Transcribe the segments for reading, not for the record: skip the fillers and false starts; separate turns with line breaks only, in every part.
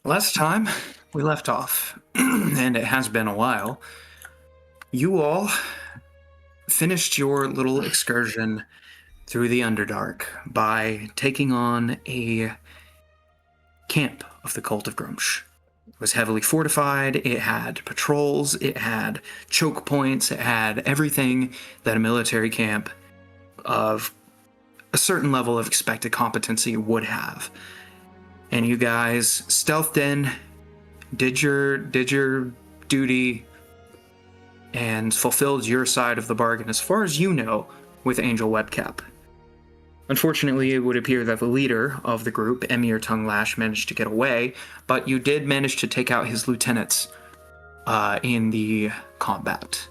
Last time we left off, and it has been a while, you all finished your little excursion through the Underdark by taking on a camp of the Cult of Grumsh. It was heavily fortified, it had patrols, it had choke points, it had everything that a military camp of a certain level of expected competency would have. And you guys stealthed in, did your duty, and fulfilled your side of the bargain as far as you know with Angel Webcap. Unfortunately, it would appear that the leader of the group, Emir Tonguelash, managed to get away, but you did manage to take out his lieutenants in the combat.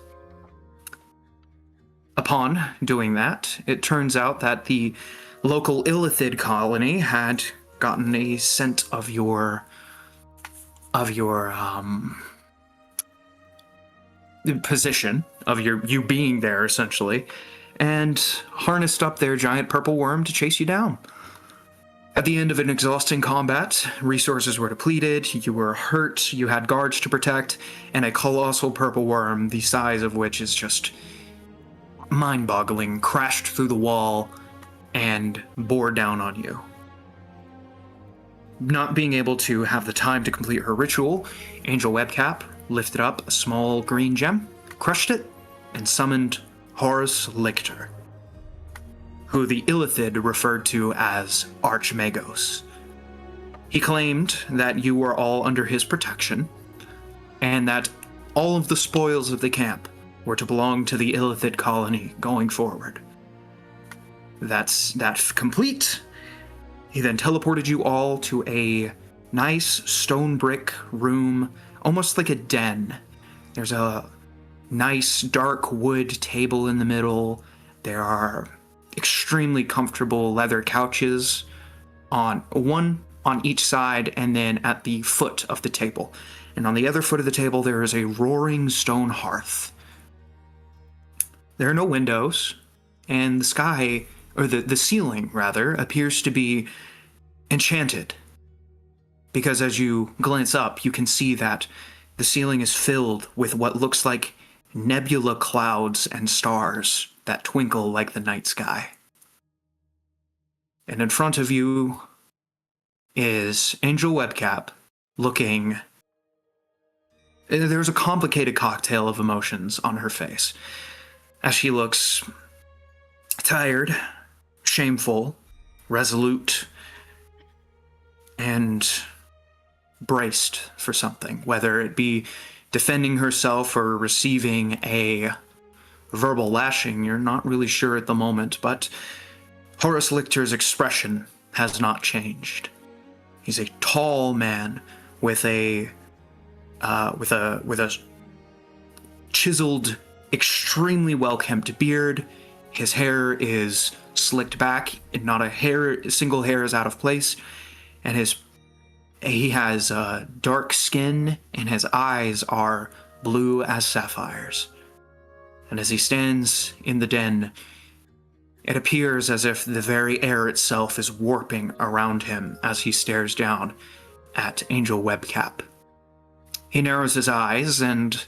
Upon doing that, it turns out that the local Illithid colony had gotten a scent of your position, of you being there essentially, and harnessed up their giant purple worm to chase you down. At the end of an exhausting combat, resources were depleted, you were hurt, you had guards to protect, and a colossal purple worm, the size of which is just mind-boggling, crashed through the wall and bore down on you. Not being able to have the time to complete her ritual, Angel Webcap lifted up a small green gem, crushed it, and summoned Horus Lichter, who the Illithid referred to as Archmagos. He claimed that you were all under his protection, and that all of the spoils of the camp were to belong to the Illithid colony going forward. That's complete. He then teleported you all to a nice stone brick room, almost like a den. There's a nice dark wood table in the middle. There are extremely comfortable leather couches one on each side, and then at the foot of the table. And on the other foot of the table, there is a roaring stone hearth. There are no windows, and the sky, or the ceiling, rather, appears to be enchanted. Because as you glance up, you can see that the ceiling is filled with what looks like nebula clouds and stars that twinkle like the night sky. And in front of you is Angel Webcap looking... There's a complicated cocktail of emotions on her face, as she looks tired, shameful, resolute, and braced for something, whether it be defending herself or receiving a verbal lashing. You're not really sure at the moment, but Horus Lichter's expression has not changed. He's a tall man with a chiseled, extremely well-kempt beard. His hair is slicked back, and not a single hair is out of place, and he has dark skin, and his eyes are blue as sapphires. And as he stands in the den, it appears as if the very air itself is warping around him as he stares down at Angel Webcap. He narrows his eyes, and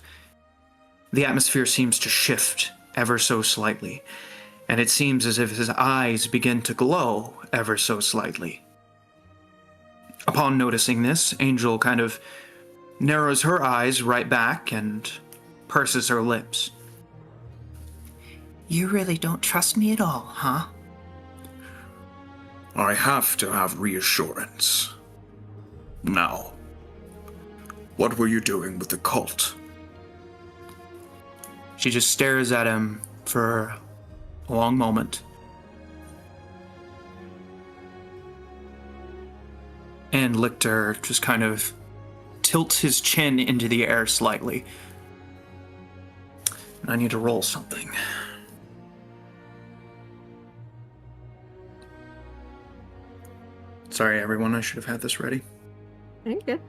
the atmosphere seems to shift ever so slightly, and it seems as if his eyes begin to glow ever so slightly. Upon noticing this, Angel kind of narrows her eyes right back and purses her lips.
You really don't trust me at all, huh?
I have to have reassurance. Now, what were you doing with the cult?
She just stares at him for a long moment. And Lichter just kind of tilts his chin into the air slightly. And I need to roll something. Sorry, everyone, I should have had this ready.
Thank you.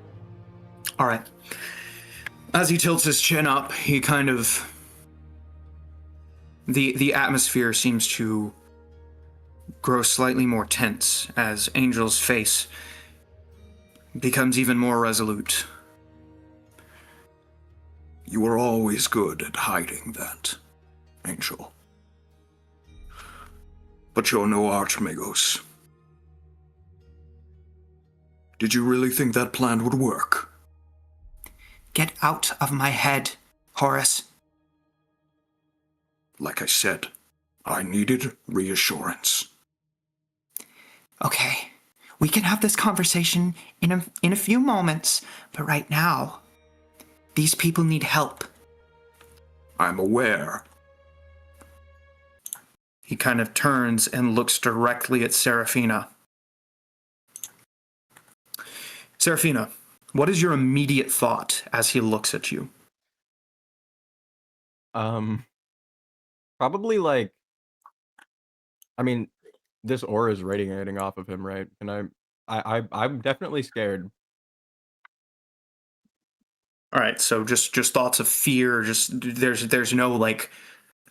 All right. As he tilts his chin up, he kind of... The atmosphere seems to grow slightly more tense as Angel's face becomes even more resolute.
You were always good at hiding that, Angel. But you're no Archmagos. Did you really think that plan would work?
Get out of my head, Horace.
Like I said, I needed reassurance.
Okay, we can have this conversation in a few moments, but right now, these people need help.
I'm aware.
He kind of turns and looks directly at Seraphina. Seraphina, what is your immediate thought as he looks at you?
Probably like, I mean, this aura is radiating off of him, right? And I'm definitely scared.
All right, so just thoughts of fear. Just there's no like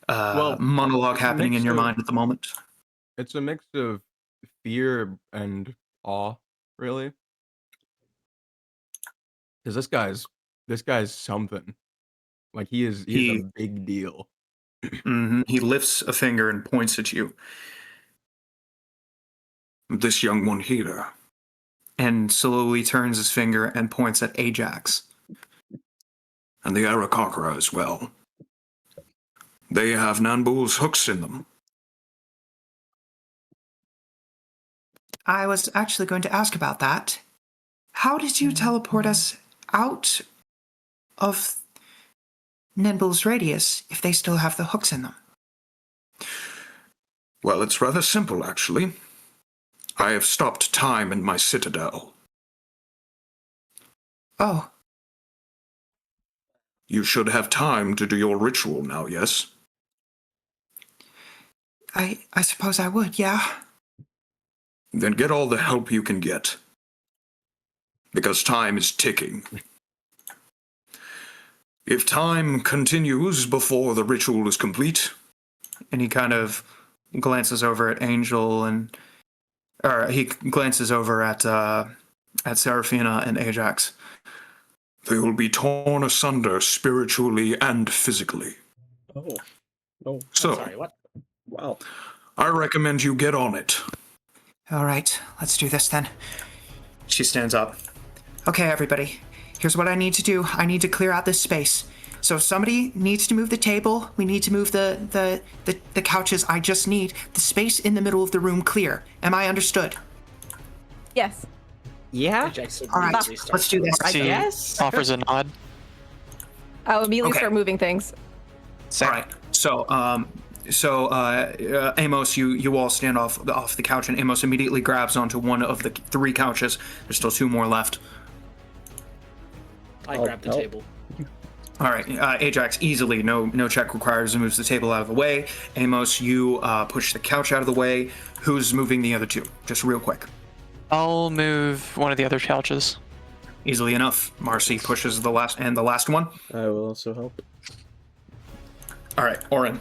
monologue happening in your mind at the moment.
It's a mix of fear and awe, really. Because this guy's something. Like he's a big deal.
He lifts a finger and points at you.
This young one here.
And slowly turns his finger and points at Ajax.
And the Arakakra as well. They have Nanbul's hooks in them.
I was actually going to ask about that. How did you teleport us out of Nimble's radius if they still have the hooks in them?
Well, it's rather simple, actually. I have stopped time in my Citadel.
Oh.
You should have time to do your ritual now, yes?
I suppose I would, yeah.
Then get all the help you can get. Because time is ticking. If time continues before the ritual is complete...
And he kind of glances over at Angel or he glances over at Seraphina and Ajax.
They will be torn asunder spiritually and physically.
Oh,
So,
sorry, what? Wow.
I recommend you get on it.
All right, let's do this then.
She stands up.
Okay, everybody. Here's what I need to do. I need to clear out this space. So somebody needs to move the table. We need to move the couches. I just need the space in the middle of the room clear. Am I understood?
Yes.
Yeah?
All right, let's do this.
I
She
guess.
offers a nod.
I'll immediately
Okay.
start moving things.
All right. So, Amos, you all stand off the couch, and Amos immediately grabs onto one of the 3 couches. There's still 2 more left.
I grabbed the table.
All right, Ajax easily, no check required, moves the table out of the way. Amos, you push the couch out of the way. Who's moving the other 2? Just real quick.
I'll move one of the other couches.
Easily enough. Marcy pushes the last one.
I will also help.
All right, Orin.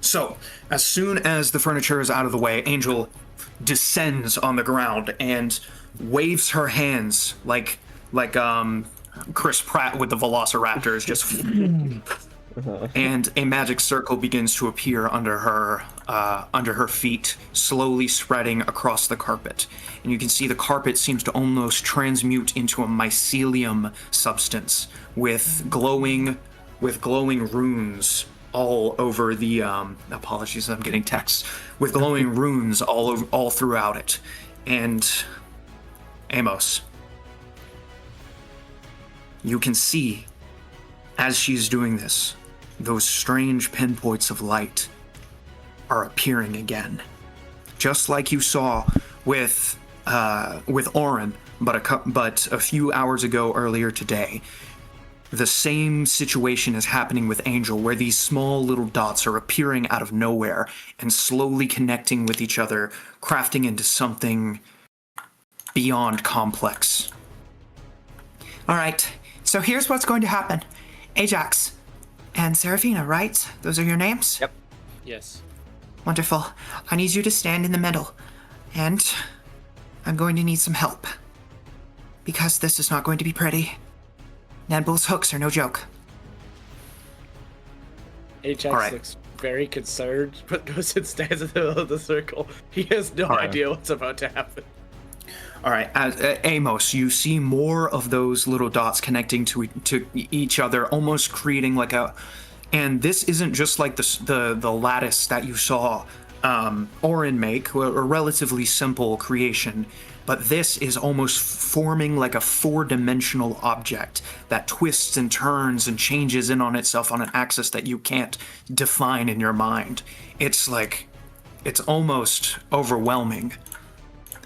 So, as soon as the furniture is out of the way, Angel descends on the ground and waves her hands like Chris Pratt with the Velociraptors, just and a magic circle begins to appear under her feet, slowly spreading across the carpet. And you can see the carpet seems to almost transmute into a mycelium substance with glowing runes all over the apologies, I'm getting texts, with glowing runes all throughout it. And Amos, you can see, as she's doing this, those strange pinpoints of light are appearing again. Just like you saw with Orin, but a few hours ago earlier today. The same situation is happening with Angel, where these small little dots are appearing out of nowhere and slowly connecting with each other, crafting into something beyond complex.
All right, so here's what's going to happen. Ajax and Seraphina, right? Those are your names?
Yep. Yes.
Wonderful. I need you to stand in the middle, and I'm going to need some help. Because this is not going to be pretty. Nedbull's hooks are no joke.
Ajax
All right.
looks very concerned, but goes and stands in the middle of the circle. He has no
All right.
idea what's about to happen.
All right, as Amos, you see more of those little dots connecting to each other, almost creating like a. And this isn't just like the lattice that you saw Orin make, a relatively simple creation, but this is almost forming like a 4-dimensional object that twists and turns and changes in on itself on an axis that you can't define in your mind. It's almost overwhelming.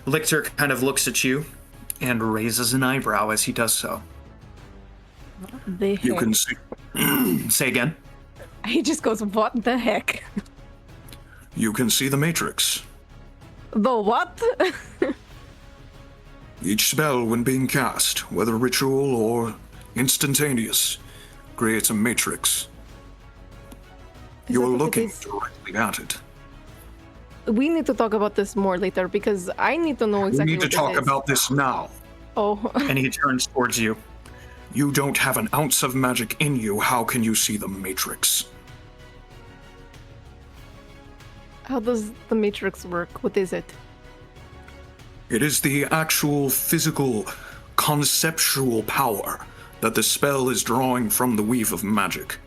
Lichter kind of looks at you and raises an eyebrow as he does so.
The
You
heck?
can see.
Say again.
He just goes, what the heck?
You can see the matrix.
The what?
Each spell, when being cast, whether ritual or instantaneous, creates a matrix.
Is
You
that
are
what it
looking
is?
directly at it.
We need to talk about this more later because I need to know
We
exactly
need to
what this
talk
is.
about this now.
Oh,
And he turns towards you.
You don't have an ounce of magic in you. How can you see the matrix?
how does the Matrix work? What is it?
It is the actual physical, conceptual power that the spell is drawing from the weave of magic.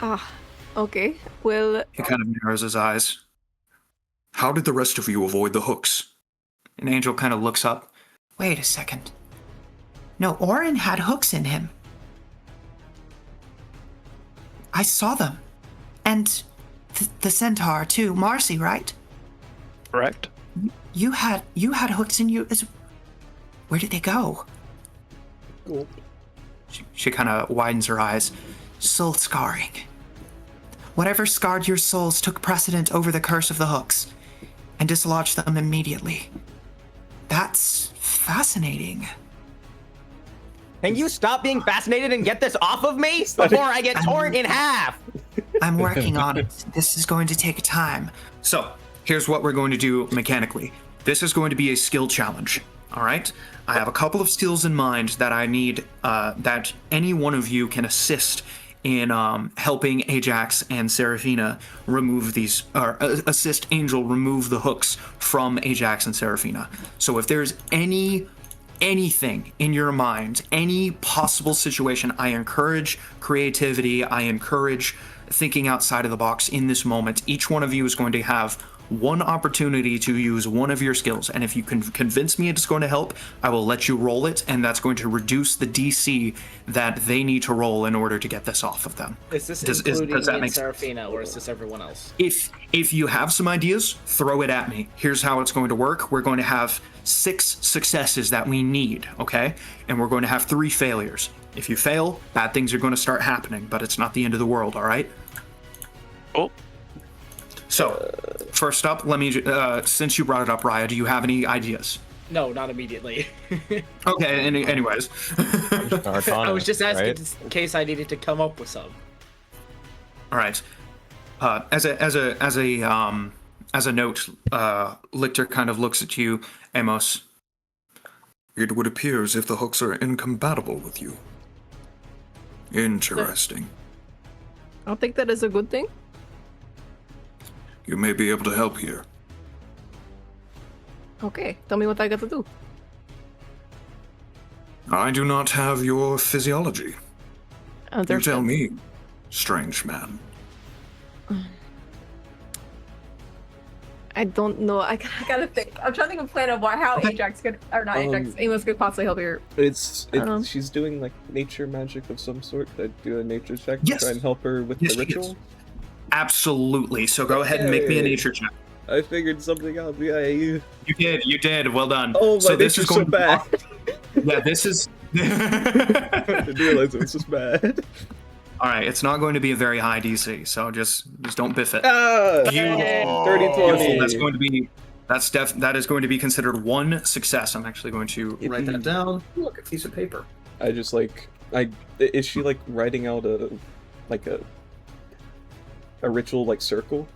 Ah, okay. Well,
He kind of narrows his eyes.
How did the rest of you avoid the hooks?
And Angel kind of looks up.
Wait a second. No, Orin had hooks in him. I saw them. And the centaur too, Marcy, right?
Correct.
You had hooks in you as. Where did they go?
Cool.
She kind of widens her eyes.
Soul scarring. Whatever scarred your souls took precedent over the curse of the hooks, and dislodged them immediately. That's fascinating.
Can you stop being fascinated and get this off of me before I get torn in half?
I'm working on it. This is going to take time.
So, here's what we're going to do mechanically. This is going to be a skill challenge, all right? I have a couple of skills in mind that I need that any one of you can assist in helping Ajax and Seraphina remove these, or assist Angel remove the hooks from Ajax and Seraphina. So if there's anything in your mind, any possible situation, I encourage creativity, I encourage thinking outside of the box in this moment. Each one of you is going to have one opportunity to use one of your skills, and if you can convince me it's going to help, I will let you roll it, and that's going to reduce the DC that they need to roll in order to get this off of them.
Is this
Does
including
that
me and
make sense?
Seraphina, or is this everyone else?
If you have some ideas, throw it at me. Here's how it's going to work. We're going to have 6 successes that we need, okay? And we're going to have 3 failures. If you fail, bad things are going to start happening, but it's not the end of the world, all right?
Oh,
So, first up, let me, since you brought it up, Raya, do you have any ideas?
No, not immediately.
Okay, anyways.
I was just asking
right?
in case I needed to come up with some.
All right. As a note, Lichter kind of looks at you, Amos.
It would appear as if the hooks are incompatible with you. Interesting.
I'll take that as a good thing.
You may be able to help here.
Okay, tell me what I got to do.
I do not have your physiology. You
Understood.
tell me, strange man.
I don't know. I gotta think. I'm trying to think of a plan of how Ajax could, or not Ajax, Amos could possibly help here.
Um,
She's doing like nature magic of some sort. Could I do a nature check
Yes.
to try and help her with
Yes,
the
she is.
ritual?
Absolutely. So go ahead and make me a
Okay.
nature check.
I figured something out. Yeah, you.
You did. Well done.
Oh, my
so this
nature's
is going
so bad.
Yeah, this is.
I didn't realize it was this bad.
All right, it's not going to be a very high DC, so just don't biff it.
Ah!
Beautiful.
30-20.
That's going to be. That is going to be considered one success. I'm actually going to write that down. Look, a piece of paper.
I just like is she like writing out a ritual like circle?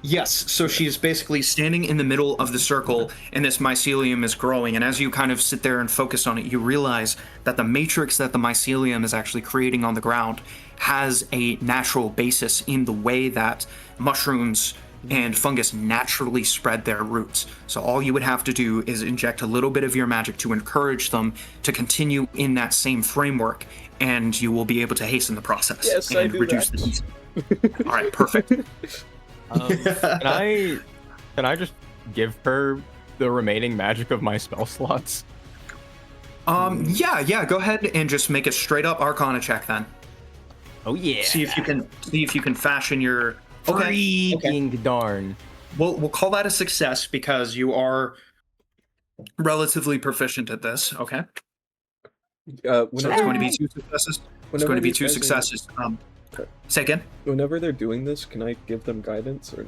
Yes, so she's basically standing in the middle of the circle, and this mycelium is growing. And as you kind of sit there and focus on it, you realize that the matrix that the mycelium is actually creating on the ground has a natural basis in the way that mushrooms and fungus naturally spread their roots. So all you would have to do is inject a little bit of your magic to encourage them to continue in that same framework, and you will be able to hasten the process
Yes, I
and
do
reduce
that.
the DC. All right, perfect.
Can I just give her the remaining magic of my spell slots?
Yeah, go ahead and just make a straight up Arcana check then.
Oh yeah.
See if you can fashion your
Freaking darn.
We'll call that a success because you are relatively proficient at this. Okay. So it's going to be 2 successes. It's going to be 2 successes. Say again.
Whenever they're doing this, can I give them guidance or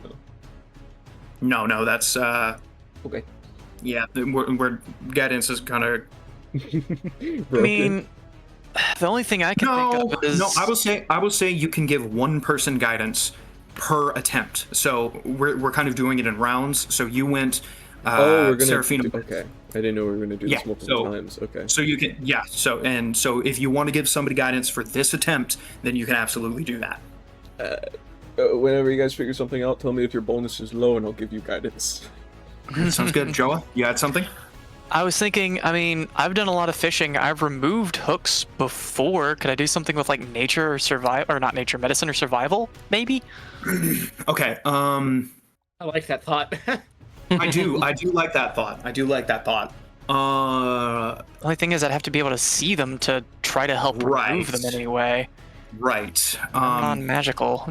no?
No, that's
Okay.
yeah. We're guidance is kind of
I mean, the only thing I can think of is
no. I will say you can give one person guidance per attempt. So we're kind of doing it in rounds. So you went.
We're gonna.
Seraphina.
Okay. I didn't know we were gonna do this multiple times. Okay.
So you can, yeah. So if you want to give somebody guidance for this attempt, then you can absolutely do that.
Whenever you guys figure something out, tell me if your bonus is low, and I'll give you guidance.
Sounds good. Joa, you had something?
I was thinking, I mean, I've done a lot of fishing. I've removed hooks before. Could I do something with like nature or survival, or not nature, medicine or survival, maybe?
Okay.
I like that thought.
I do like that thought.
The only thing is I'd have to be able to see them to try to help remove them in any way.
Right.
Non-magical.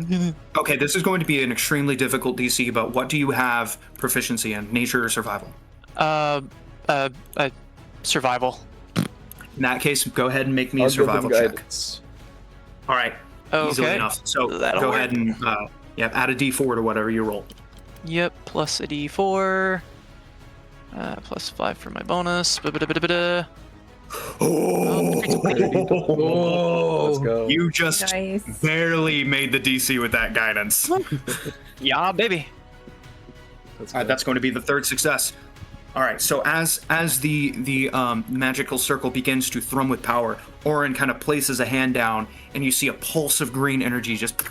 Okay, this is going to be an extremely difficult DC, but what do you have proficiency in? Nature or survival?
Survival.
In that case, go ahead and make me
I'll
a survival
give them
check.
guidance.
All right. Easily
Okay.
enough. So
That'll
go
work.
ahead and add a D4 to whatever you roll.
Yep, plus a d4. Plus 5 for my bonus. Ba-ba-da-ba-da-ba-da.
Let's go.
You just
Nice.
barely made the DC with that guidance.
Yeah, baby.
Let's
All right,
go.
that's going to be the 3rd success. All right, so as the magical circle begins to thrum with power, Orin kind of places a hand down, and you see a pulse of green energy just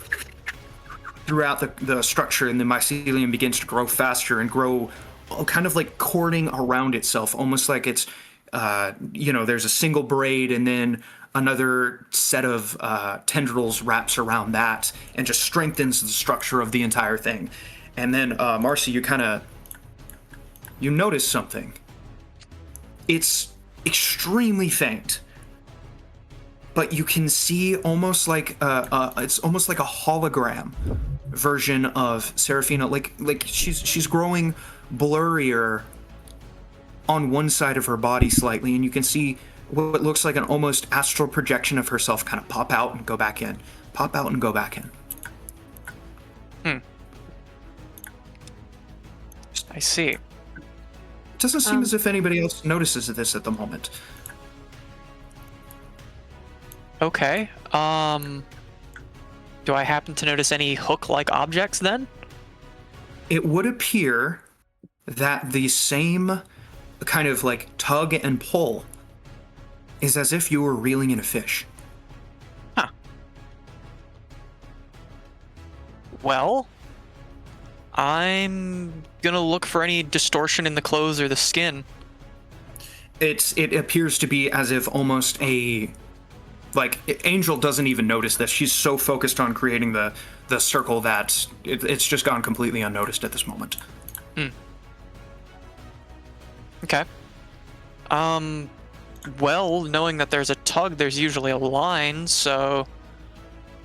throughout the structure, and the mycelium begins to grow faster and grow kind of like cording around itself, almost like it's, there's a single braid and then another set of tendrils wraps around that and just strengthens the structure of the entire thing. And then, Marcy, you notice something. It's extremely faint, but you can see almost like it's almost like a hologram version of Seraphina. Like she's growing blurrier on one side of her body slightly, and you can see what looks like an almost astral projection of herself kind of pop out and go back in, pop out and go back in.
I see.
It doesn't seem as if anybody else notices this at the moment.
Okay. Do I happen to notice any hook-like objects then?
It would appear that the same kind of like tug and pull is as if you were reeling in a fish.
Huh. Well, I'm gonna look for any distortion in the clothes or the skin.
It appears to be as if almost Angel doesn't even notice this. She's so focused on creating the circle that it's just gone completely unnoticed at this moment.
Okay. Well, knowing that there's a tug, there's usually a line, so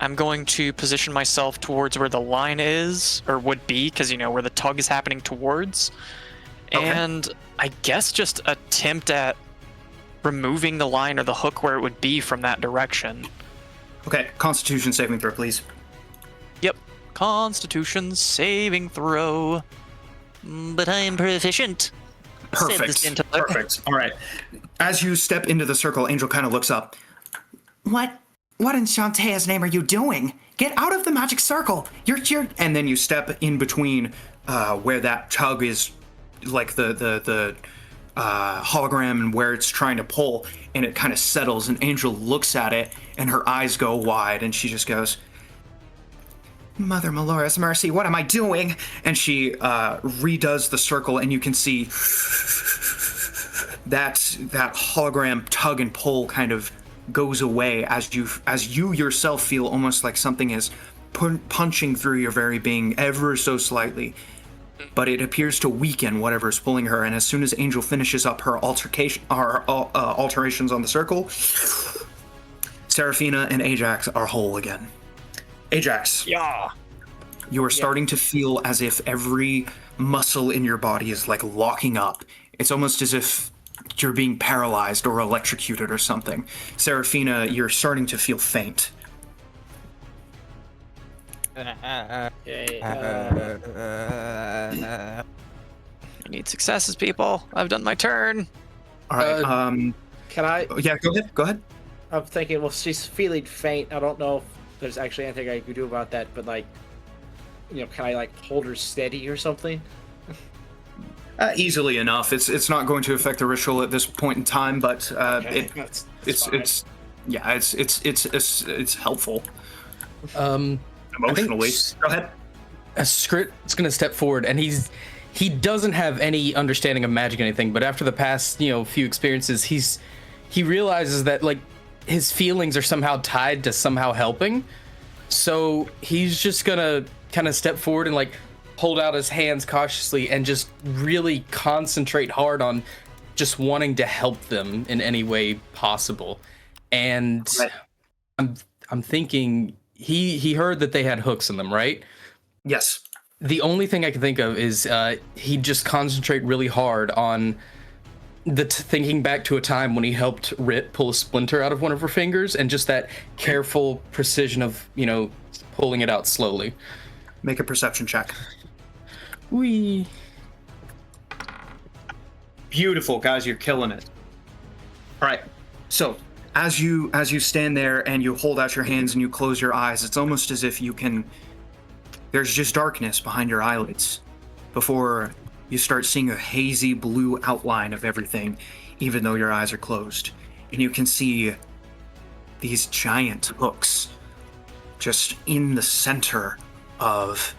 I'm going to position myself towards where the line is, or would be, because, where the tug is happening towards.
Okay.
And I guess just attempt at removing the line or the hook where it would be from that direction.
Okay, Constitution saving throw, please.
Yep. Constitution saving throw. But I'm proficient. Said this intellect.
Perfect. All right. As you step into the circle, Angel kind of looks up. What
What in Shantae's name are you doing? Get out of the magic circle. You're.
And then you step in between where that tug is, like the hologram, and where it's trying to pull, and it kind of settles, and Angel looks at it, and her eyes go wide, and she just goes,
Mother Melora's mercy, what am I doing?
and she redoes the circle, and you can see that hologram tug and pull kind of goes away as you yourself feel almost like something is punching through your very being ever so slightly. But it appears to weaken whatever is pulling her, and as soon as Angel finishes up her alterations on the circle, Seraphina and Ajax are whole again. Ajax.
Yeah.
You are starting to feel as if every muscle in your body is like locking up. It's almost as if you're being paralyzed or electrocuted or something. Seraphina, you're starting to feel faint.
Okay,
I need successes, people. I've done my turn.
All right.
can I?
Yeah, go ahead. Go ahead.
I'm thinking, well, she's feeling faint. I don't know if there's actually anything I can do about that, but like, can I like hold her steady or something?
Easily enough. It's not going to affect the ritual at this point in time, but
Okay,
it's helpful
I
emotionally. Go ahead.
Skrit's gonna step forward, and he doesn't have any understanding of magic or anything, but after the past few experiences, he realizes that like his feelings are somehow tied to somehow helping. So he's just gonna kind of step forward and like hold out his hands cautiously and just really concentrate hard on just wanting to help them in any way possible. And
Right.
I'm thinking he heard that they had hooks in them, right?
Yes.
The only thing I can think of is he'd just concentrate really hard on thinking back to a time when he helped Rit pull a splinter out of one of her fingers, and just that careful precision of pulling it out slowly.
Make a perception check.
Wee.
Beautiful, guys. You're killing it. All right. So as you stand there and you hold out your hands and you close your eyes, it's almost as if there's just darkness behind your eyelids before you start seeing a hazy blue outline of everything, even though your eyes are closed. And you can see these giant hooks just in the center of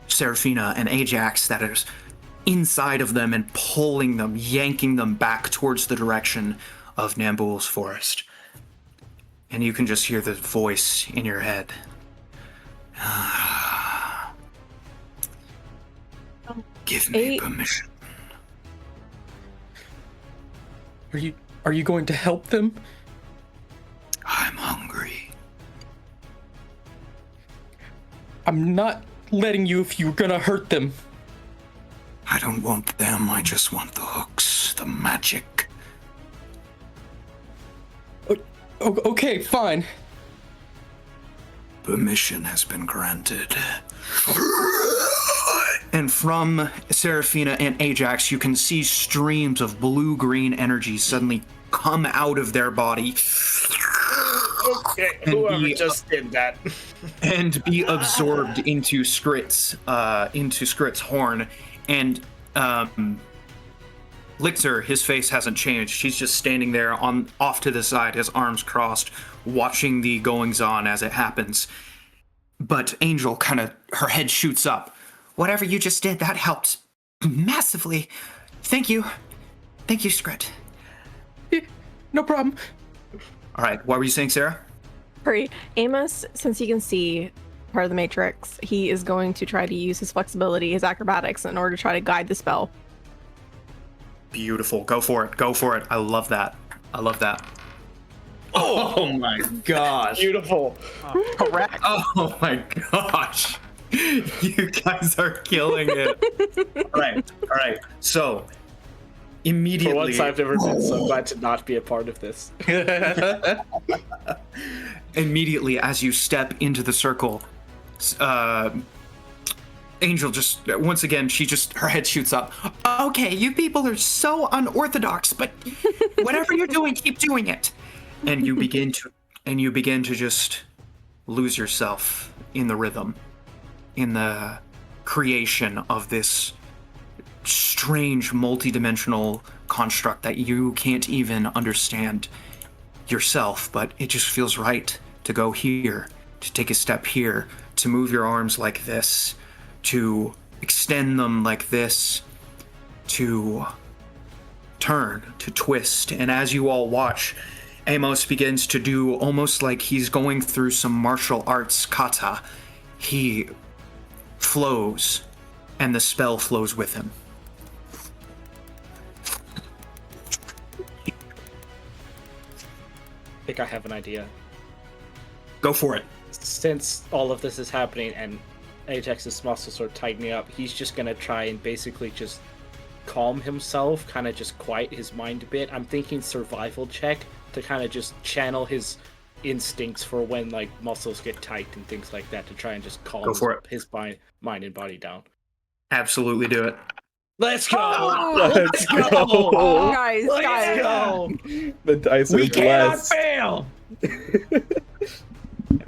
Seraphina and Ajax that is inside of them and pulling them, yanking them back towards the direction of Nambul's forest. And you can just hear the voice in your head. Give me permission.
Are you going to help them?
I'm hungry.
I'm not letting you if you're gonna hurt them.
I don't want them, I just want the hooks, the magic.
Okay, fine.
Permission has been granted.
And from Seraphina and Ajax, you can see streams of blue-green energy suddenly come out of their body.
Okay,
And
whoever
be-
just did that.
and be absorbed into Skrit's horn. And Lichter, his face hasn't changed. He's just standing there off to the side, his arms crossed, watching the goings-on as it happens. But Angel her head shoots up.
Whatever you just did, that helped massively. Thank you. Thank you, Skrit.
No problem.
All right, what were you saying, Sarah?
Hurry. Amos, since he can see part of the Matrix, he is going to try to use his flexibility, his acrobatics, in order to try to guide the spell.
Beautiful. Go for it. Go for it. I love that. I love that. Oh my gosh.
Beautiful.
Correct.
Oh my gosh. You guys are killing it. All right. So, immediately.
For once I've never been so glad to not be a part of this.
Immediately, as you step into the circle, Angel just, once again, her head shoots up.
Okay, you people are so unorthodox, but whatever you're doing, keep doing it.
And you begin to and you begin to just lose yourself in the rhythm, in the creation of this strange multi-dimensional construct that you can't even understand yourself, but it just feels right to go here, to take a step here, to move your arms like this, to extend them like this, to turn, to twist. And as you all watch, Amos begins to do almost like he's going through some martial arts kata. He flows, and the spell flows with him.
I think I have an idea.
Go for it.
Since all of this is happening and Ajax's muscles are tightening up, he's just gonna try and basically just calm himself, kind of just quiet his mind a bit. I'm thinking survival check to kind of just channel his instincts for when like muscles get tight and things like that, to try and just calm his mind and body down.
Absolutely do it.
Let's go!
Let's go!
Guys,
Let's go!
The dice are
We cannot
blessed.
fail!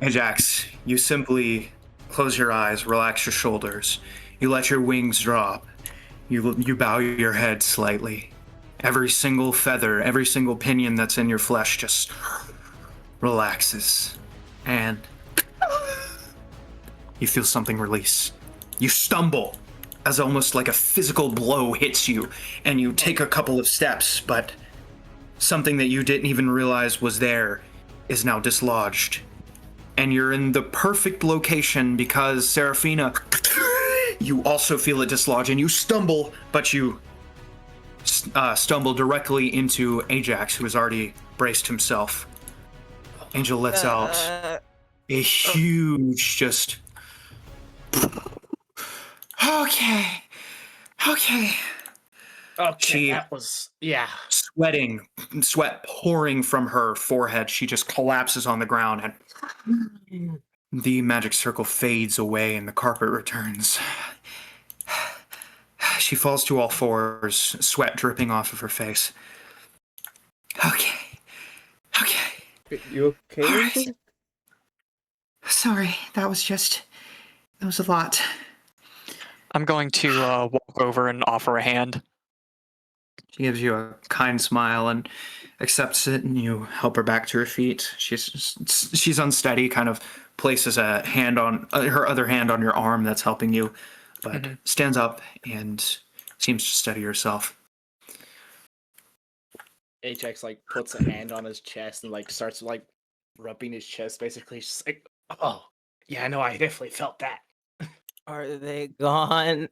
Ajax, you simply close your eyes, relax your shoulders. You let your wings drop. You bow your head slightly. Every single feather, every single pinion that's in your flesh just relaxes. And you feel something release. You stumble as almost like a physical blow hits you, and you take a couple of steps, but something that you didn't even realize was there is now dislodged. And you're in the perfect location because Seraphina, you also feel it dislodge, and you stumble, but you stumble directly into Ajax, who has already braced himself. Angel lets out a huge just... Okay.
Okay, that was... yeah.
Sweating, sweat pouring from her forehead, she just collapses on the ground, and the magic circle fades away and the carpet returns. She falls to all fours, sweat dripping off of her face. Okay.
You okay?
All right. Sorry, that was a lot.
I'm going to walk over and offer a hand.
She gives you a kind smile and accepts it, and you help her back to her feet. She's unsteady, kind of places a hand on her other hand on your arm that's helping you, but stands up and seems to steady herself.
Ajax like puts a hand on his chest and like starts like rubbing his chest, basically. Just like, oh yeah, I know, I definitely felt that.
Are they gone?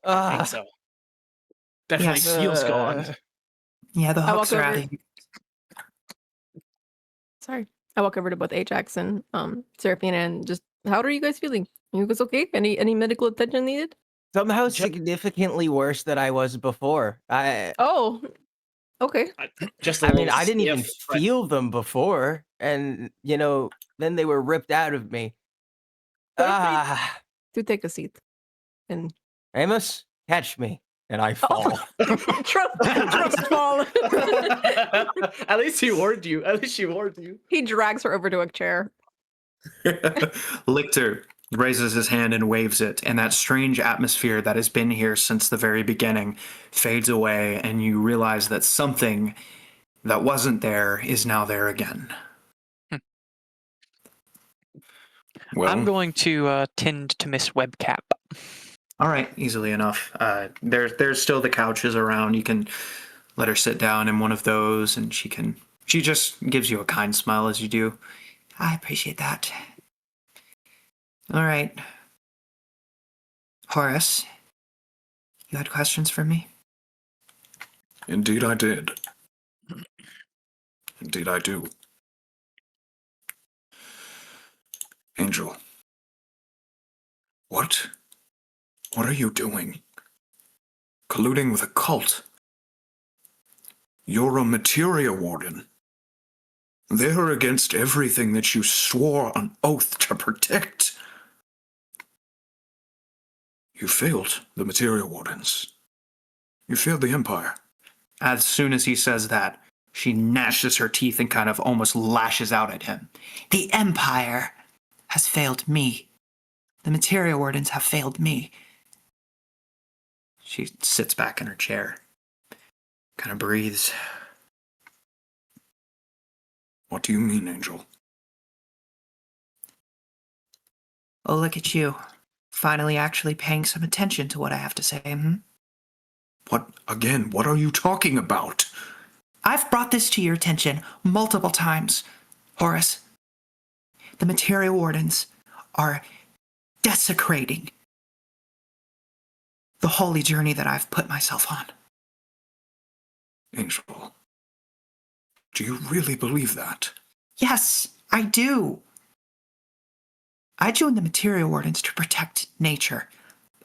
I think so. Definitely
Yes.
feels gone.
Yeah, the
I
hooks
walk
are out
over-
of here.
Sorry. I walk over to both Ajax and Seraphina and just, how are you guys feeling? You guys okay? Any medical attention needed?
Somehow significantly worse than I was before.
Oh, okay.
Just
I mean, I didn't even
stiff,
feel them before, and then they were ripped out of me.
Do take a seat. And
Amos, catch me, and I fall.
trust fall.
At least he warned you. At least she warned you.
He drags her over to a chair.
Lichter raises his hand and waves it, and that strange atmosphere that has been here since the very beginning fades away, and you realize that something that wasn't there is now there again.
Well,
I'm going to tend to Miss Webcap.
All right, easily enough. There's still the couches around. You can let her sit down in one of those, and she just gives you a kind smile as you do.
I appreciate that. All right. Horace, you had questions for me?
indeed I did. Indeed I do. Angel. What are you doing? Colluding with a cult? You're a materia warden. They're against everything that you swore on oath to protect. You failed the materia wardens. You failed the Empire.
As soon as he says that,
She gnashes her teeth and kind of almost lashes out at him. The Empire has failed me. The Materia Wardens have failed me. She sits back in her chair, kind of breathes.
What do you mean, Angel?
Oh, look at you. Finally actually paying some attention to what I have to say,
What are you talking about?
I've brought this to your attention multiple times, Horace. The Materia Wardens are desecrating the holy journey that I've put myself on.
Angel, do you really believe that?
Yes, I do. I joined the Materia Wardens to protect nature.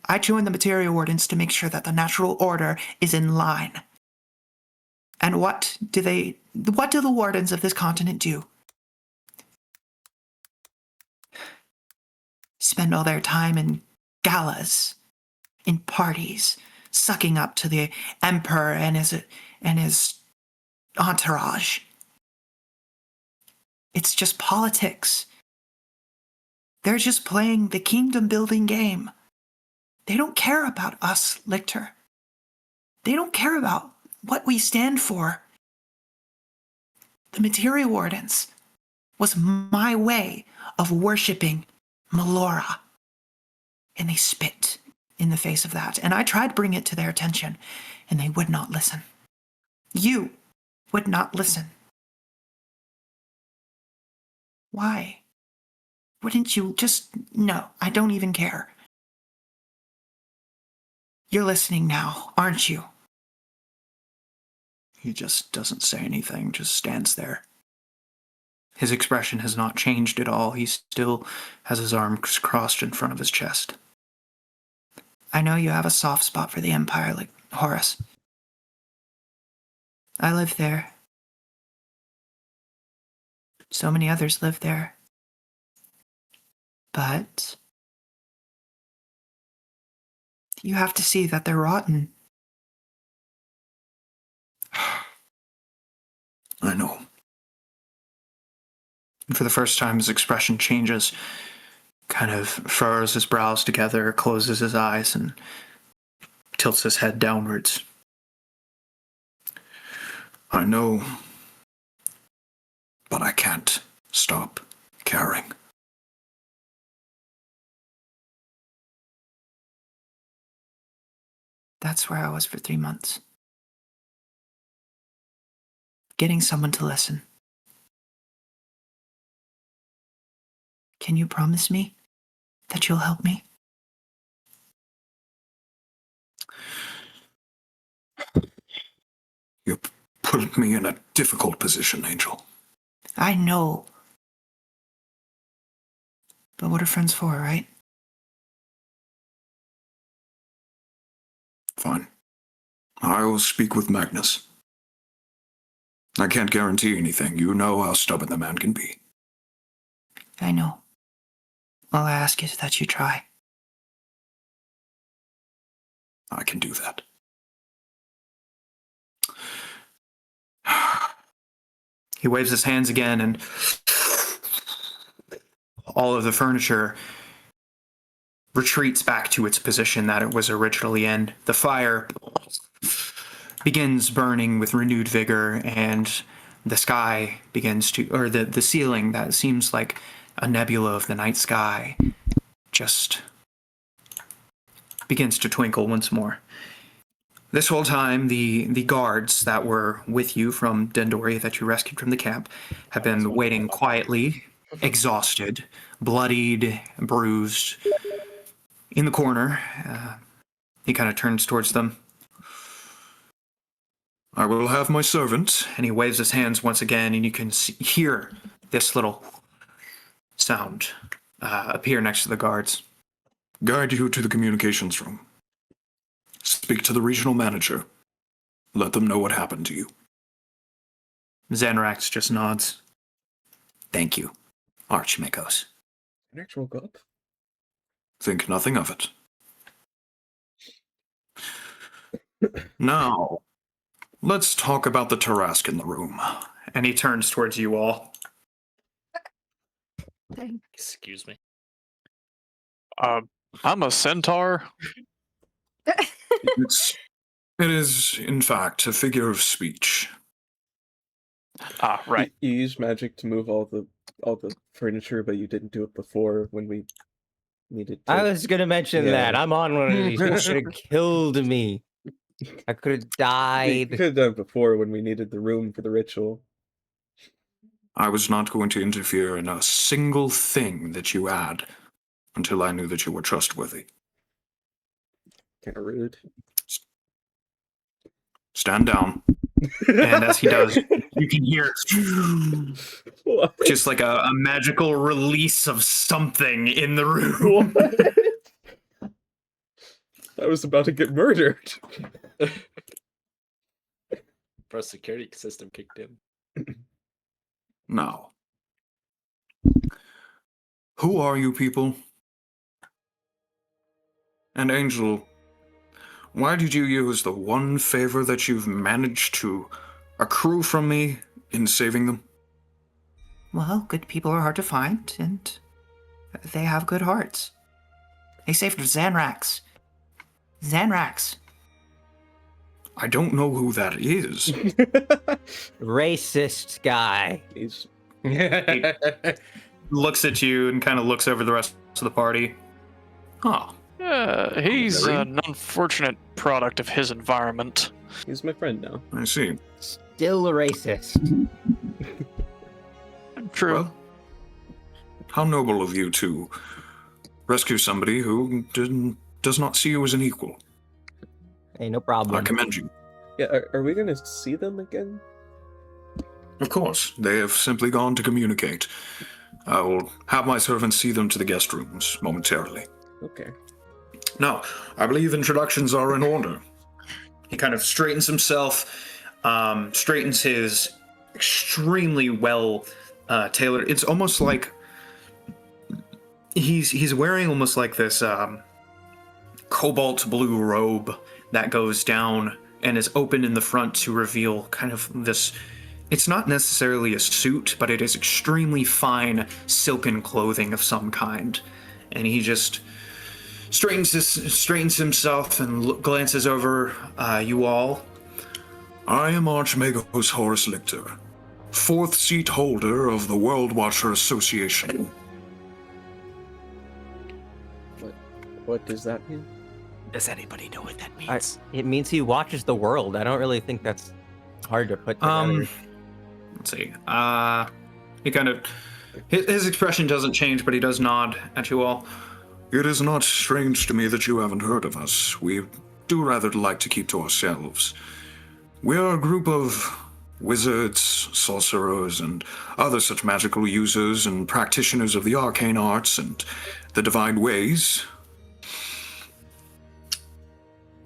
I joined the Materia Wardens to make sure that the natural order is in line. And what do the Wardens of this continent do? Spend all their time in galas, in parties, sucking up to the Emperor and his entourage. It's just politics. They're just playing the kingdom-building game. They don't care about us, Lichter. They don't care about what we stand for. The Materia Wardens was my way of worshipping Melora. And they spit in the face of that. And I tried to bring it to their attention, and they would not listen. You would not listen. Why? Wouldn't you just... No, I don't even care. You're listening now, aren't you?
He just doesn't say anything, just stands there. His expression has not changed at all. He still has his arms crossed in front of his chest.
I know you have a soft spot for the Empire, like Horace. I live there. So many others live there. But you have to see that they're rotten.
I know.
And for the first time, his expression changes, kind of furrows his brows together, closes his eyes, and tilts his head downwards.
I know, but I can't stop caring.
That's where I was for 3 months. Getting someone to listen. Can you promise me that you'll help me?
You put me in a difficult position, Angel.
I know. But what are friends for, right?
Fine. I will speak with Magnus. I can't guarantee anything. You know how stubborn the man can be.
I know. All I ask is that you try.
I can do that.
He waves his hands again, and all of the furniture retreats back to its position that it was originally in. The fire begins burning with renewed vigor, and the sky begins to, or the ceiling that seems like a nebula of the night sky, just begins to twinkle once more. This whole time, the guards that were with you from Dendori that you rescued from the camp have been waiting quietly, exhausted, bloodied, bruised. In the corner, he kind of turns towards them.
I will have my servant.
And he waves his hands once again, and you can hear this little sound appear next to the guards.
Guide you to the communications room. Speak to the regional manager. Let them know what happened to you.
Xanarax just nods.
Thank you, Archmagos.
Next woke up.
Think nothing of it. Now, let's talk about the Tarask in the room.
And he turns towards you all.
Excuse me.
I'm a centaur.
It is, in fact, a figure of speech.
Ah, right.
You used magic to move all the furniture, but you didn't do it before when we needed to.
I was gonna mention that. I'm on one of these. You should have killed me. I could have
You
died.
could have done it before when we needed the room for the ritual.
I was not going to interfere in a single thing that you add until I knew that you were trustworthy.
Kind of rude.
Stand down.
And as he does, you can hear
What?
just like a magical release of something in the room.
What? I was about to get murdered.
Our security system kicked in.
Now, who are you people? And Angel, why did you use the one favor that you've managed to accrue from me in saving them?
Well, good people are hard to find, and they have good hearts. They saved Zanrax. Zanrax.
I don't know who that is.
Racist guy.
He's
Looks at you and kind of looks over the rest of the party.
Huh.
He's
Very.
an unfortunate product of his environment.
he's my friend now.
I see.
Still a racist.
True.
Well, how noble of you to rescue somebody who does not see you as an equal.
Hey, no
I
problem.
commend you.
Yeah, are we gonna see them again?
Of course, they have simply gone to communicate. I will have my servants see them to the guest rooms momentarily.
Okay.
Now, I believe introductions are in order.
He kind of straightens himself, straightens his extremely well tailored. It's almost like he's wearing almost like this cobalt blue robe that goes down and is open in the front to reveal kind of this. It's not necessarily a suit, but it is extremely fine silken clothing of some kind, and he just straightens himself and glances over you all.
I am Archmagos Horus Lichter, 4th seat holder of the World Watcher Association.
What does that mean?
Does anybody know what that means?
It means he watches the world. I don't really think that's hard to put together.
Let's see. He kind of his expression doesn't change, but he does nod at you all.
It is not strange to me that you haven't heard of us. We do rather like to keep to ourselves. We are a group of wizards, sorcerers, and other such magical users and practitioners of the arcane arts and the divine ways.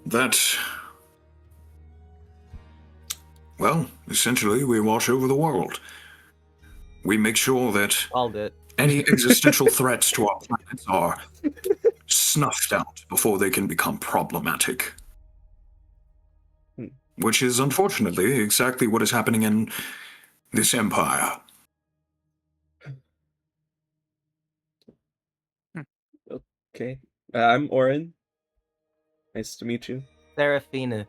That, well, essentially we watch over the world. We make sure that
Called it.
any existential threats to our planets are snuffed out before they can become problematic. Which is unfortunately exactly what is happening in this empire.
Okay. I'm Oren. Nice to meet you.
Serafina.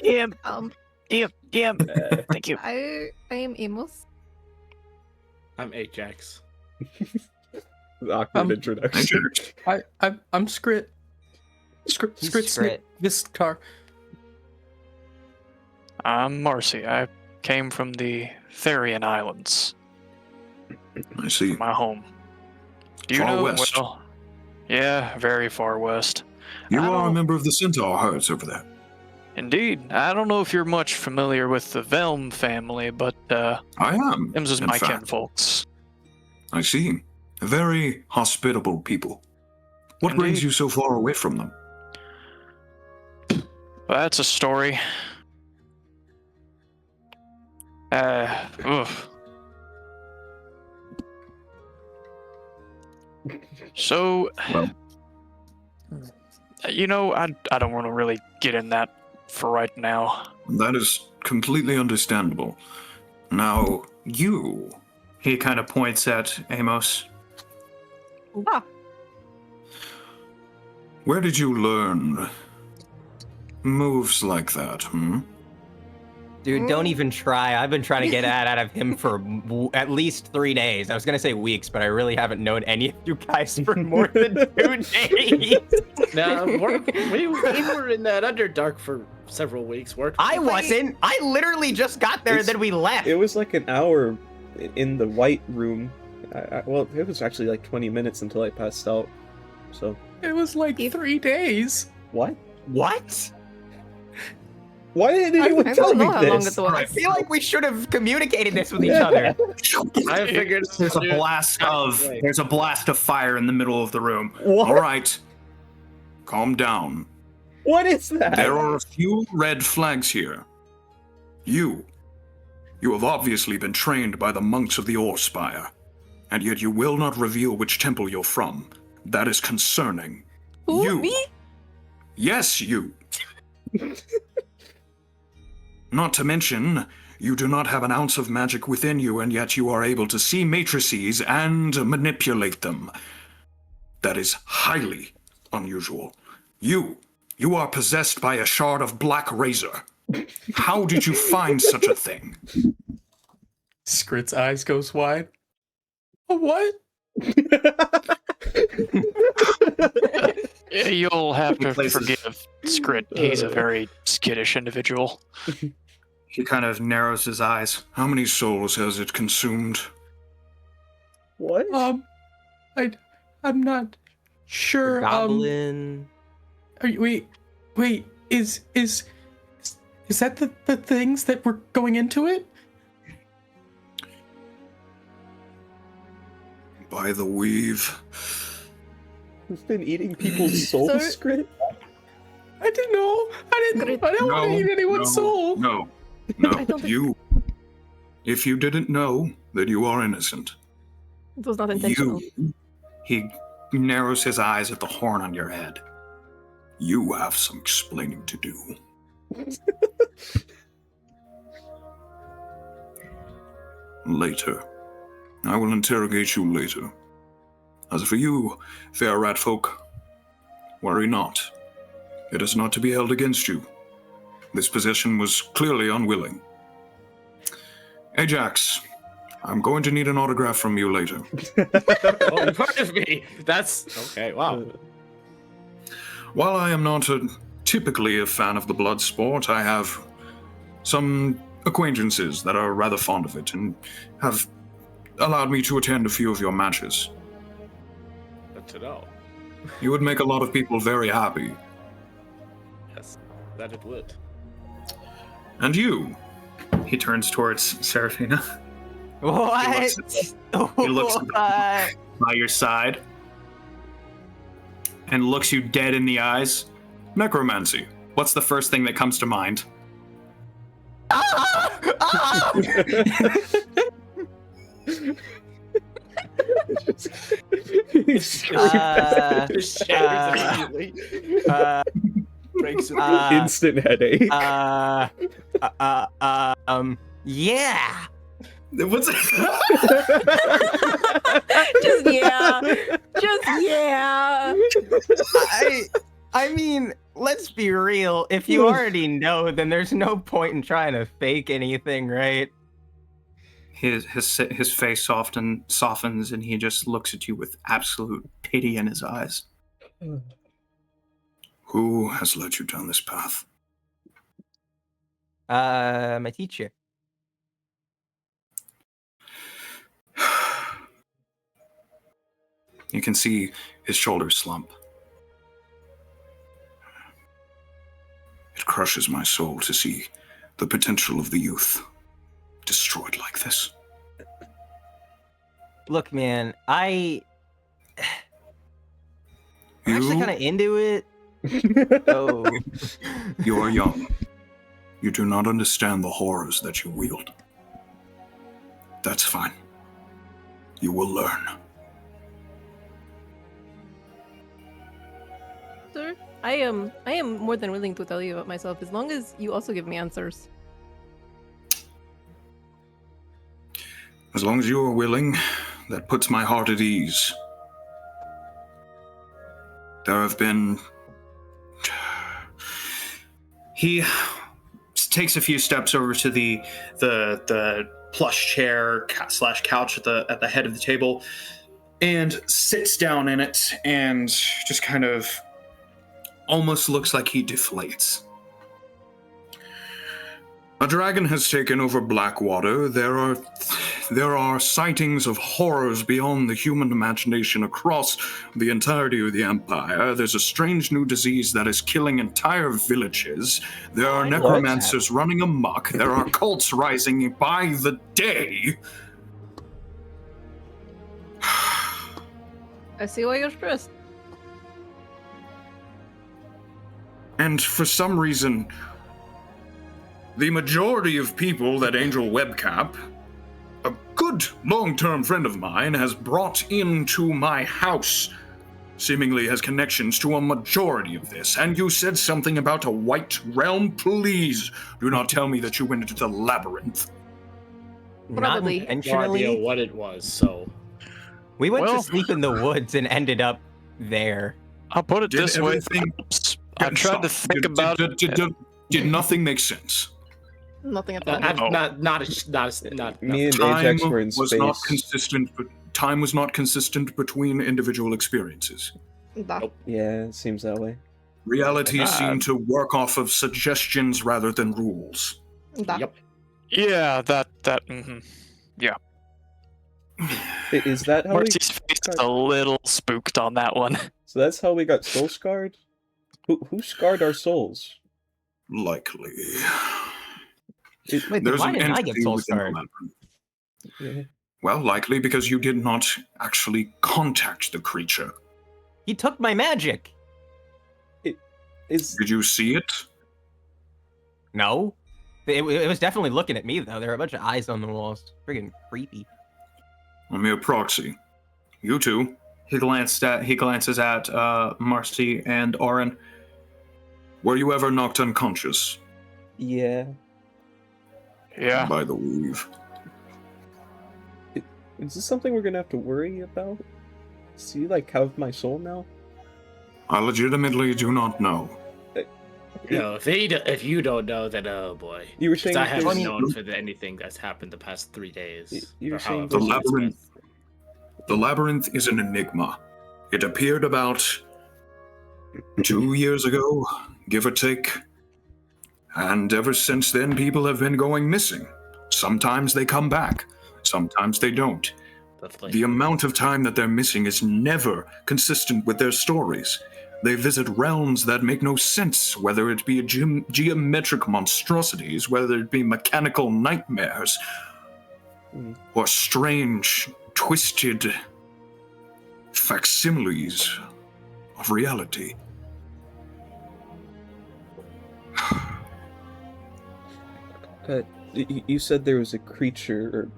Damn. Thank you.
I am Amos.
I'm Ajax.
Awkward introduction.
I'm Scrit. Scrit
He's
Snip.
Scrit.
This car.
I'm Marcy. I came from the Therian Islands,
I see.
my home. Do you
Far
know
west.
well? Yeah, very far west.
You
I
are a
don't-
member of the Centaur herds over there.
Indeed. I don't know if you're much familiar with the Velm family, but
I am.
them's is
in
my
fact.
kinfolks.
I see. Very hospitable people. What brings
Indeed.
you so far away from them?
Well, that's a story. Ugh. So,
Well.
You know, I don't want to really get in that for right now.
That is completely understandable. Now, you.
He kind of points at Amos.
Ah,
Where did you learn moves like that,
Dude, don't even try. I've been trying to get that out of him for at least 3 days. I was gonna say weeks, but I really haven't known any of you guys for more than 2 days.
Now, we were in that Underdark for several weeks.
I wasn't. I literally just got there, and then we left.
It was like an hour in the white room. Well, it was actually like 20 minutes until I passed out. So.
It was like 3 days.
What?
What?
Why didn't anyone
I
tell
don't
me
know how long
this?
it was.
I feel like we should have communicated this with each other.
I figured
There's a blast of fire in the middle of the room.
What?
All right. Calm down.
What is that?
There are a few red flags here. You have obviously been trained by the monks of the Ore Spire, and yet you will not reveal which temple you're from. That is concerning.
Who,
You.
me?
Yes, you. Not to mention, you do not have an ounce of magic within you, and yet you are able to see matrices and manipulate them. That is highly unusual. You are possessed by a shard of black razor. How did you find such a thing?
Skrit's eyes goes wide. A what?
You'll have to
Places.
forgive Skrit. He's a very skittish individual.
He kind of narrows his eyes.
How many souls has it consumed?
What?
I'm not sure.
Goblin.
Are you, wait. Is that the things that were going into it?
By the weave.
You've been eating people's souls,
Sir?
Skrit?
I didn't know. I don't want to eat anyone's soul.
No.
I don't think-
If you didn't know, then you are innocent.
It was not intentional.
He narrows his eyes at the horn on your head.
You have some explaining to do. Later. I will interrogate you later. As for you, fair rat folk, worry not. It is not to be held against you. This position was clearly unwilling. Ajax, I'm going to need an autograph from you later.
Oh, part of me. That's okay. Wow.
While I am not typically a fan of the blood sport, I have some acquaintances that are rather fond of it and have allowed me to attend a few of your matches.
Good to know.
You would make a lot of people very happy.
Yes, that it would.
And you?
He turns towards Seraphina.
What?
He looks
What?
by your side and looks you dead in the eyes.
Necromancy.
What's the first thing that comes to mind?
Breaks it.
Instant headache.
Yeah.
What's
Just yeah. Just yeah.
I mean, let's be real. If you already know, then there's no point in trying to fake anything, right?
His face softens, and he just looks at you with absolute pity in his eyes.
Who has led you down this path?
My teacher.
You can see his shoulders slump. It crushes my soul to see the potential of the youth destroyed like this.
Look, man, I'm actually kind of into it. Oh.
You are young. You do not understand the horrors that you wield. That's fine. You will learn.
Sir? I am more than willing to tell you about myself as long as you also give me answers.
As long as you are willing, that puts my heart at ease. There have been...
He takes a few steps over to the plush chair slash couch at the head of the table and sits down in it and just kind of almost looks like he deflates.
A dragon has taken over Blackwater. There are sightings of horrors beyond the human imagination across the entirety of the Empire. There's a strange new disease that is killing entire villages. There are necromancers running amok. There are cults rising by the day.
I see why you're stressed.
And for some reason, the majority of people that Angel Webcap, a good long-term friend of mine, has brought into my house, seemingly has connections to a majority of this. And you said something about a white realm? Please do not tell me that you went into the labyrinth.
Probably.
Not
No
intentionally.
idea what it was, so...
We went to sleep in the woods and ended up there.
I'll put it
Did
this way.
everything-
I tried to think about it.
Did nothing make sense?
Nothing at all.
Not
Me and
Time
Ajax were in
was not
space.
consistent, but time was not consistent between individual experiences.
Da.
Yeah, it seems that way.
Realities seem to work off of suggestions rather than rules.
Da.
Yep.
Yeah, that. Yeah.
Is that how
Marcy's face is a little spooked on that one.
So that's how we got soul scarred? Who scarred our souls?
Likely.
Wait, then
There's
why
an
didn't I get
entity
soul
within the
scarred?
labyrinth.
Yeah.
Well, likely because you did not actually contact the creature.
He took my magic.
Is
Did you see it?
No. It was definitely looking at me, though. There were a bunch of eyes on the walls. Friggin' creepy.
A mere proxy. You two.
He glances at Marcy and Oren.
Were you ever knocked unconscious
yeah.
Yeah.
by the weave?
Is this something we're gonna have to worry about? Do you like have my soul now?
I legitimately do not know.
No, if you don't know, then oh boy.
You were
'Cause
saying
I
that
haven't
there's-
known for anything that's happened the past 3 days.
You were
or
saying
however
The
long it's been.
labyrinth is an enigma. It appeared about 2 years ago, give or take. And ever since then, people have been going missing. Sometimes they come back, sometimes they don't.
Lovely.
The amount of time that they're missing is never consistent with their stories. They visit realms that make no sense, whether it be geometric monstrosities, whether it be mechanical nightmares, or strange, twisted facsimiles of reality.
You said there was a creature or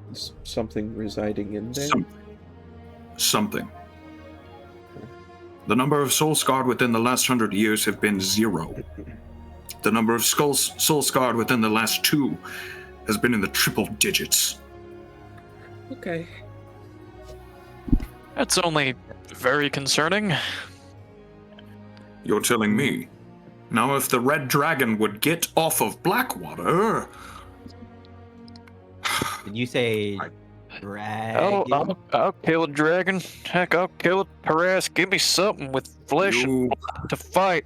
something residing in there?
Something. The number of soul scarred within the last 100 years have been 0. The number of soul scarred within the last 2 has been in the triple digits.
Okay.
That's only very concerning.
You're telling me. Now, if the Red Dragon would get off of Blackwater...
Did you say
Oh,
dragon?
I'll kill a dragon. Heck, I'll kill a harass. Give me something with flesh
You,
to fight.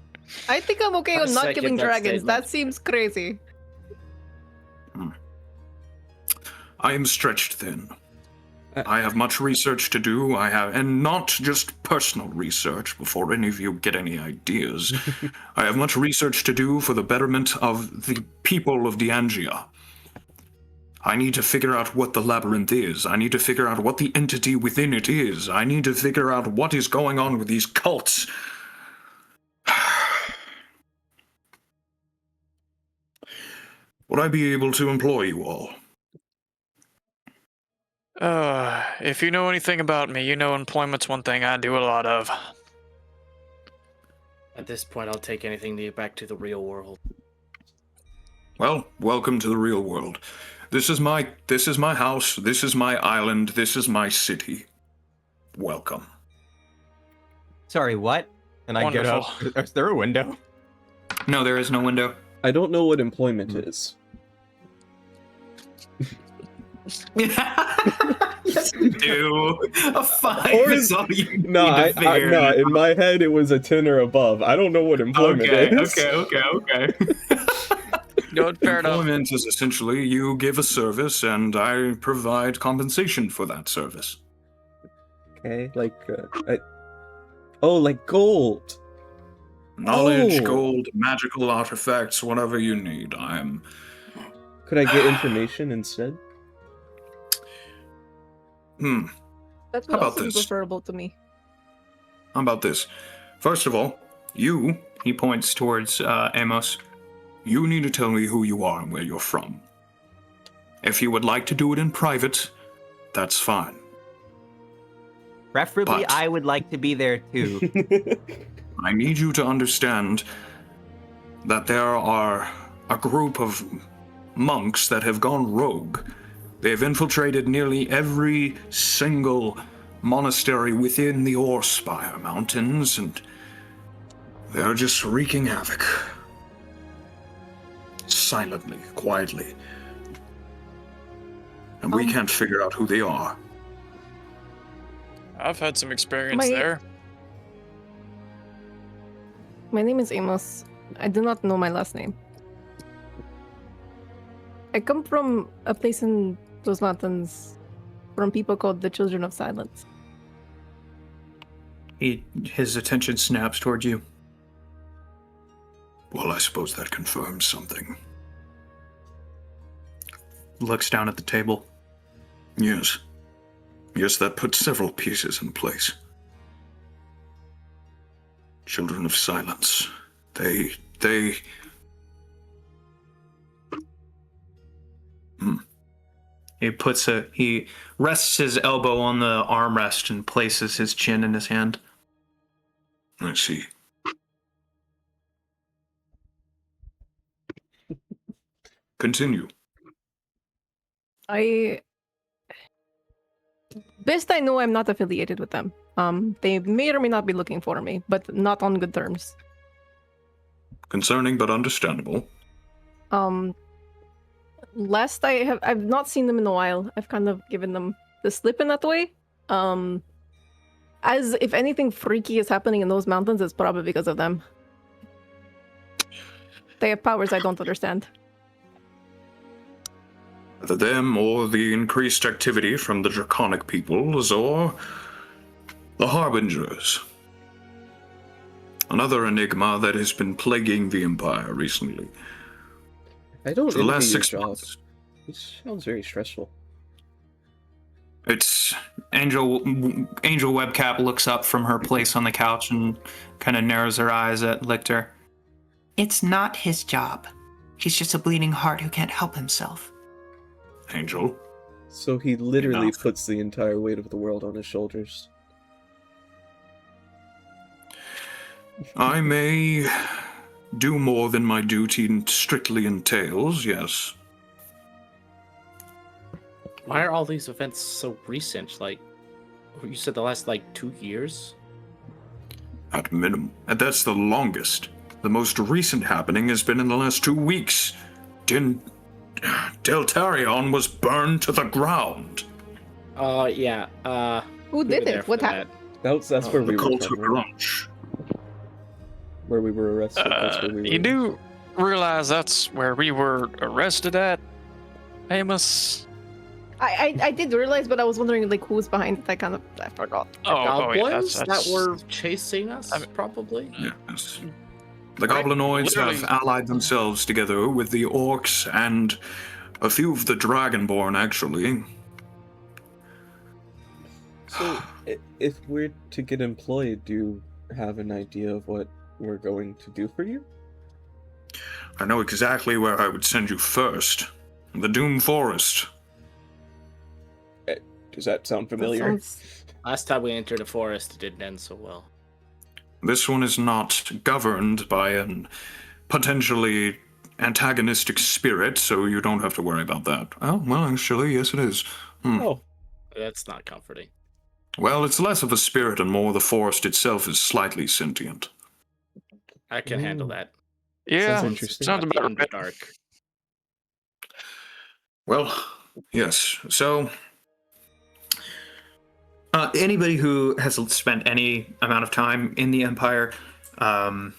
I think I'm okay
I
with not
second
killing
that
dragons.
statement.
That seems crazy.
I am stretched thin. I have much research to do. And not just personal research, before any of you get any ideas. I have much research to do for the betterment of the people of Deangia. I need to figure out what the labyrinth is. I need to figure out what the entity within it is. I need to figure out what is going on with these cults. Would I be able to employ you all?
If you know anything about me, you know employment's one thing I do a lot of.
At this point, I'll take anything to get back to the real world.
Well, welcome to the real world. This is my house, this is my island, this is my city. Welcome.
Sorry, what?
And I get up. Is there a window?
No, there is no window.
I don't know what employment is.
Yes, you do. A 5
Or
is all you need
No,
to figure
no.
it
In my head, it was a 10 or above. I don't know what employment is.
Okay.
Good, fair enough.
Employment is essentially you give a service and I provide compensation for that service.
Okay, like, like gold.
Knowledge,
Oh.
gold, magical artifacts, whatever you need.
Could I get information instead?
That
How
would
about
also be
this?
preferable to me.
How about this? First of all, you
He points towards Amos.
need to tell me who you are and where you're from. If you would like to do it in private, that's fine.
Preferably,
But-
I would like to be there too.
I need you to understand that there are a group of monks that have gone rogue. They've infiltrated nearly every single monastery within the Orspire Mountains, and they're just wreaking havoc. Silently, quietly. And we can't figure out who they are.
I've had some experience
My-
there.
My name is Amos. I do not know my last name. I come from a place in those mountains from people called the Children of Silence.
His attention snaps towards you.
Well, I suppose that confirms something.
Looks down at the table.
Yes. Yes, that puts several pieces in place. Children of Silence. They...
He rests his elbow on the armrest and places his chin in his hand.
I see. Continue.
Best I know, I'm not affiliated with them. They may or may not be looking for me, but not on good terms.
Concerning but understandable.
Last I've not seen them in a while. I've kind of given them the slip in that way. As if anything freaky is happening in those mountains, it's probably because of them. They have powers I don't understand.
Either them or the increased activity from the Draconic peoples or the Harbingers. Another enigma that has been plaguing the Empire recently.
I don't
For the
envy
last
your
6
job.
months.
It sounds very stressful.
It's Angel Webcap looks up from her place on the couch and kind of narrows her eyes at Lichter.
It's not his job. He's just a bleeding heart who can't help himself.
Angel.
So he literally
Enough.
puts the entire weight of the world on his shoulders.
I may do more than my duty strictly entails, yes.
Why are all these events so recent? Like, you said the last, 2 years?
At minimum. And that's the longest. The most recent happening has been in the last 2 weeks. Deltarion was burned to the ground.
Yeah,
Who did it? What happened?
That's where
The
we were
cult of
from, right?
Grunch.
Where we were arrested. That's where we were.
You do realize that's where we were arrested at, Amos?
I did realize, but I was wondering who was behind it. I forgot.
Oh, yeah,
Goblins
that's
that were chasing us, probably?
Yes. The Goblinoids have
literally-
allied themselves together with the Orcs and a few of the Dragonborn, actually.
So, if we're to get employed, do you have an idea of what we're going to do for you?
I know exactly where I would send you first. The Doom Forest.
Does that sound
That
familiar?
sounds-
Last time we entered a forest, it didn't end so well.
This one is not governed by an potentially antagonistic spirit, so you don't have to worry about that. Oh, well, actually, yes, it is.
Oh, that's not comforting.
Well, it's less of a spirit and more the forest itself is slightly sentient.
I can handle that.
Yeah,
Sounds interesting.
sounds
Not
about
in the
right.
dark.
Well, yes, so
Anybody who has spent any amount of time in the Empire, the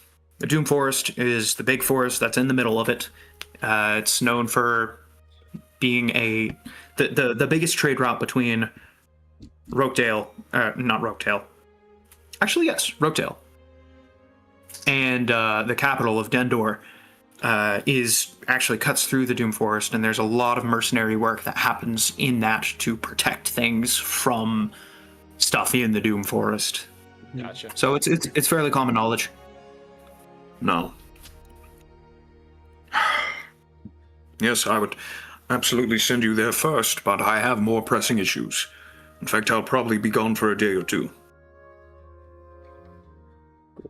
Doom Forest is the big forest that's in the middle of it. It's known for being the biggest trade route between Rokedale, not Rokedale. Actually, yes, Rokedale. And the capital of Dendor is actually cuts through the Doom Forest, and there's a lot of mercenary work that happens in that to protect things from stuff in the Doom Forest.
Gotcha.
So it's fairly common knowledge.
no. Yes, I would absolutely send you there first, but I have more pressing issues. In fact, I'll probably be gone for a day or two.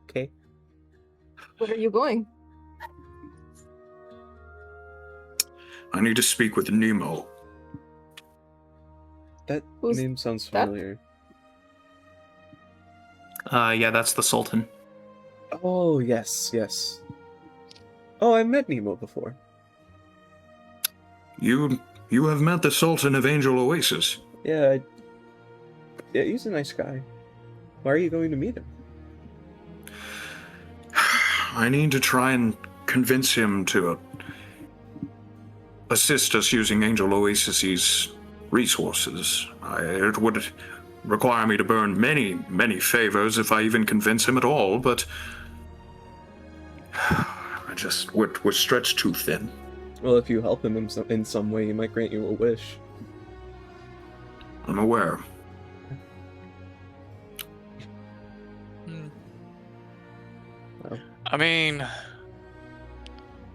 Okay.
Where are you going?
I need to speak with Nemo.
That
Who's
name sounds
that?
familiar.
Yeah, that's the Sultan.
Oh, yes, yes. Oh, I met Nemo before.
You have met the Sultan of Angel Oasis.
Yeah, yeah, he's a nice guy. Why are you going to meet him?
I need to try and convince him to assist us using Angel Oasis's resources. It would require me to burn many, many favors if I even convince him at all, but we're stretched too thin.
Well, if you help him in some way, he might grant you a wish.
I'm aware.
I mean,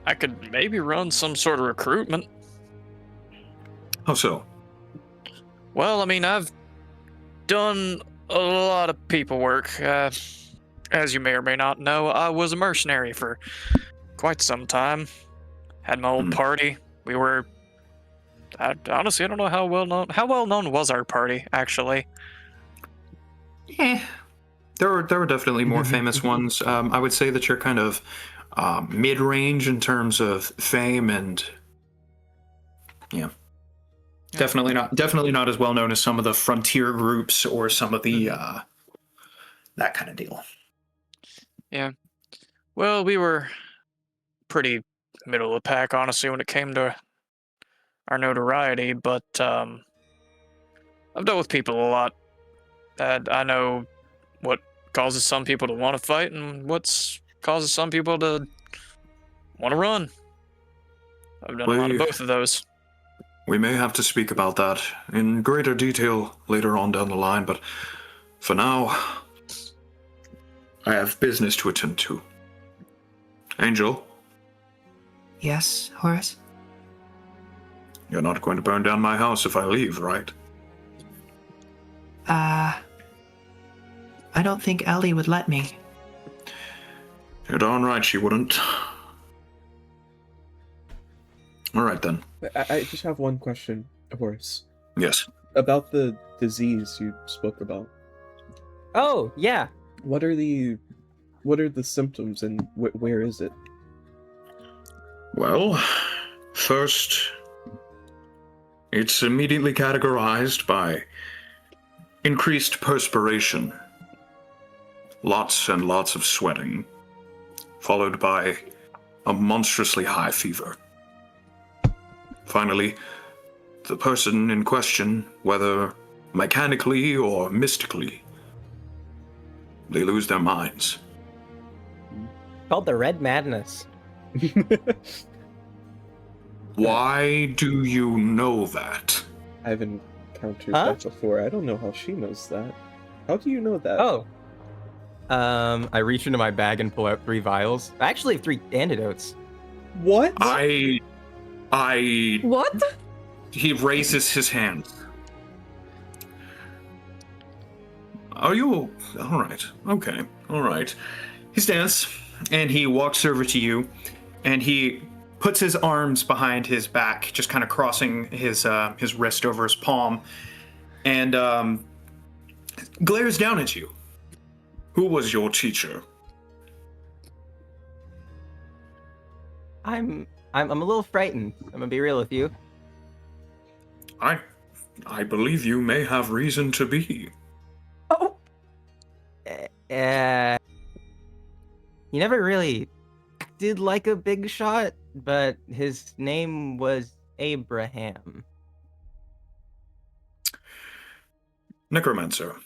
I could maybe run some sort of recruitment.
How so?
Well, I mean, I've done a lot of people work. As you may or may not know, I was a mercenary for quite some time. Had my old party. We were... honestly, I don't know how well known... How well known was our party, actually?
Yeah, there were definitely more famous ones. I would say that you're kind of mid-range in terms of fame, and yeah, definitely not as well known as some of the frontier groups or some of the that kind of deal.
Yeah. Well, we were pretty middle of the pack, honestly, when it came to our notoriety, but I've dealt with people a lot. And I know what causes some people to want to fight and what causes some people to want to run. I've done a lot of both of those.
We may have to speak about that in greater detail later on down the line, but for now, I have business to attend to. Angel?
Yes, Horace?
You're not going to burn down my house if I leave, right?
I don't think Ellie would let me.
You're darn right she wouldn't. Alright then.
I just have one question, Horace.
Yes.
About the disease you spoke about.
Oh, yeah.
What are the symptoms and where is it?
Well, first, it's immediately categorized by increased perspiration, lots and lots of sweating, followed by a monstrously high fever. Finally, the person in question, whether mechanically or mystically, they lose their minds.
Called the Red Madness.
Why do you know that?
I've encountered that before. I don't know how she knows that. How do you know that?
Oh. I reach into my bag and pull out 3 vials. I actually have 3 antidotes.
What?
What?
He raises his hand.
Are you all right? Okay.
All right. He stands and he walks over to you, and he puts his arms behind his back, just kind of crossing his wrist over his palm, and glares down at you.
Who was your teacher?
I'm a little frightened. I'm gonna be real with you.
I believe you may have reason to be.
Oh. He never really acted like a big shot, but his name was Abraham.
Necromancer.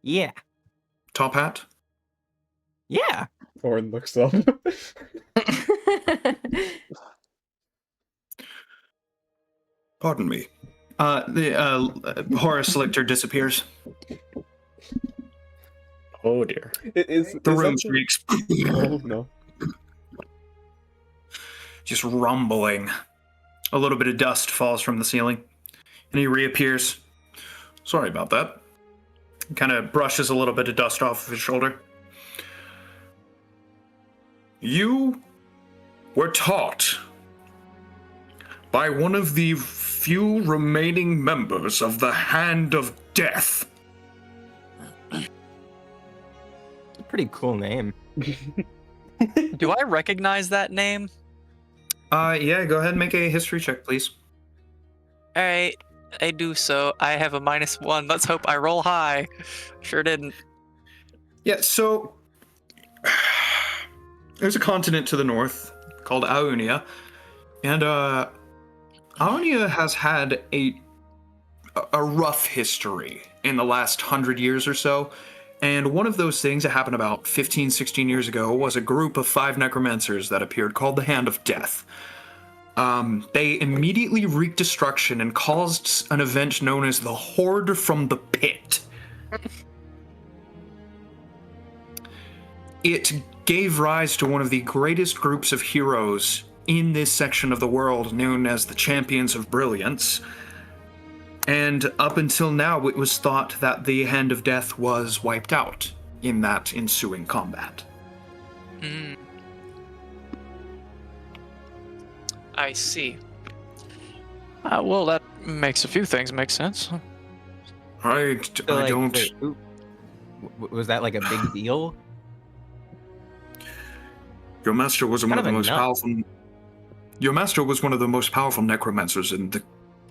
Yeah.
Top hat?
Yeah.
Orin looks up.
Pardon me.
Horace Lichter disappears.
Oh dear.
The room shrieks.
Oh no.
Just rumbling. A little bit of dust falls from the ceiling, and he reappears.
Sorry about that.
Kind of brushes a little bit of dust off of his shoulder.
You were taught by one of the few remaining members of the Hand of Death.
Pretty cool name.
Do I recognize that name?
Yeah, go ahead and make a history check, please.
Alright, I do so. I have a -1. Let's hope I roll high. Sure didn't.
Yeah, so there's a continent to the north called Aonia, and Aonia has had a rough history in the last 100 years or so, and one of those things that happened about 15, 16 years ago was a group of 5 necromancers that appeared called the Hand of Death. They immediately wreaked destruction and caused an event known as the Horde from the Pit. It gave rise to one of the greatest groups of heroes in this section of the world, known as the Champions of Brilliance. And up until now, it was thought that the Hand of Death was wiped out in that ensuing combat.
I see. Well, that makes a few things make sense.
I don't...
Wait, was that like a big deal?
Your master was one of the most powerful... Your master was one of the most powerful necromancers in the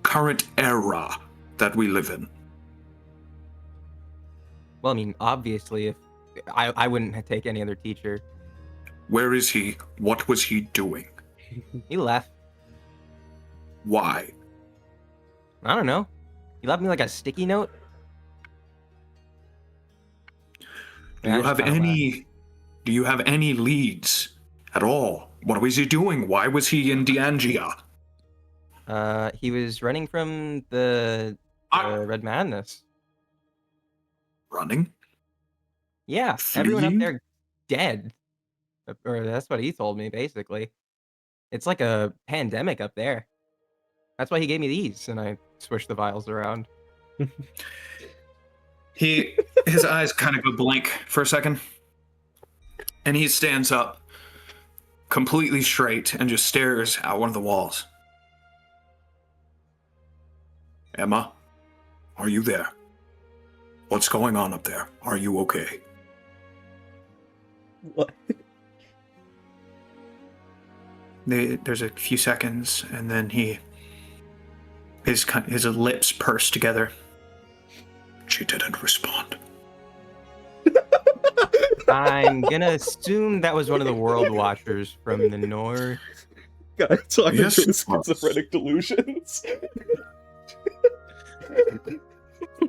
current era that we live in.
Well, I mean, obviously, if I wouldn't take any other teacher.
Where is he? What was he doing?
He left.
Why?
I don't know. He left me like a sticky note.
Do you have any leads at all? What was he doing? Why was he in Deangia?
He was running from the Red Madness.
Running?
Yeah, everyone up
Fleeing?
there dead. Or that's what he told me, basically. It's like a pandemic up there. That's why he gave me these, and I swished the vials around.
His eyes kind of go blank for a second, and he stands up completely straight and just stares at one of the walls.
Emma, are you there? What's going on up there? Are you okay?
What?
There's a few seconds, and then his lips purse together.
She didn't respond.
I'm gonna assume that was one of the World Watchers from the north.
God, talking
Yes,
to
it
his
was.
schizophrenic delusions.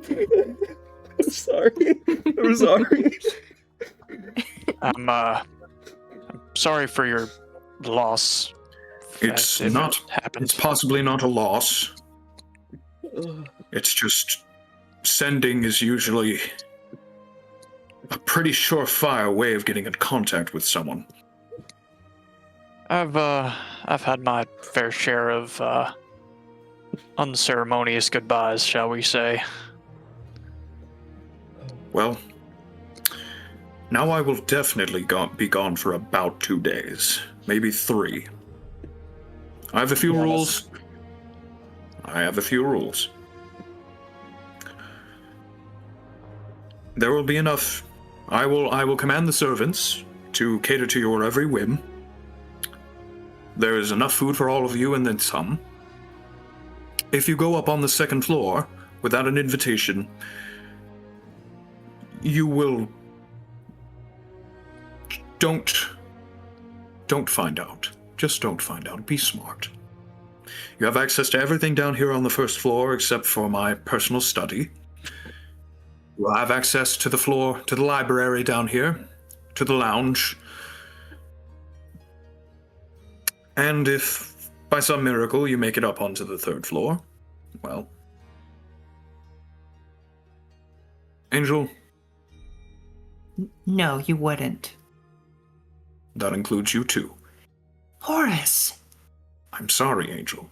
I'm sorry. I'm sorry.
I'm sorry for your loss.
It's
if
not.
it happened.
It's possibly not a loss. It's just sending is usually a pretty surefire way of getting in contact with someone.
I've had my fair share of unceremonious goodbyes, shall we say.
Well, Now I will definitely be gone for about 2 days, maybe 3. I have a few rules. I have a few rules. There will be enough. I will command the servants to cater to your every whim. There is enough food for all of you and then some. If you go up on the 2nd floor without an invitation, you will... Don't find out. Just don't find out. Be smart. You have access to everything down here on the 1st floor except for my personal study. You have access to the floor, to the library down here, to the lounge. And if, by some miracle, you make it up onto the 3rd floor, well... Angel?
No, you wouldn't.
That includes you too.
Horace!
I'm sorry, Angel.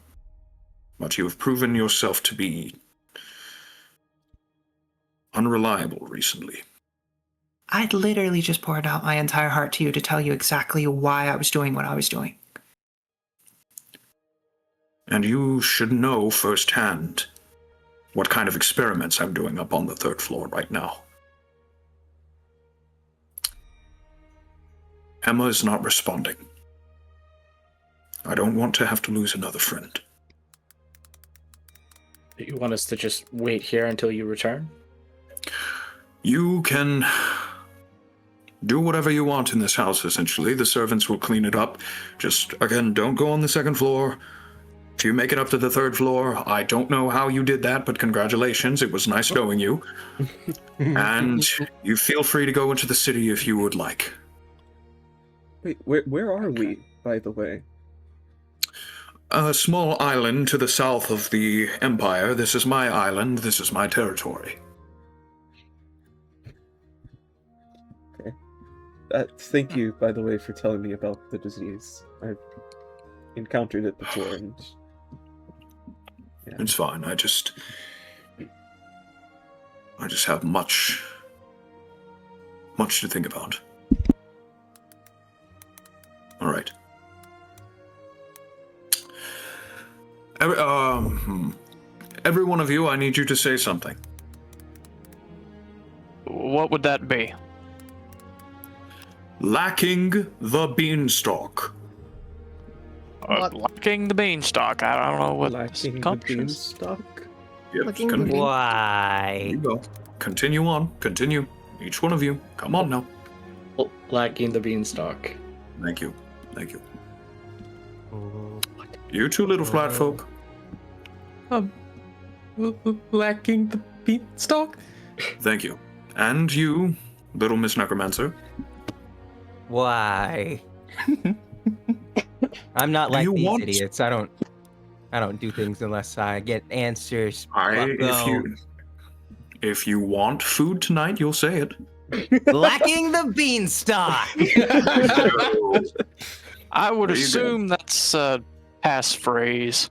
But you have proven yourself to be... unreliable recently.
I'd literally just poured out my entire heart to you to tell you exactly why I was doing what I was doing.
And you should know firsthand what kind of experiments I'm doing up on the 3rd floor right now. Emma is not responding. I don't want to have to lose another friend.
You want us to just wait here until you return?
You can do whatever you want in this house, essentially. The servants will clean it up. Just, again, don't go on the 2nd floor. If you make it up to the 3rd floor, I don't know how you did that, but congratulations. It was nice knowing you. And you feel free to go into the city if you would like.
Wait, where are we, by the way?
A small island to the south of the Empire. This is my island. This is my territory.
Okay. Thank you, by the way, for telling me about the disease. I've encountered it before, and... yeah.
It's fine. I just have much to think about. All right. Every one of you, I need you to say something.
What would that be?
Lacking the beanstalk.
Lacking the beanstalk. I don't know what
Lacking the
comes.
beanstalk?
Yep.
Lacking
There
Why?
you go. Continue on. Continue. Each one of you. Come on now.
Lacking the beanstalk.
Thank you. Thank you. You two little flat folk.
Lacking the beanstalk?
Thank you. And you, little Miss Necromancer.
Why? I'm not like
you
these
want-
idiots. I don't do things unless I get answers.
If you want food tonight, you'll say it.
Lacking the beanstalk.
I would
There you go.
assume that's a passphrase.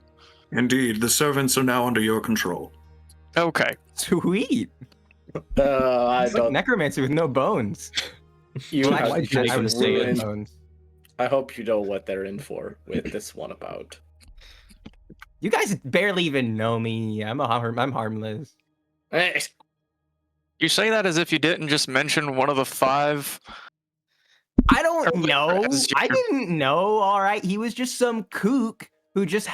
Indeed, the servants are now under your control.
Okay.
Sweet.
I
It's like
don't.
necromancy with no bones.
You
Well,
have
actually,
just
I would say
ruined-
bones.
I hope you know what they're in for with this one about.
You guys barely even know me. I'm harmless.
Eh,
You say that as if you didn't just mention one of the 5.
I don't
Earlier
know.
as
I
your-
didn't know. All right, he was just some kook who just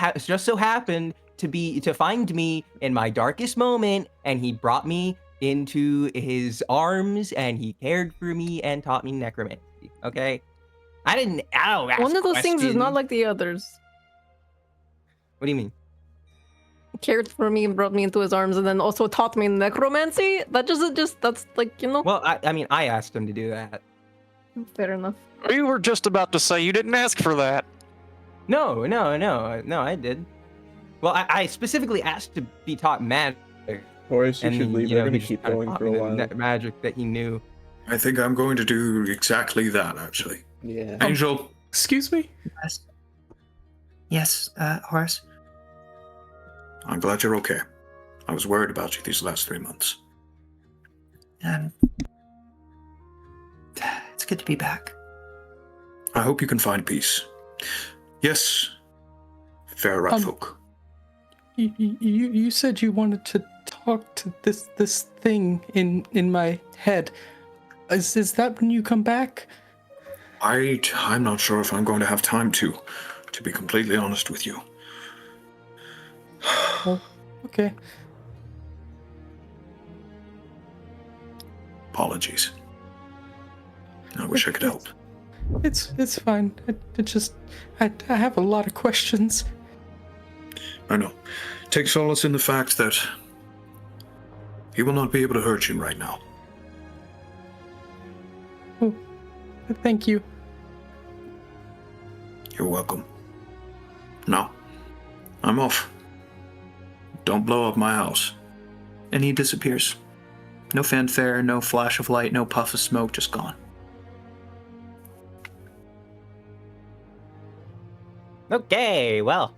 so happened to find me in my darkest moment, and he brought me into his arms, and he cared for me and taught me necromancy. Okay, I don't ask
One of those things is not
questions.
like the others.
What do you mean?
Cared for me and brought me into his arms, and then also taught me necromancy. That doesn't that's like, you know.
Well, I mean, I asked him to do that.
Fair enough.
You were just about to say you didn't ask for that.
No, I did. Well, I specifically asked to be taught magic.
Horace, you should leave.
you
We're
know,
gonna
he
keep
kinda
going
taught
for
me
a
the
while.
magic that he knew.
I think I'm going to do exactly that, actually.
Yeah.
Angel,
Excuse me?
Yes, Horace?
I'm glad you're okay. I was worried about you these last 3 months.
good to be back.
I hope you can find peace. Yes, fair rat folk.
You said you wanted to talk to this thing in my head. Is that when you come back?
I'm not sure if I'm going to have time to be completely honest with you.
Oh, okay.
Apologies. I wish I could help.
It's fine. I have a lot of questions.
I know. Take solace in the fact that he will not be able to hurt you right now.
Oh, thank you.
You're welcome. Now, I'm off. Don't blow up my house.
And he disappears. No fanfare, no flash of light, no puff of smoke, just gone.
Okay, well.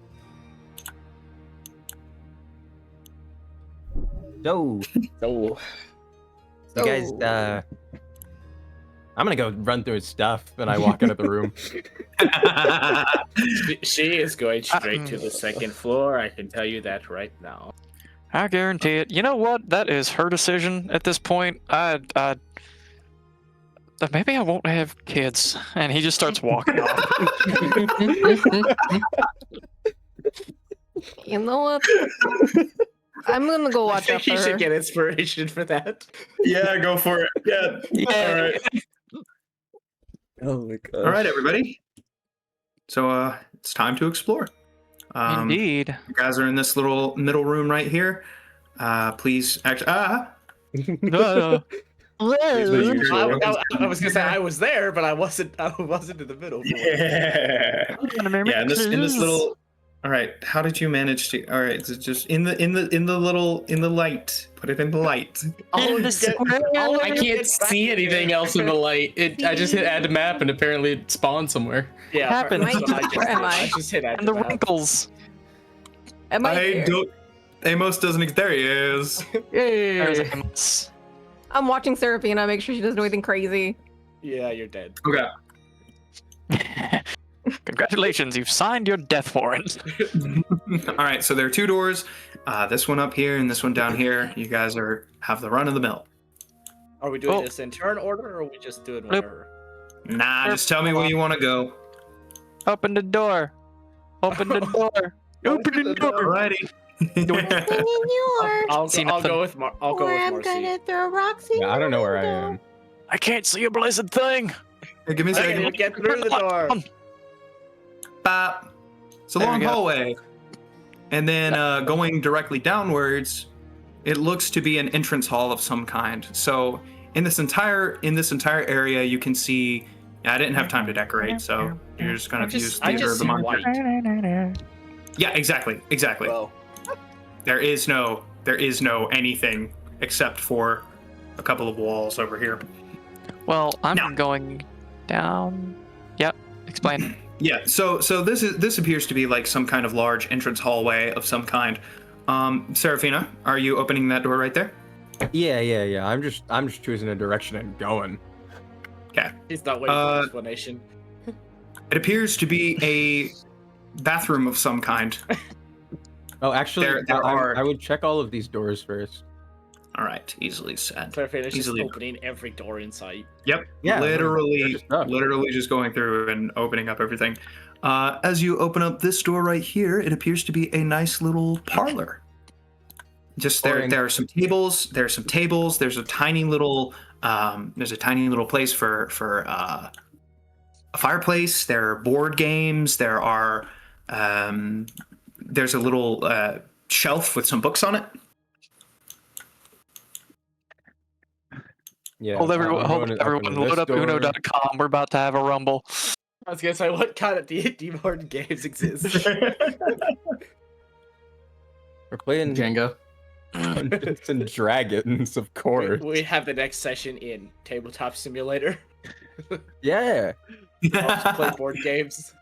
So,
So,
you guys, I'm gonna go run through his stuff, and I walk out of the room.
she is going straight to the second floor. I can tell you that right now.
I guarantee it. You know what? That is her decision at this point. Maybe I won't have kids. And he just starts walking off.
You know what? I'm gonna go watch
I
out
think
for
you should
her.
get inspiration for that.
Yeah, go for it. Yeah. All right.
Oh my god.
All right, everybody. So it's time to explore.
Indeed.
You guys are in this little middle room right here. Please, actually,
I was gonna say I was there, but I wasn't in the middle.
yeah. Yeah, in this little. All right, how did you manage to? All right, it's just in the light. Put it in the light.
I can't see anything else in the light. I just hit add to map and apparently it spawned somewhere.
Yeah,
happened?
Where am I?
I just hit add
And
to
the
map.
wrinkles.
Am I
I
here?
don't. Amos doesn't. There he is.
There's
Yay.
Amos.
I'm watching Seraphina, make sure she doesn't do anything crazy.
Yeah, you're dead.
Okay.
Congratulations, you've signed your death warrant.
All right, so there are two doors. This one up here and this one down here. You guys have the run of the mill.
Are we doing
Oh.
this in turn order, or are we just doing
Nope.
whatever?
Nah, just tell me where you want to go.
Open the door. Open the door. Open the door.
Alrighty.
I'll
See
go
nothing.
with Marcy.
throw rocks in
Yeah, I don't know where I am.
I can't see a blessed thing.
Hey, give me a
Okay,
second.
get through the door.
Bop. It's a
There we
long
go.
hallway. And then going directly downwards, it looks to be an entrance hall of some kind. So in this entire area, you can see. I didn't have time to decorate, so you're just gonna use
I
theater of
just
the
see
mind.
white.
Yeah, exactly.
Well,
There is no anything except for a couple of walls over here.
Well, I'm
No.
going down. Yep. Explain.
Yeah, so this appears to be like some kind of large entrance hallway of some kind. Seraphina, are you opening that door right there?
Yeah. I'm just choosing a direction and going.
Okay.
he's not waiting for an explanation.
It appears to be a bathroom of some kind.
Oh, actually,
There are-
I would check all of these doors first.
All right, easily said.
Seraphina's just
Easily.
opening every door in sight.
Yep.
Yeah,
Literally
there's stuff.
just going through and opening up everything. As you open up this door right here, it appears to be a nice little parlor. Just there,
Boring.
there are some tables. There's some tables. There's a tiny little place for a fireplace. There are board games. There's a little shelf with some books on it.
Yeah.
Hold
I'm
everyone,
going to open
load
this
up
door.
uno.com. We're about to have a rumble.
I was gonna say, what kind of D&D board games exist?
We're playing
Jenga.
Dungeons and Dragons, of course.
we have the next session in Tabletop Simulator.
Yeah.
I'll just play board games.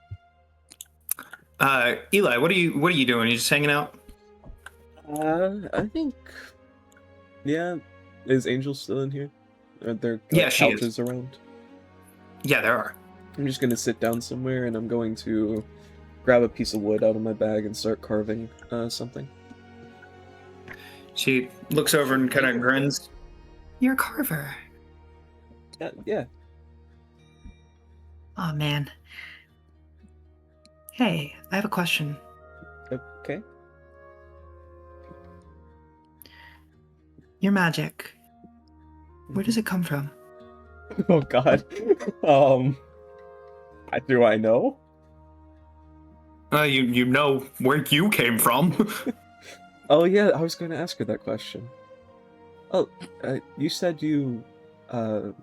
Eli, what are you doing? You just hanging out?
I think. Yeah. Is Angel still in here? Are there
Yeah, she is.
couches around?
Yeah, there are.
I'm just gonna sit down somewhere and I'm going to grab a piece of wood out of my bag and start carving something.
She looks over and kind of grins.
You're a carver.
Yeah.
Oh man. Hey, I have a question.
Okay.
Your magic. Where does it come from?
Oh God. Do I know?
You know where you came from.
Oh yeah, I was going to ask her that question. Oh, you said you, what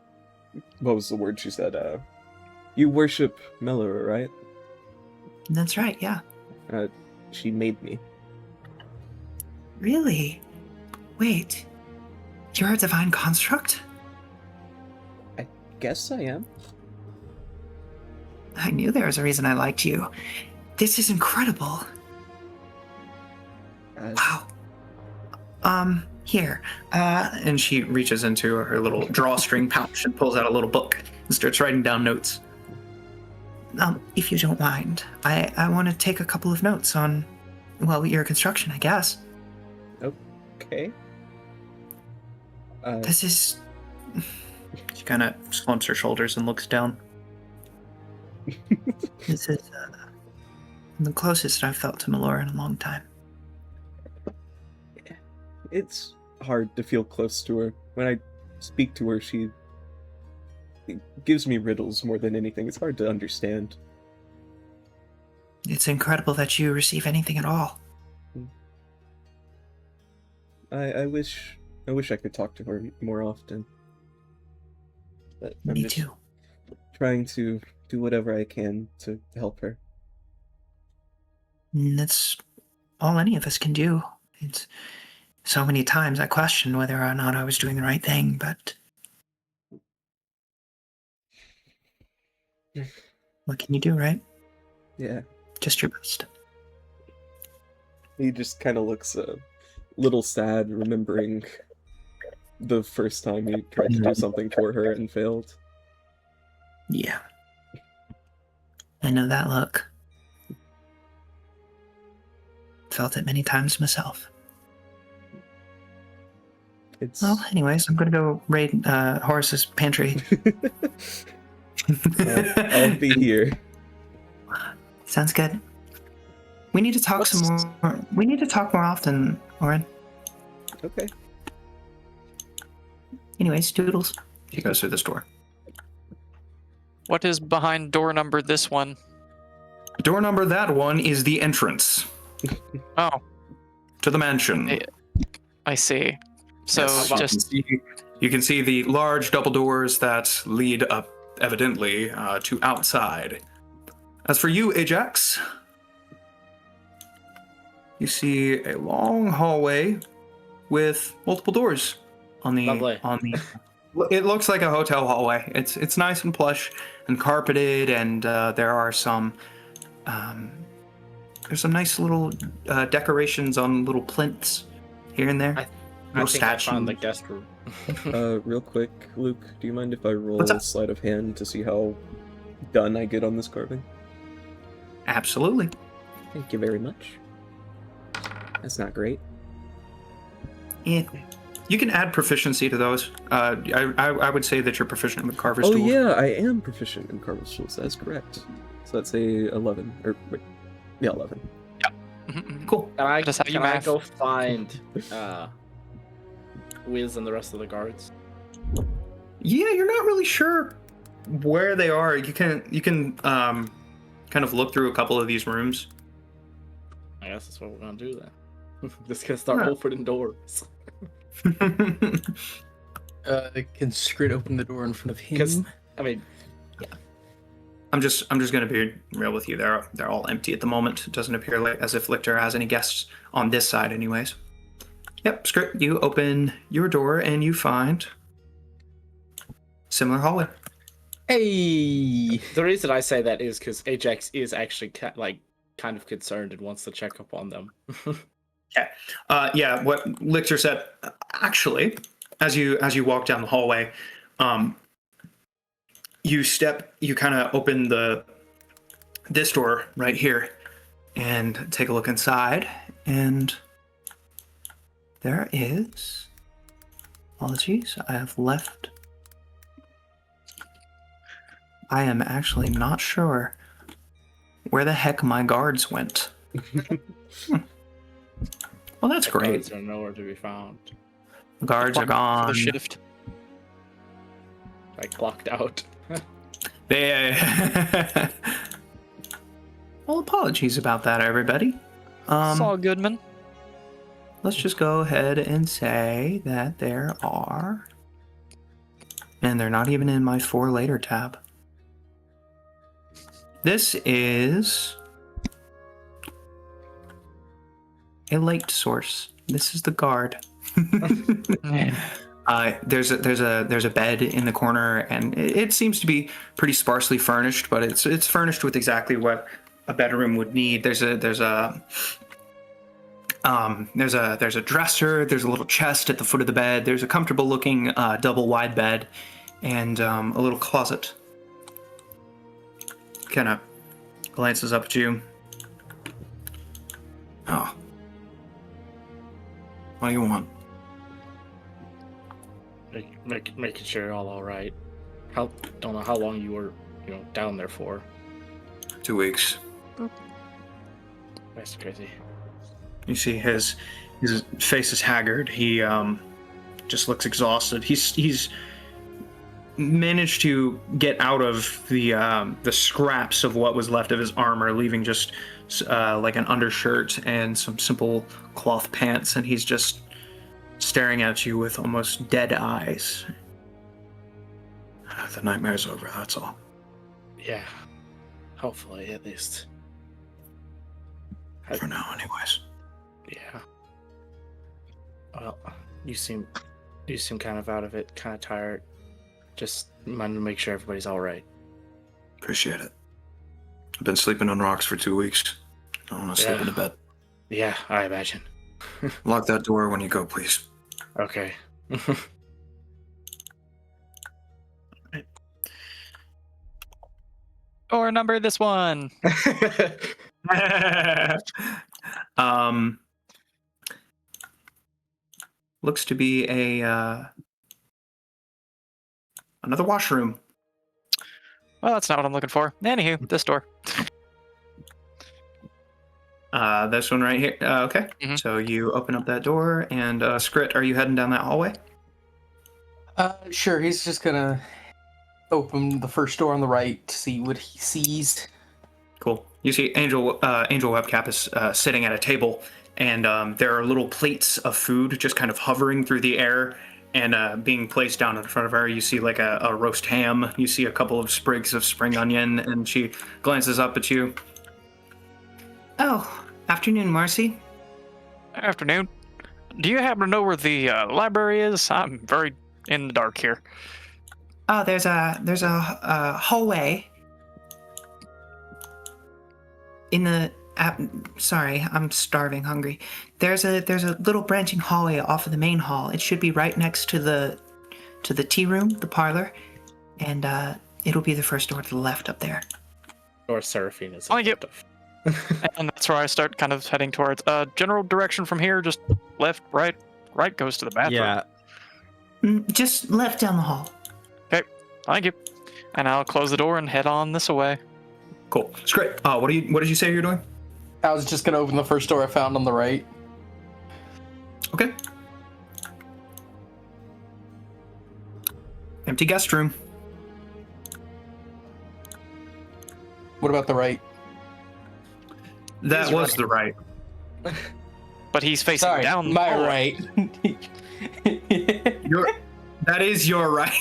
was the word she said? You worship Melora, right?
That's right, yeah.
She made me.
Really? Wait. You're a divine construct?
I guess I am.
I knew there was a reason I liked you. This is incredible. Wow. Here.
And she reaches into her little drawstring pouch and pulls out a little book and starts writing down notes.
If you don't mind, I want to take a couple of notes on, well, your construction, I guess.
Okay.
This is...
She kind of slumps her shoulders and looks down.
This is the closest I've felt to Melora in a long time.
It's hard to feel close to her. When I speak to her, she gives me riddles more than anything. It's hard to understand.
It's incredible that you receive anything at all.
I wish I could talk to her more often. But I'm
Me
just
too.
trying to do whatever I can to help her.
And that's all any of us can do. It's so many times I questioned whether or not I was doing the right thing, but what can you do, right?
Yeah.
Just your best.
He just kind of looks a little sad, remembering the first time he tried to do something for her and failed.
Yeah. I know that look. Felt it many times myself. Well, anyways, I'm gonna go raid Horace's pantry.
I'll be here.
Sounds good. We need to talk some more. We need to talk more often, Oren.
Okay.
Anyways, doodles.
She goes through this door.
What is behind door number this one?
Door number that one is the entrance.
Oh.
To the mansion.
I see. So
Yes, you can see the large double doors that lead up, evidently, to outside. As for you, Ajax, you see a long hallway with multiple doors on the
Lovely.
It looks like a hotel hallway. It's nice and plush and carpeted, and there are some there's some nice little decorations on little plinths here and there.
I think I found the guest room.
Real quick, Luke, do you mind if I roll a sleight of hand to see how done I get on this carving?
Absolutely.
Thank you very much. That's not great.
Yeah. You can add proficiency to those. I would say that you're proficient with carver's tools.
Oh yeah, I am proficient in carver's tools. That's correct. So that's a 11. Or wait, yeah, 11.
Cool.
Can I
math.
go find Wiz and the rest of the guards?
Yeah, you're not really sure where they are. You can kind of look through a couple of these rooms.
I guess that's what we're gonna do then. Just gonna start opening doors.
Can Skrit open the door in front of him?
I mean,
I'm just gonna be real with you. They're all empty at the moment. It doesn't appear like as if Lichter has any guests on this side, anyways. Yep, Skrit, you open your door and you find similar hallway.
Hey.
the reason I say that is because Ajax is actually kind of concerned and wants to check up on them.
Yeah, what Lichter said. Actually, as you walk down the hallway, you kind of open this door right here and take a look inside, and there is, apologies, I have left. I am actually not sure where the heck my guards went. Well, that's great.
Guards are nowhere to be found.
The guards are
For
gone.
the shift.
I clocked out.
They. Well, apologies about that, everybody.
It's all good, man.
Let's just go ahead and say that there are, and they're not even in my for later tab. This is a light source. This is the guard. There's a bed in the corner, and it seems to be pretty sparsely furnished, but it's furnished with exactly what a bedroom would need. There's a dresser. There's a little chest at the foot of the bed. There's a comfortable looking double wide bed, and a little closet. Kind of glances up at you.
Oh. What do you want?
Making sure you're all right. Don't know how long you were, down there for.
2 weeks.
That's crazy.
You see his face is haggard. He just looks exhausted. He's managed to get out of the scraps of what was left of his armor, leaving just like an undershirt and some simple cloth pants, and he's just staring at you with almost dead eyes.
The nightmare's over, that's all.
Yeah. Hopefully, at least.
For now, anyways.
Yeah. Well, you seem kind of out of it, kind of tired. Just wanted to make sure everybody's all right.
Appreciate it. I've been sleeping on rocks for 2 weeks. I want to sleep in a bed.
Yeah, I imagine.
Lock that door when you go, please.
Okay.
Or number this one.
Looks to be another washroom.
Well, that's not what I'm looking for. Anywho, this door.
This one right here. Okay.
Mhm.
So you open up that door, and Skrit, are you heading down that hallway?
Sure. He's just gonna open the first door on the right to see what he sees.
Cool. You see Angel Webcap is sitting at a table, and there are little plates of food just kind of hovering through the air and being placed down in front of her. You see like a roast ham. You see a couple of sprigs of spring onion, and she glances up at you. Oh, afternoon, Marcy.
Afternoon. Do you happen to know where the library is? I'm very in the dark here.
Oh, there's a hallway in the. Sorry, I'm starving, hungry. There's a little branching hallway off of the main hall. It should be right next to the tea room, the parlor, and it'll be the first door to the left up there.
Or Seraphine is.
Oh, yep. And that's where I start kind of heading towards. General direction from here, just left, right. Right goes to the bathroom.
Yeah.
Just left down the hall.
Okay, thank you. And I'll close the door and head on this way.
Cool. Skrit, what did you say you're doing?
I was just gonna open the first door I found on the right.
Okay. Empty guest room.
What about the right?
That was the right.
But he's facing
Sorry,
down.
my
oh,
right.
That is your right.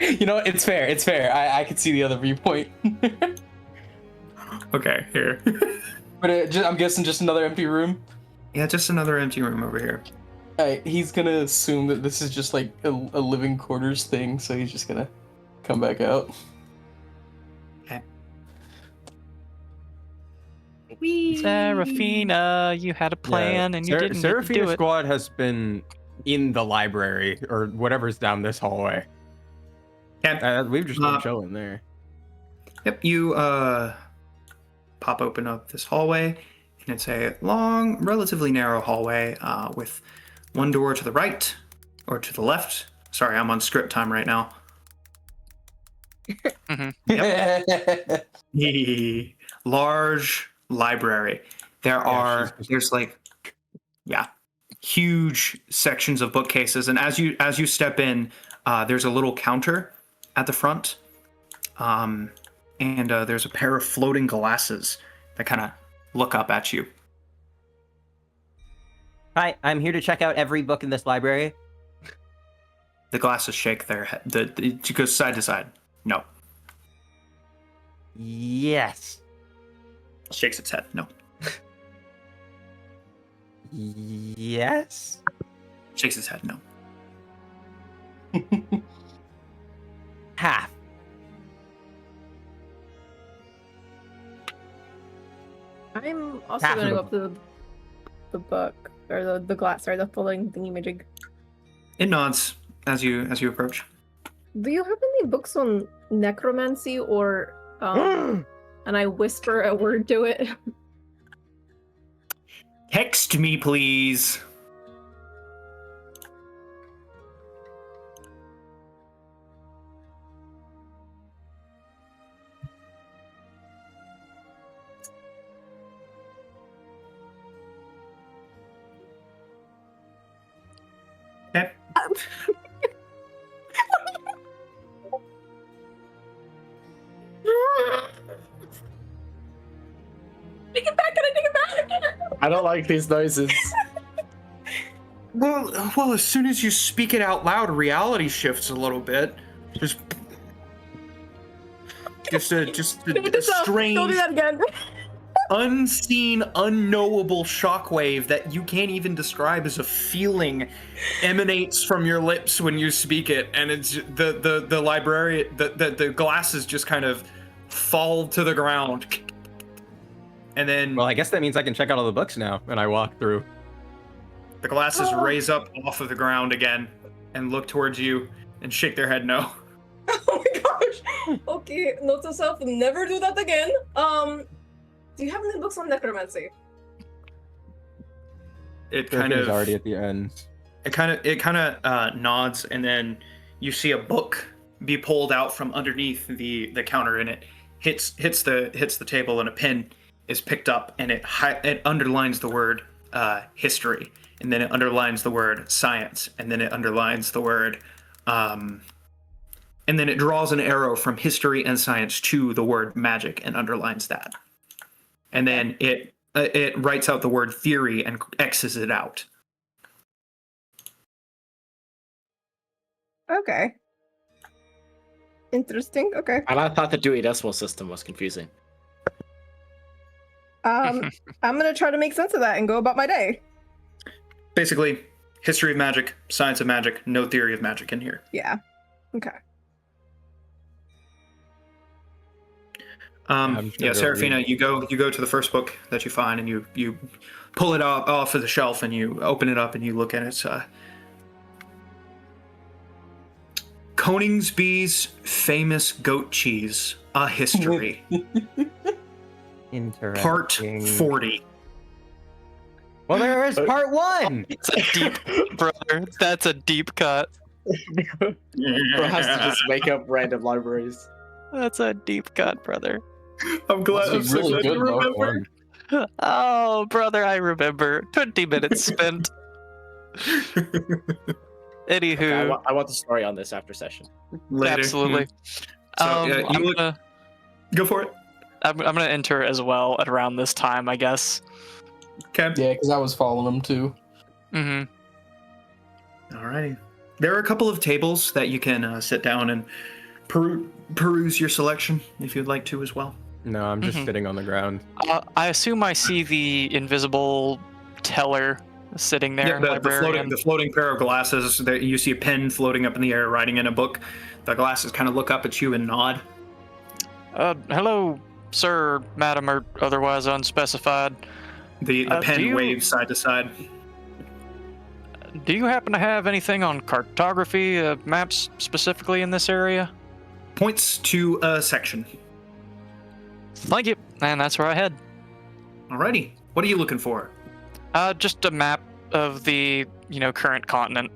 You know what? It's fair. It's fair. I can see the other viewpoint.
Okay, here.
But I'm guessing just another empty room.
Yeah, just another empty room over here.
Alright, he's gonna assume that this is just like a living quarters thing, so he's just gonna come back out.
Seraphina, you had a plan and you didn't get to do
Seraphina
it.
Squad has been in the library or whatever's down this hallway.
Yeah.
We've just been chilling there.
Yep. You pop open up this hallway, and it's a long, relatively narrow hallway with one door to the right or to the left. Sorry, I'm on script time right now. Large library. There's like, huge sections of bookcases, and as you step in, there's a little counter at the front, and there's a pair of floating glasses that kind of look up at you.
Hi, I'm here to check out every book in this library.
The glasses shake their head. It goes side to side. No.
Yes.
Shakes its head. No.
Yes.
Shakes its head. No.
Half.
I'm also
Half
going to
of
go up to the book, or the glass, sorry, the floating thingy-majig.
It nods as you approach.
Do you have any books on necromancy or and I whisper a word to it?
Text me, please. Okay.
Take it back, can I take it back?
I don't like these noises.
Well, as soon as you speak it out loud, reality shifts a little bit. Just a strange,
Don't do that again.
unseen, unknowable shockwave that you can't even describe as a feeling emanates from your lips when you speak it, and it's the library, the glasses just kind of fall to the ground. And then
Well, I guess that means I can check out all the books now. And I walk through.
the glasses raise up off of the ground again and look towards you and shake their head no.
Oh my gosh. Okay, note to self, never do that again. Do you have any books on necromancy?
It kind of
already at the end.
It kind of nods, and then you see a book be pulled out from underneath the counter, and it hits the table, and a pen is picked up, and it underlines the word history, and then it underlines the word science, and then it underlines the word and then it draws an arrow from history and science to the word magic and underlines that, and then it writes out the word theory and X's it out.
Okay. Interesting. Okay.
And I thought the Dewey Decimal System was confusing.
I'm gonna try to make sense of that and go about my day.
Basically, history of magic, science of magic, no theory of magic in here.
Yeah. Okay.
Seraphina, you go to the first book that you find, and you pull it off of the shelf, and you open it up, and you look at it. Coningsby's Famous Goat Cheese, A History.
Interesting.
Part 40.
Well, there is part 1.
It's a deep, brother. That's a deep cut.
Bro has to just make up random libraries.
That's a deep cut, brother.
I'm glad.
That's a really good book one.
Oh, brother, I remember. 20 minutes spent. Anywho,
Okay, I want the story on this after session.
Later.
absolutely.
So, go for it.
I'm gonna enter as well at around this time, I guess.
Okay.
Yeah, because I was following him too.
Mm-hmm.
Alrighty. There are a couple of tables that you can sit down and peruse your selection if you'd like to as well.
No, I'm just sitting on the ground.
I assume I see the invisible teller sitting there.
Yeah, the floating pair of glasses. You see a pen floating up in the air, writing in a book. The glasses kind of look up at you and nod.
Hello, sir, madam, or otherwise unspecified.
The pen waves side to side.
Do you happen to have anything on cartography, maps specifically in this area?
points to a section.
Thank you. And that's where I head.
Alrighty. What are you looking for?
Just a map of the, current continent.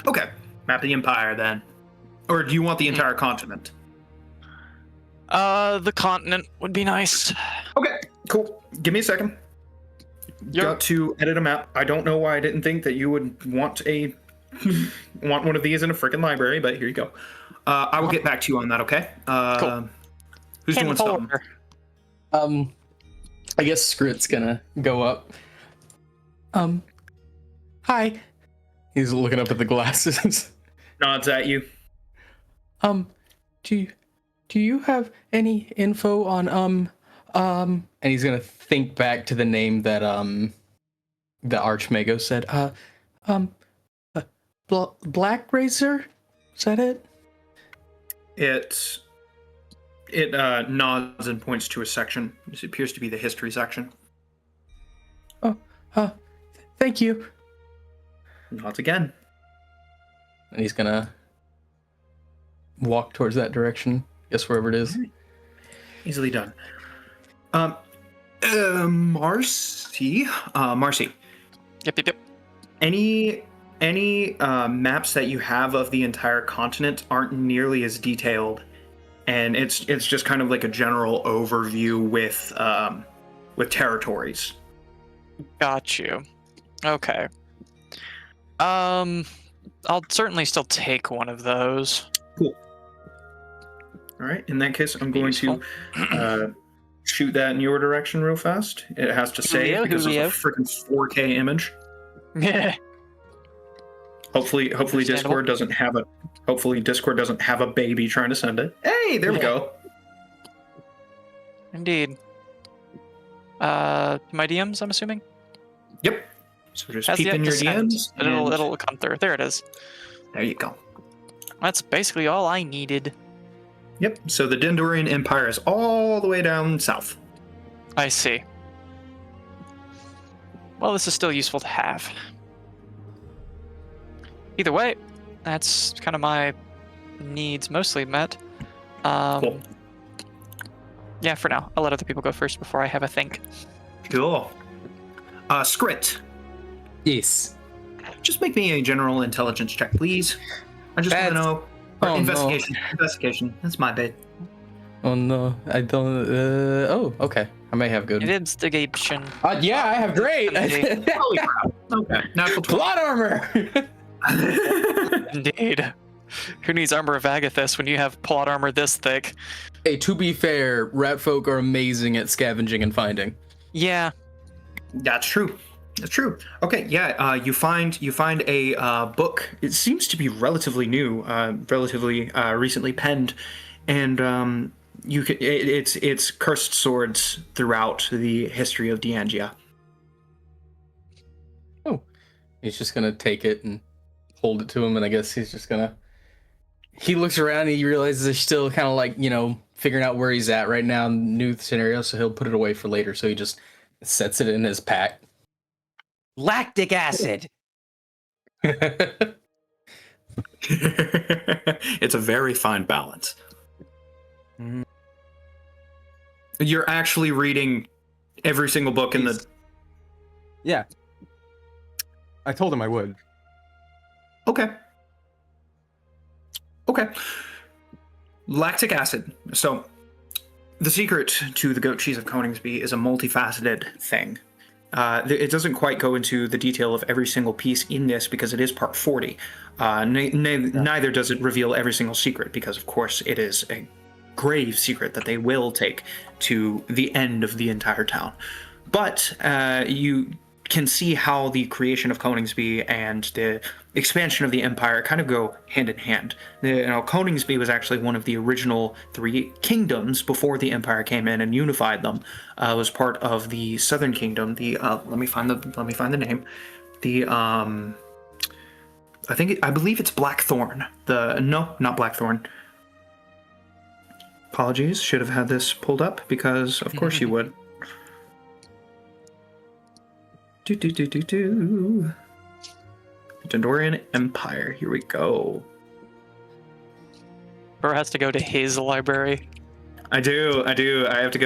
Okay. Map the Empire, then. Or do you want the entire continent?
The continent would be nice.
Okay, cool. Give me a second. Got to edit a map. I don't know why I didn't think that you would want want one of these in a freaking library, but here you go. I will get back to you on that, okay?
Cool.
Who's doing something?
I guess Scrit's gonna go up. Hi. He's looking up at the glasses.
Nods at you.
Do you have any info on and he's gonna think back to the name that the Archmago said. Black Razor? Is that it?
It nods and points to a section. This appears to be the history section.
Thank you.
Nods again.
And he's gonna walk towards that direction. Guess wherever it is.
Easily done. Marcy.
Yep.
Any maps that you have of the entire continent aren't nearly as detailed, and it's just kind of like a general overview with territories.
Got you. Okay. I'll certainly still take one of those.
Cool. All right. In that case, I'm going to shoot that in your direction real fast. It has to save because it's a freaking 4K image.
Yeah.
Hopefully Discord doesn't have a baby trying to send it. Hey, there we go.
Indeed. My DMs, I'm assuming?
Yep. So just
Has
peep
yet
in
to
your
send.
DMs.
It'll come through. There it is.
There you go.
That's basically all I needed.
Yep. So the Dendorian Empire is all the way down south.
I see. Well, this is still useful to have. Either way, that's kind of my needs mostly met.
Cool.
Yeah, for now. I'll let other people go first before I have a think.
Cool. Scrit.
Yes.
Just make me a general intelligence check, please. I just want to know. Or investigation.
No.
Investigation. That's my bad.
Oh no, I don't. Okay. I may have good.
Investigation.
Yeah, I have great.
Holy crap. Okay. Natural 12.
Plot armor.
Indeed. Who needs armor of Agathis when you have plot armor this thick?
Hey, to be fair, rat folk are amazing at scavenging and finding.
Yeah.
That's true. That's true. Okay, yeah. You find a book. It seems to be relatively new, relatively recently penned, and it's cursed swords throughout the history of Deangia.
Oh, he's just gonna take it and hold it to him, and I guess he's just gonna. He looks around and he realizes he's still kind of like figuring out where he's at right now in the new scenario, so he'll put it away for later. So he just sets it in his pack.
Lactic acid.
It's a very fine balance. Mm-hmm. You're actually reading every single book in the...
Yeah. I told him I would.
Okay. Lactic acid. So, the secret to the goat cheese of Coningsby is a multifaceted thing. It doesn't quite go into the detail of every single piece in this because it is part 40. Neither does it reveal every single secret because, of course, it is a grave secret that they will take to the end of the entire town. But you can see how the creation of Coningsby and the expansion of the empire kind of go hand in hand. Coningsby was actually one of the original 3 kingdoms before the empire came in and unified them. Was part of the Southern Kingdom. The let me find the name. The I believe it's Blackthorn. No, not Blackthorn. Apologies, should have had this pulled up because of course you would. Dendorian Empire. Here we go.
Or has to go to his library?
I do. I have to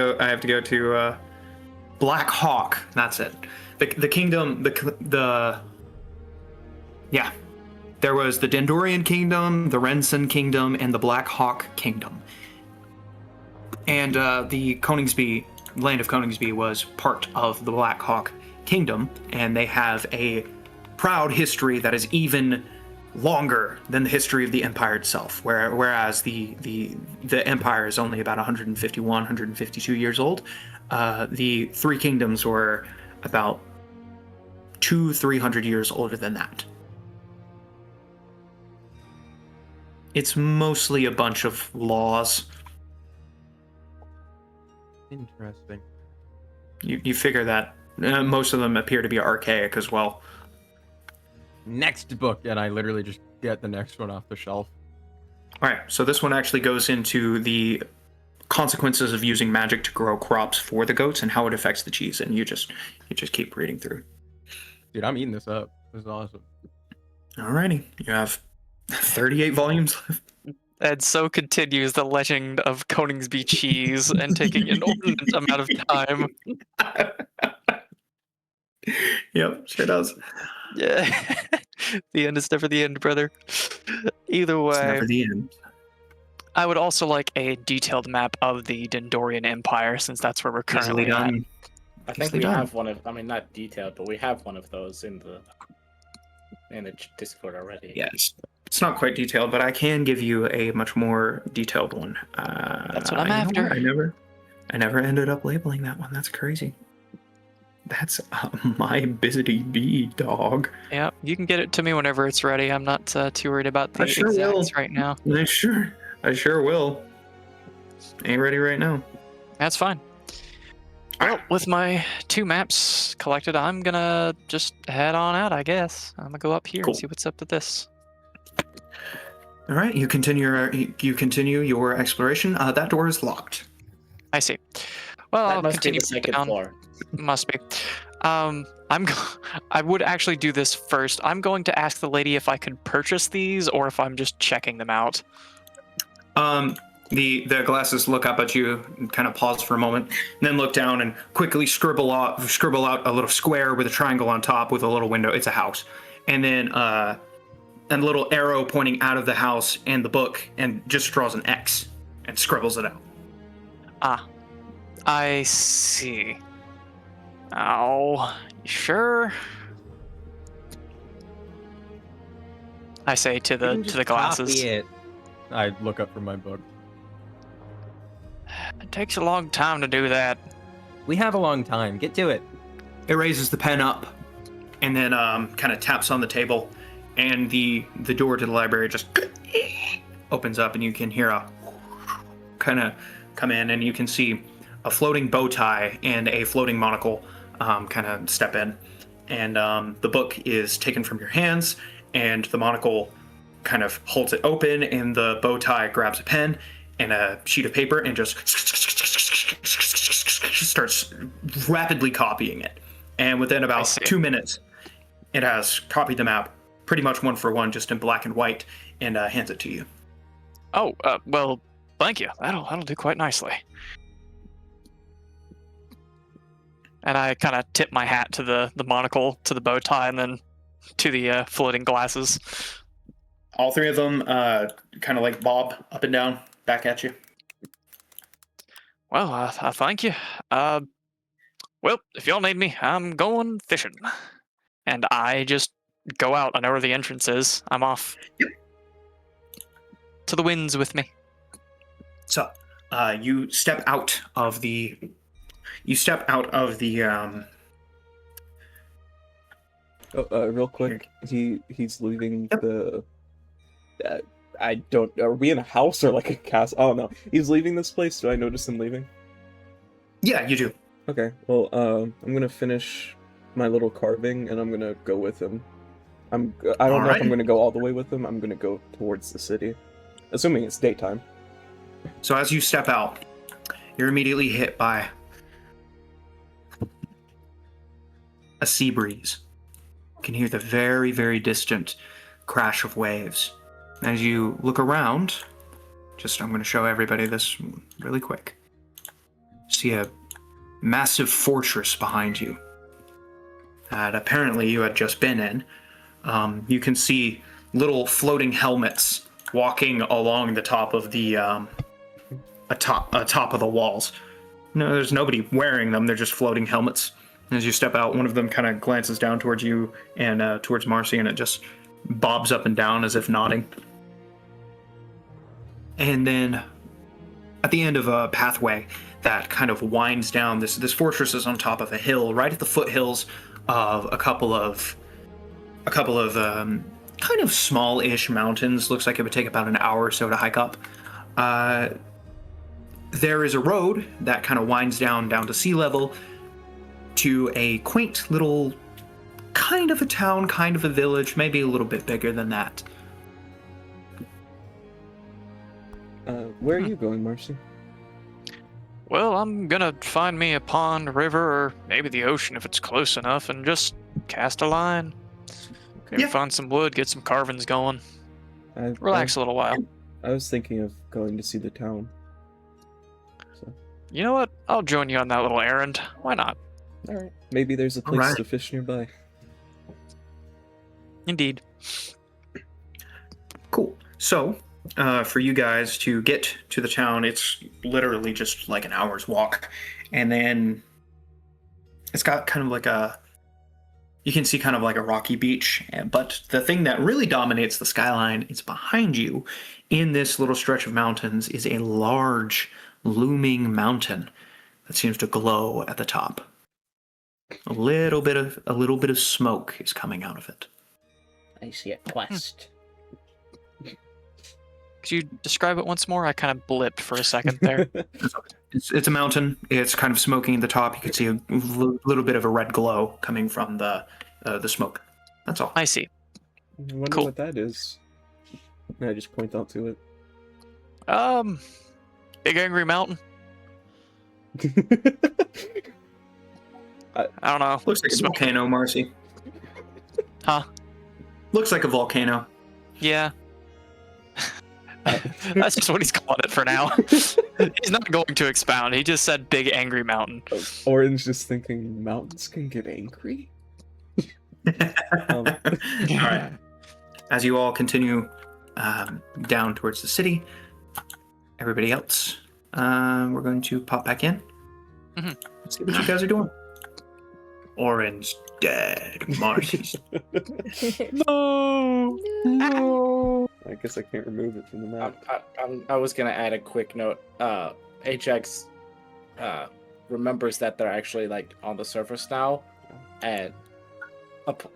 go to Black Hawk. That's it. The kingdom. Yeah. There was the Dendorian Kingdom, the Renson Kingdom, and the Black Hawk Kingdom. And the Coningsby, land of Coningsby, was part of the Black Hawk Kingdom, and they have a proud history that is even longer than the history of the Empire itself. Whereas the Empire is only about 151, 152 years old, the Three Kingdoms were about 200-300 years older than that. It's mostly a bunch of laws.
Interesting.
You figure that most of them appear to be archaic as well.
Next book, and I literally just get the next one off the shelf.
All right, so this one actually goes into the consequences of using magic to grow crops for the goats and how it affects the cheese, and you just keep reading through.
Dude, I'm eating this up. This is awesome.
Alrighty, you have 38 volumes left.
And so continues the legend of Coningsby cheese and taking an inordinate amount of time.
Yep, sure does.
Yeah. The end is never the end, brother. Either way.
It's never the end.
I would also like a detailed map of the Dendorian Empire, since that's where we're currently
Easily done.
I think we have one of, I mean, not detailed, but we have one of those in the Discord already.
Yes. It's not quite detailed, but I can give you a much more detailed one.
That's what I'm
you know
after.
what? I never ended up labeling that one. That's crazy. That's my busy bee, dog.
Yeah, you can get it to me whenever it's ready. I'm not too worried about the
I sure will.
exacts right now.
I sure will. Ain't ready right now.
That's fine. Well, with my 2 maps collected, I'm gonna just head on out, I guess. I'm gonna go up here
Cool.
and see what's up with this.
All right, you continue your exploration. That door is locked.
I see. Well,
That
I'll
must be
continue
the second
down.
floor.
Must be. I would actually do this first. I'm going to ask the lady if I could purchase these or if I'm just checking them out.
The glasses look up at you and kind of pause for a moment, and then look down and quickly scribble out a little square with a triangle on top with a little window. It's a house, and then a little arrow pointing out of the house and the book, and just draws an X and scribbles it out.
Ah, I see. Oh, you sure? I say to the glasses.
Copy it.
I look up from my book.
It takes a long time to do that.
We have a long time. Get to it.
It raises the pen up, and then kind of taps on the table, and the door to the library just opens up, and you can hear a kind of come in, and you can see a floating bow tie and a floating monocle kind of step in, and the book is taken from your hands, and the monocle kind of holds it open, and the bow tie grabs a pen and a sheet of paper and just starts rapidly copying it. And within about 2 minutes, it has copied the map pretty much one for one, just in black and white, and hands it to you.
Oh, well, thank you. That'll do quite nicely. And I kind of tip my hat to the monocle, to the bow tie, and then to the floating glasses.
All 3 of them kind of like bob up and down back at you.
Well, thank you. Well, if y'all need me, I'm going fishing. And I just go out. I know where the entrance is. I'm off.
Yep.
To the winds with me.
So, you step out of the.
Real quick, he's leaving the. I don't. Are we in a house or like a castle? I don't know. He's leaving this place. Do I notice him leaving?
Yeah, you do.
Okay. Well, I'm gonna finish my little carving, and I'm gonna go with him. I don't know if I'm gonna go all the way with him. I'm gonna go towards the city, assuming it's daytime.
So as you step out, you're immediately hit by a sea breeze. You can hear the very, very distant crash of waves. As you look around, I'm going to show everybody this really quick. See a massive fortress behind you that apparently you had just been in. You can see little floating helmets walking along the top of the top of the walls. No, there's nobody wearing them. They're just floating helmets. As you step out, one of them kind of glances down towards you and towards Marcy, and it just bobs up and down as if nodding. And then at the end of a pathway that kind of winds down, this fortress is on top of a hill, right at the foothills of a couple of kind of small-ish mountains. Looks like it would take about an hour or so to hike up. There is a road that kind of winds down to sea level to a quaint little kind of a town, kind of a village, maybe a little bit bigger than that.
Where are you going, Marcy?
Well, I'm gonna find me a pond, river, or maybe the ocean if it's close enough, and just cast a line. Maybe find some wood, get some carvings going. Relax a little while.
I was thinking of going to see the town. So.
You know what? I'll join you on that little errand. Why not?
Alright. Maybe there's a place to fish nearby.
Indeed.
Cool. So, for you guys to get to the town, it's literally just like an hour's walk. And then it's got kind of like you can see kind of like a rocky beach. But the thing that really dominates the skyline is behind you in this little stretch of mountains is a large looming mountain that seems to glow at the top. A little bit of smoke is coming out of it.
I see a quest.
Could you describe it once more? I kind of blipped for a second there.
It's a mountain. It's kind of smoking at the top. You can see a little bit of a red glow coming from the smoke. That's all.
I see.
I wonder what that is. I just point out to it.
Big angry mountain. I don't know.
Looks like a volcano, Marcy.
Huh?
Looks like a volcano.
Yeah. That's just what he's calling it for now. He's not going to expound. He just said big angry mountain.
Orange just thinking mountains can get angry?
All right. As you all continue down towards the city, everybody else, we're going to pop back in.
Mm-hmm.
Let's see what you guys are doing. Orange dead. Marcy's.
No. I guess I can't remove it from the map.
I was gonna add a quick note. Ajax remembers that they're actually like on the surface now, and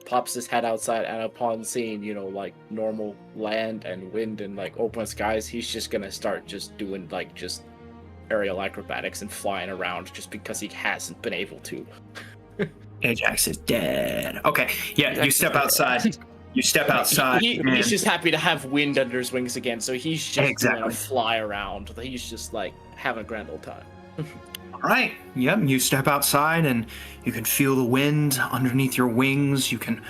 pops his head outside. And upon seeing like normal land and wind and like open skies, he's just gonna start just doing like just aerial acrobatics and flying around just because he hasn't been able to.
Ajax is dead. Okay, yeah, you step outside. You step outside.
He's just happy to have wind under his wings again, so he's just gonna fly around. He's just like having a grand old time.
All right. Yep. You step outside and you can feel the wind underneath your wings. You can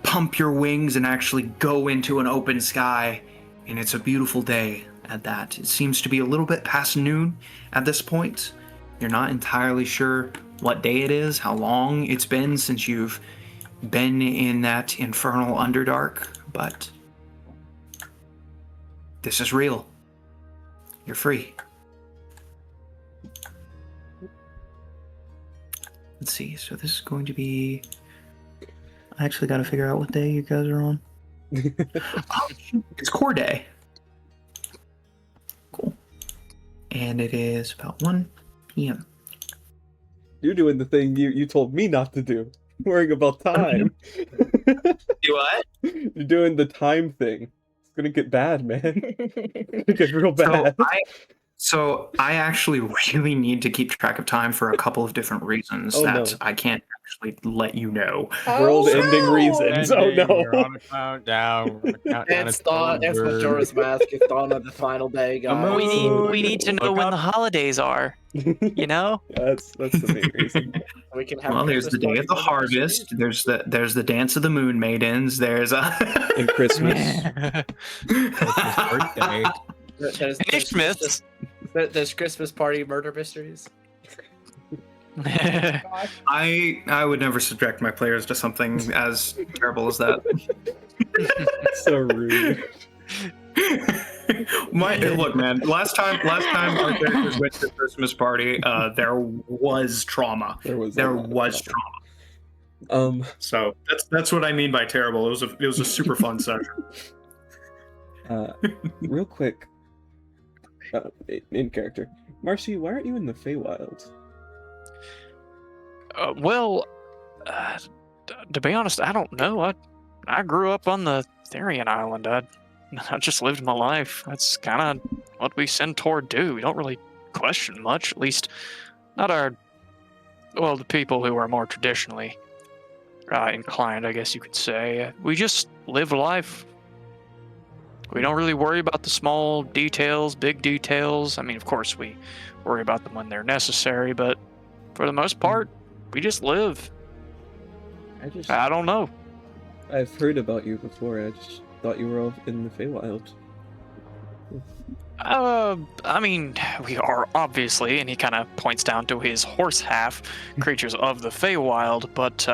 pump your wings and actually go into an open sky, and it's a beautiful day at that. It seems to be a little bit past noon at this point. You're not entirely sure what day it is, how long it's been since you've been in that infernal Underdark, but this is real. You're free. Let's see, so this is going to be... I actually got to figure out what day you guys are on. It's core day. Cool. And it is about 1 p.m.
You're doing the thing you told me not to do. Worrying about time.
Do what?
You're doing the time thing. It's gonna get bad, man. It's gonna get real bad.
So I actually really need to keep track of time for a couple of different reasons I can't actually let you know.
World-ending reasons. Oh no!
We're on a countdown.
It's Majora's Mask. It's dawn of the final day, guys.
We need to know when the holidays are. You know?
That's the main reason.
We can have.
Well, there's the day of the harvest. There's the dance of the moon maidens. There's
and Christmas.
Christmas birthday.
Smiths.
There's Christmas party murder mysteries.
I would never subject my players to something as terrible as that.
So rude.
Look, man. Last time our characters went to the Christmas party, there was trauma.
There was
trauma. So that's what I mean by terrible. It was a super fun session.
Real quick, in character, Marcy, why aren't you in the Feywild?
To be honest, I don't know. I grew up on the Therian Island. I just lived my life. That's kind of what we Centaur do. We don't really question much, at least not the people who are more traditionally inclined, I guess you could say. We just live life. We don't really worry about the small details, big details. I mean, of course, we worry about them when they're necessary, but for the most part, we just live. I don't know.
I've heard about you before. I just thought you were all in the Feywild.
I mean, we are obviously, and he kind of points down to his horse half, creatures of the Feywild, but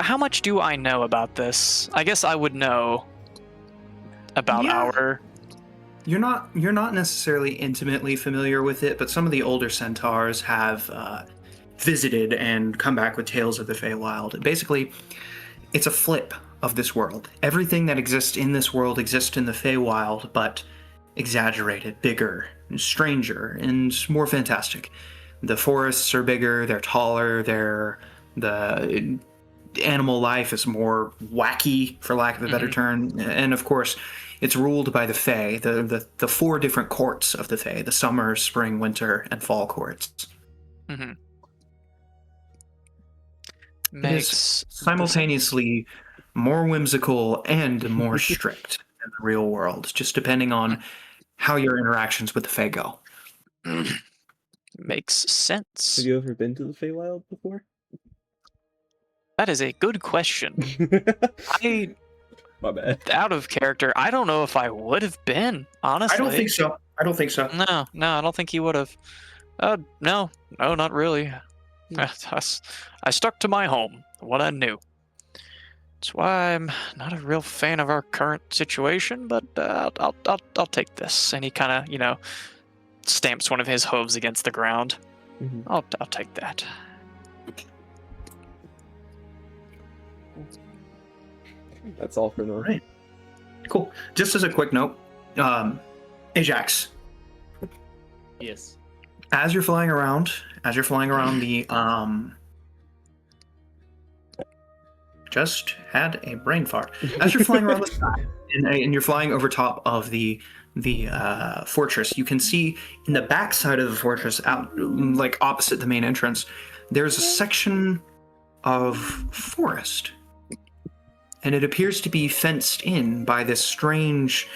how much do I know about this? I guess I would know about our...
You're not necessarily intimately familiar with it, but some of the older centaurs have visited and come back with tales of the Feywild. Basically, it's a flip of this world. Everything that exists in this world exists in the Feywild, but exaggerated, bigger, stranger, and more fantastic. The forests are bigger, they're taller, the animal life is more wacky, for lack of a better term, and of course, it's ruled by the Fae, the four different courts of the Fae, the summer, spring, winter, and fall courts.
Mm-hmm.
Makes simultaneously more whimsical and more strict than the real world, just depending on how your interactions with the Fae go.
Makes sense.
Have you ever been to the Feywild before?
That is a good question.
My bad.
Out of character, I don't know if I would have been, honestly.
I don't think so.
No, I don't think he would have. No, not really. I stuck to my home, what I knew. That's why I'm not a real fan of our current situation, but I'll take this. And he kind of, stamps one of his hooves against the ground.
Mm-hmm.
I'll take that.
That's all for now.
Right. Cool. Just as a quick note, Ajax.
Yes.
As you're flying around the just had a brain fart. As you're flying around the sky and you're flying over top of the fortress, you can see in the back side of the fortress, out like opposite the main entrance, there's a section of forest. And it appears to be fenced in by this strange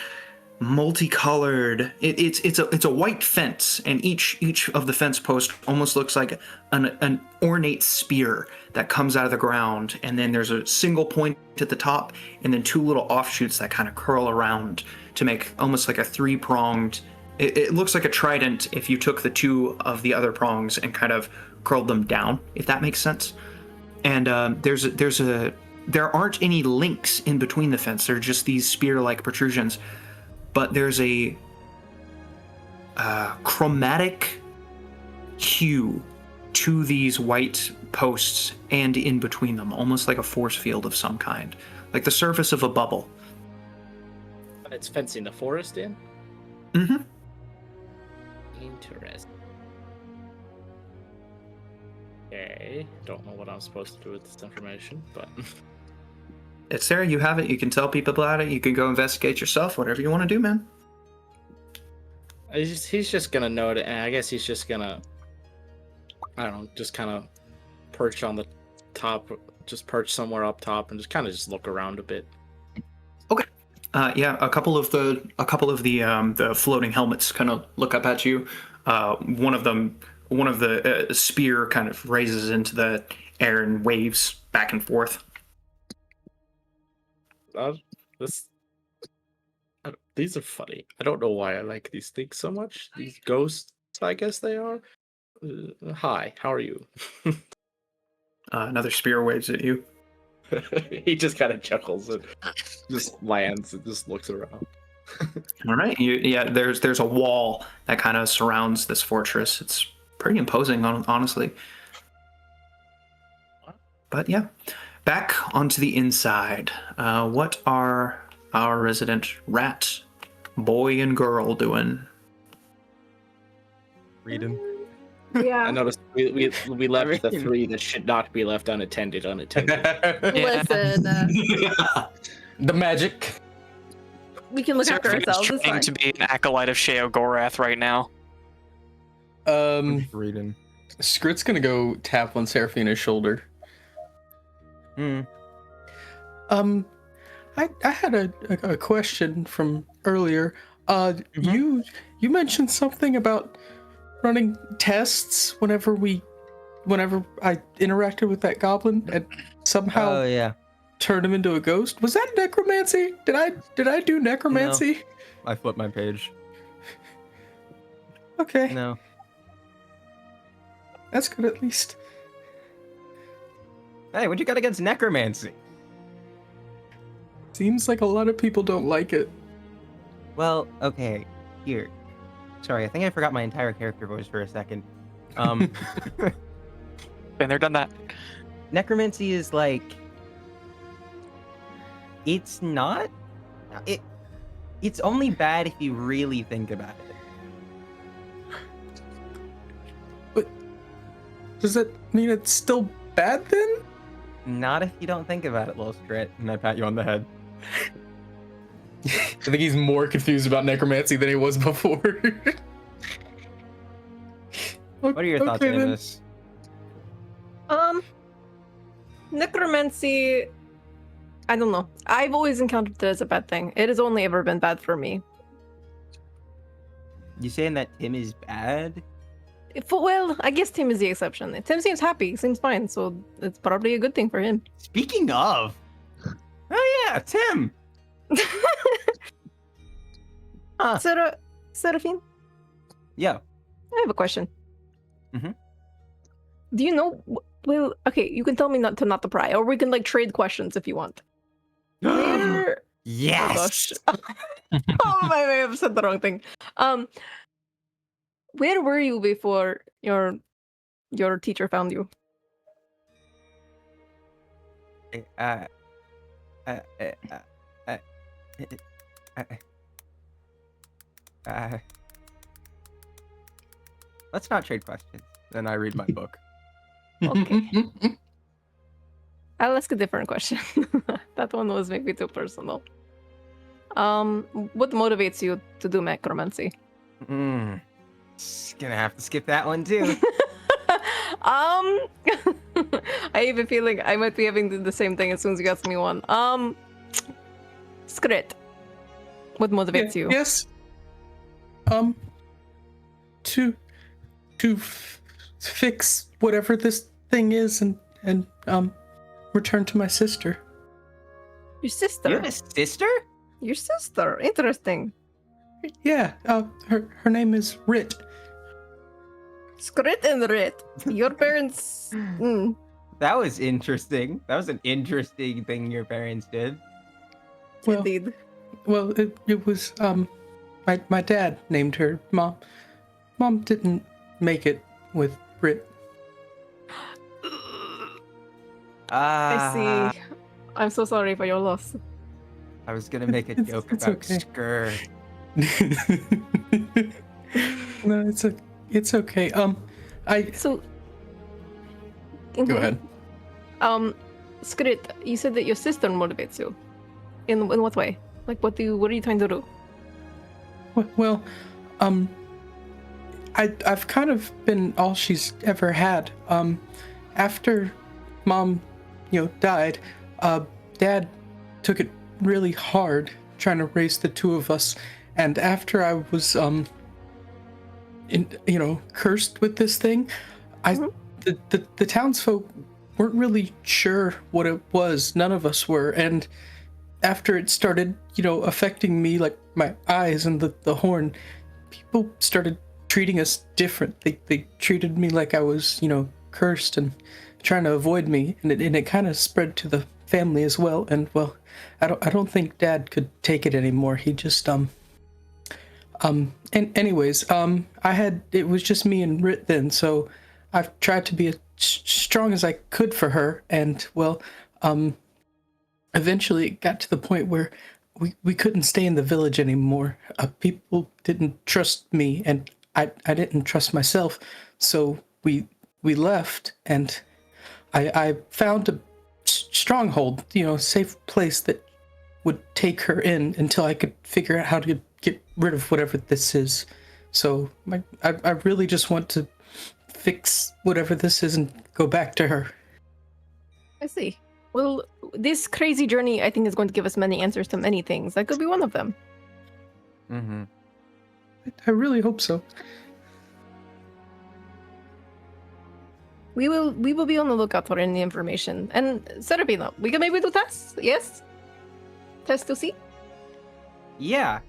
multicolored it's a white fence, and each of the fence posts almost looks like an ornate spear that comes out of the ground, and then there's a single point at the top and then two little offshoots that kind of curl around to make almost like a three-pronged, it looks like a trident if you took the two of the other prongs and kind of curled them down, if that makes sense. And there aren't any links in between the fence. They're just these spear-like protrusions. But there's a chromatic hue to these white posts and in between them, almost like a force field of some kind, like the surface of a bubble.
It's fencing the forest in?
Mm-hmm.
Interesting. Okay, don't know what I'm supposed to do with this information, but...
It's there, you have it, you can tell people about it, you can go investigate yourself, whatever you want to do, man.
He's just gonna note it, and I guess he's just gonna, I don't know, just kind of perch on the top, just perch somewhere up top, and just kind of just look around a bit.
Okay. Yeah, a couple of the floating helmets kind of look up at you. One of the spear kind of raises into the air and waves back and forth.
These are funny. I don't know why I like these things so much. These ghosts, I guess they are. Hi, how are you?
Another spear waves at you.
He just kind of chuckles and just lands and just looks around.
All right. There's a wall that kind of surrounds this fortress. It's pretty imposing, honestly. But yeah, back onto the inside. What are our resident rat boy and girl doing?
Reading.
Yeah.
I noticed we left the three that should not be left unattended.
Listen,
The magic.
we can look after
Seraphine is
ourselves. It's
trying
fine.
to be an acolyte of Sheo Gorath right now.
Reading.
Skrit's gonna go tap on Seraphina's shoulder.
Hmm.
I had a question from earlier. You mentioned something about running tests whenever I interacted with that goblin and somehow
Oh yeah.
turned him into a ghost. Was that necromancy? Did I do necromancy?
I flipped my page.
Okay,
No.
that's good at least.
Hey, what you got against necromancy?
Seems like a lot of people don't like it.
Well, okay. Here. Sorry, I think I forgot my entire character voice for a second.
Been there, done that.
Necromancy is like, it's not it's only bad if you really think about it.
Does that mean it's still bad then?
Not if you don't think about it, little Strit.
And I pat you on the head.
I think he's more confused about necromancy than he was before.
What are your thoughts on this?
Necromancy. I don't know. I've always encountered it as a bad thing. It has only ever been bad for me.
You saying that Tim is bad?
Well, I guess Tim is the exception. Tim seems happy, seems fine, so it's probably a good thing for him.
Speaking of, oh yeah, Tim.
Seraphine,
Yeah.
I have a question.
Mhm.
Do you know? Well, okay, you can tell me not to pry, or we can like trade questions if you want. Where?
Yes.
Oh, gosh. Oh, I may have said the wrong thing. Where were you before your teacher found you?
Let's not trade questions.
Then I read my book.
Okay. I'll ask a different question. That one was maybe too personal. What motivates you to do necromancy?
Gonna have to skip that one too.
I have a feeling I might be having the same thing as soon as you ask me one. Skrit. What motivates you?
Yes. To fix whatever this thing is and return to my sister.
Your sister.
You have a sister?
Your sister. Interesting.
Yeah. Her name is Rit.
Skrit and Rit. Your parents.
That was interesting. That was an interesting thing your parents did.
Well,
Indeed.
Well, it was my dad named her. Mom didn't make it with Rit.
I see. I'm so sorry for your loss.
I was gonna make a joke
it's
about
okay.
Skur.
No, it's okay.
So.
Go ahead.
Skrit, you said that your sister motivates you. In what way? Like, what are you trying to do?
Well, I've kind of been all she's ever had. After Mom, died, Dad took it really hard trying to raise the two of us, and after I was cursed with this thing, the townsfolk weren't really sure what it was. None of us were, and after it started, affecting me, like my eyes and the horn, people started treating us different. They treated me like I was, cursed and trying to avoid me, and it kind of spread to the family as well. And well, I don't think Dad could take it anymore. He just and anyways, it was just me and Rit then, so I've tried to be as strong as I could for her, and well, eventually it got to the point where we couldn't stay in the village anymore. People didn't trust me, and I didn't trust myself, so we left, and I found a stronghold, safe place that would take her in until I could figure out how to get rid of whatever this is. So I really just want to fix whatever this is and go back to her.
I see. Well, this crazy journey, I think, is going to give us many answers to many things. That could be one of them.
Mm-hmm.
I really hope so.
We will be on the lookout for any information. And Serafino, we can maybe do tests? Yes? Test to see?
Yeah.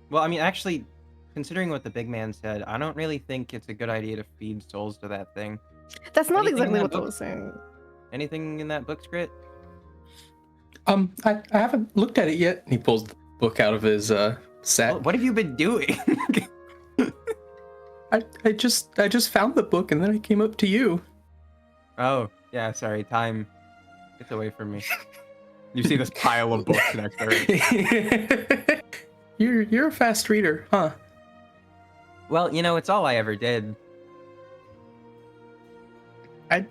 Well, I mean, actually, considering what the big man said, I don't really think it's a good idea to feed souls to that thing.
That's not
Anything in
exactly
that
what I
book?
was saying.
Anything in that book, Scrit?
I haven't looked at it yet. He pulls the book out of his sack.
What have you been doing?
I just found the book and then I came up to you.
Oh, yeah, sorry. Time gets away from me. You see this pile of books next to her.
You're a fast reader, huh?
Well, it's all I ever did.
I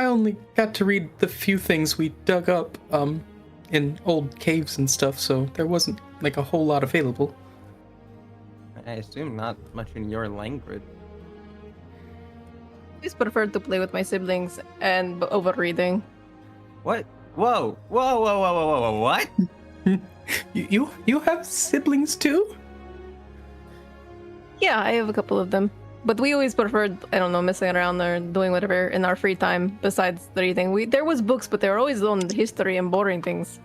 only got to read the few things we dug up in old caves and stuff, so there wasn't like a whole lot available.
I assume not much in your language.
I just prefer to play with my siblings and over reading.
What? Whoa, what?
You have siblings too?
Yeah, I have a couple of them. But we always preferred, I don't know, messing around or doing whatever in our free time besides the reading. There was books, but they were always on history and boring things.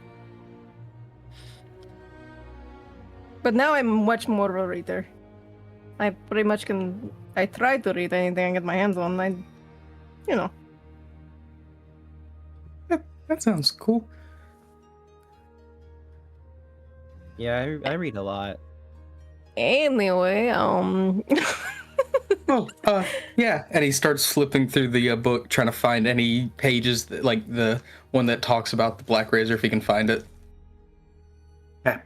But now I'm much more of a reader. I pretty much I try to read anything I get my hands on.
That sounds cool.
Yeah, I read a lot.
Anyway,
Oh, yeah. And he starts flipping through the book, trying to find any pages, like the one that talks about the Black Razor, if he can find it.
Okay.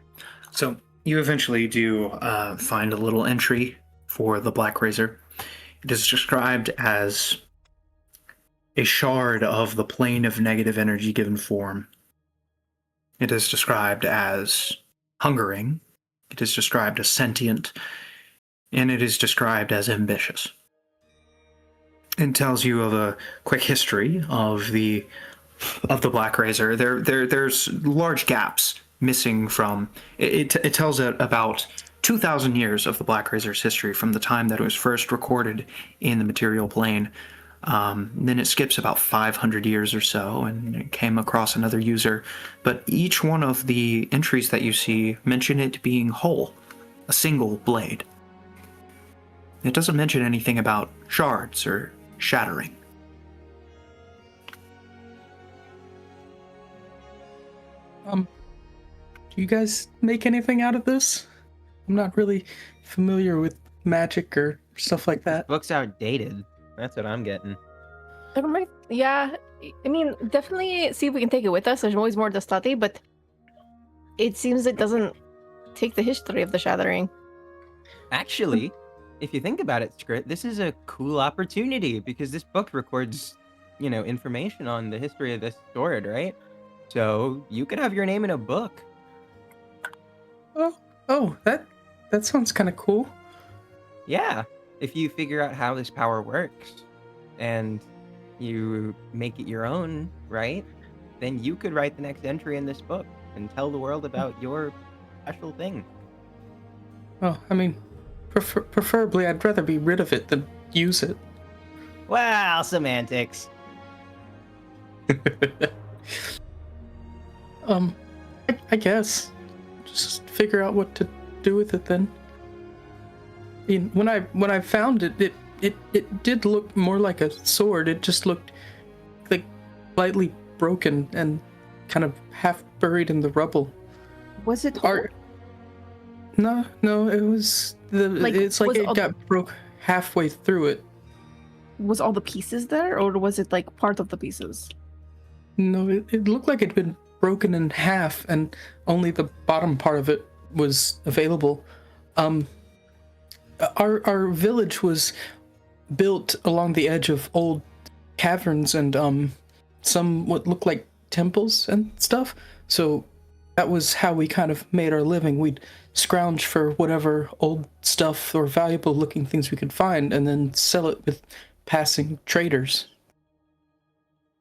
So you eventually do find a little entry for the Black Razor. It is described as a shard of the plane of negative energy given form. It is described as hungering. It is described as sentient. And it is described as ambitious. It tells you of a quick history of the Black Razor. There's large gaps missing from it. It tells it about 2,000 years of the Black Razor's history from the time that it was first recorded in the material plane. Then it skips about 500 years or so, and it came across another user. But each one of the entries that you see mention it being whole, a single blade. It doesn't mention anything about shards or shattering.
Do you guys make anything out of this? I'm not really familiar with magic or stuff like that.
Book's outdated. That's what I'm getting.
Yeah, I mean, definitely see if we can take it with us. There's always more to study, but it seems it doesn't take the history of the shattering.
Actually, if you think about it, Scrit, this is a cool opportunity because this book records, information on the history of this sword, right? So you could have your name in a book.
Oh, that sounds kind of cool.
Yeah, if you figure out how this power works and you make it your own, right? Then you could write the next entry in this book and tell the world about your special thing.
Well, I mean, preferably I'd rather be rid of it than use it.
Well, semantics.
I guess. Just figure out what to do with it then. I mean, when I found it, it did look more like a sword. It just looked like slightly broken and kind of half buried in the rubble.
Was it whole?
No, it was it's like it got broke halfway through it.
Was all the pieces there, or was it like part of the pieces?
No, it looked like it'd been broken in half, and only the bottom part of it was available. Our village was built along the edge of old caverns and some what looked like temples and stuff. So that was how we kind of made our living. We'd scrounge for whatever old stuff or valuable looking things we could find and then sell it with passing traders.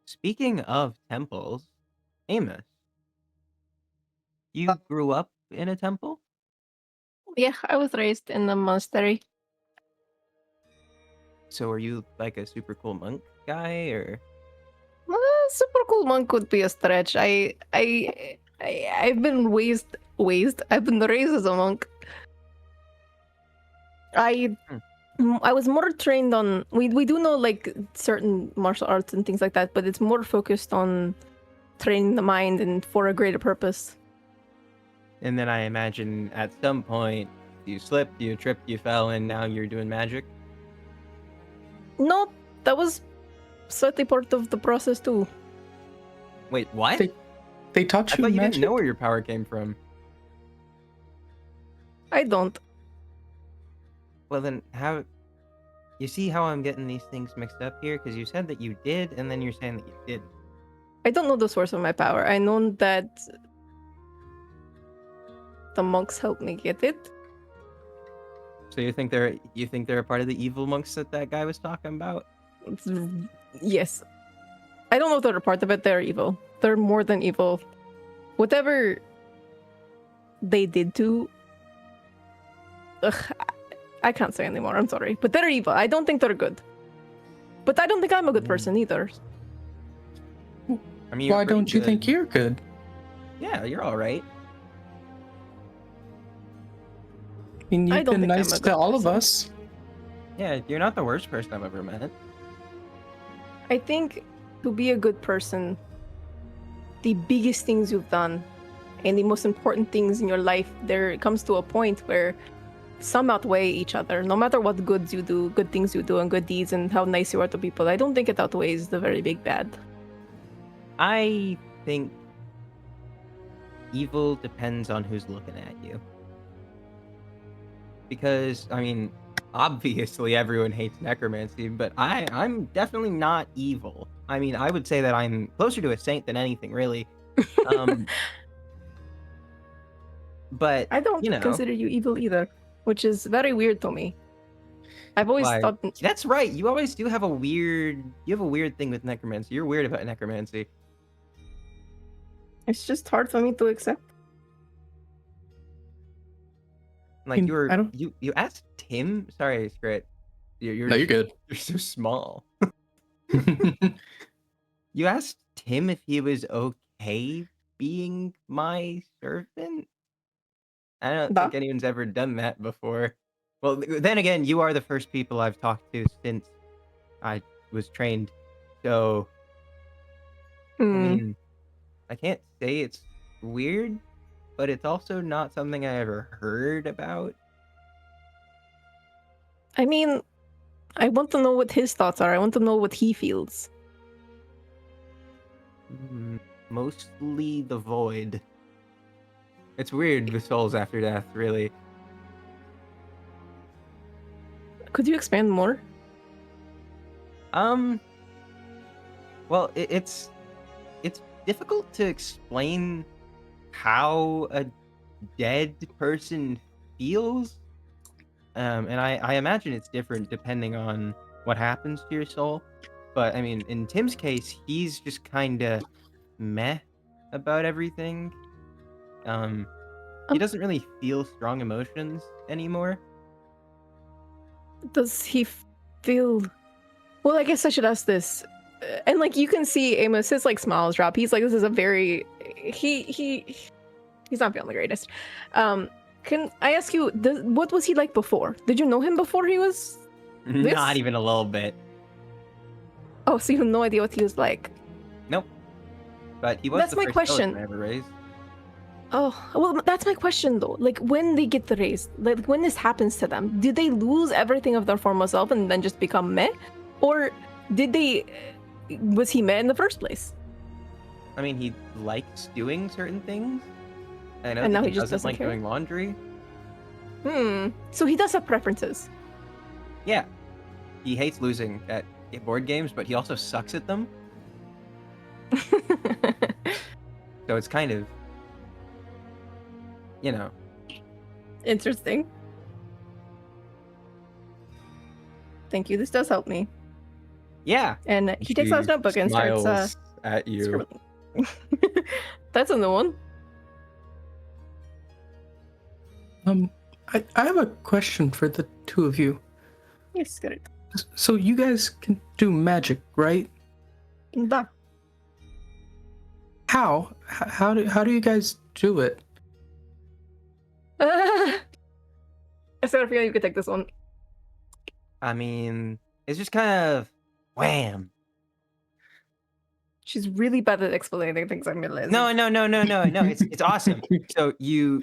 Speaking of temples, Amos, you grew up in a temple?
Yeah, I was raised in the monastery.
So are you like a super cool monk guy, or?
Super cool monk would be a stretch. I've been raised. I've been raised as a monk. I was more trained on. We do know like certain martial arts and things like that, but it's more focused on training the mind and for a greater purpose.
And then I imagine at some point you slipped, you tripped, you fell, and now you're doing magic.
No, that was slightly part of the process too.
Wait, what?
They taught you
I thought you
magic?
didn't know where your power came from.
I don't.
Well then, how? You see how I'm getting these things mixed up here? Because you said that you did, and then you're saying that you didn't.
I don't know the source of my power. I know that the monks helped me get it.
So you think they're a part of the evil monks that guy was talking about?
Yes. I don't know if they're a part of it. They're evil. They're more than evil. Whatever they did to... I can't say anymore. I'm sorry. But they're evil. I don't think they're good. But I don't think I'm a good person either.
I mean,
why don't you think you're good?
Yeah, you're all right.
I mean, you've been nice to all of us.
Yeah, you're not the worst person I've ever met.
I think to be a good person, the biggest things you've done and the most important things in your life, there comes to a point where some outweigh each other. No matter what good things you do and good deeds and how nice you are to people, I don't think it outweighs the very big bad.
I think evil depends on who's looking at you. Because, I mean, obviously everyone hates necromancy, but I'm definitely not evil. I mean, I would say that I'm closer to a saint than anything, really. But
I don't consider you evil either, which is very weird to me. I've always thought...
That's right. You always do have a weird... You have a weird thing with necromancy. You're weird about necromancy.
It's just hard for me to accept.
Like you asked Tim. Sorry, Scrit.
No, you're good.
You're so small. You asked Tim if he was okay being my servant. I don't think anyone's ever done that before. Well, then again, you are the first people I've talked to since I was trained. So, I mean, I can't say it's weird, but it's also not something I ever heard about.
I mean, I want to know what his thoughts are. I want to know what he feels.
Mostly the void. It's weird with souls after death, really.
Could you expand more?
Well, it's difficult to explain how a dead person feels. And I imagine it's different depending on what happens to your soul. But I mean, in Tim's case, he's just kind of meh about everything. He doesn't really feel strong emotions anymore.
Does he feel... Well, I guess I should ask this. And like you can see Amos, his like smiles drop. He's like, this is a very he's not feeling the greatest. Can I ask you, what was he like before? Did you know him before he was this?
Not even a little bit.
Oh, so you have no idea what he was like.
Nope. But he was
That's
the
my
first
question.
villain I ever raised.
Oh, well, that's my question though. Like, when they get the raise, like when this happens to them, did they lose everything of their former self and then just become meh? Or was he meh in the first place?
I mean, he likes doing certain things. I know
And
that
now
he
he just
doesn't
doesn't
like
care?
doing laundry.
So he does have preferences.
Yeah. He hates losing at board games, but he also sucks at them. So it's kind of, you know.
Interesting. Thank you. This does help me.
Yeah.
And he takes out his notebook and starts
Smiles at you.
scribbling. That's a new one.
I have a question for the two of you.
Yes, good.
So you guys can do magic, right?
Da.
How? How do you guys do it?
I sort of feel you could take this one.
I mean, it's just kind of wham.
She's really bad at explaining things. I'm realizing.
No. It's awesome. So you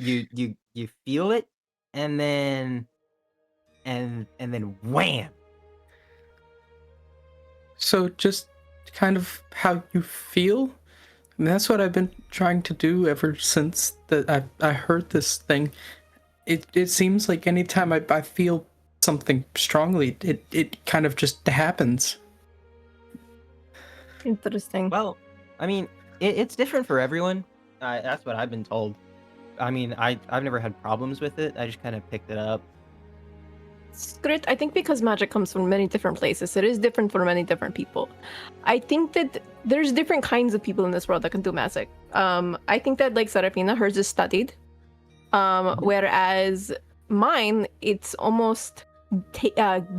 feel it, and then wham.
So just kind of how you feel? I mean, that's what I've been trying to do ever since that I heard this thing. It seems like anytime I feel something strongly, it kind of just happens.
Interesting.
Well, I mean, it's different for everyone. That's what I've been told. I mean, I've never had problems with it. I just kind of picked it up.
Scrit, I think because magic comes from many different places, it is different for many different people. I think that there's different kinds of people in this world that can do magic. I think that, like Serafina, hers is studied. Whereas mine, it's almost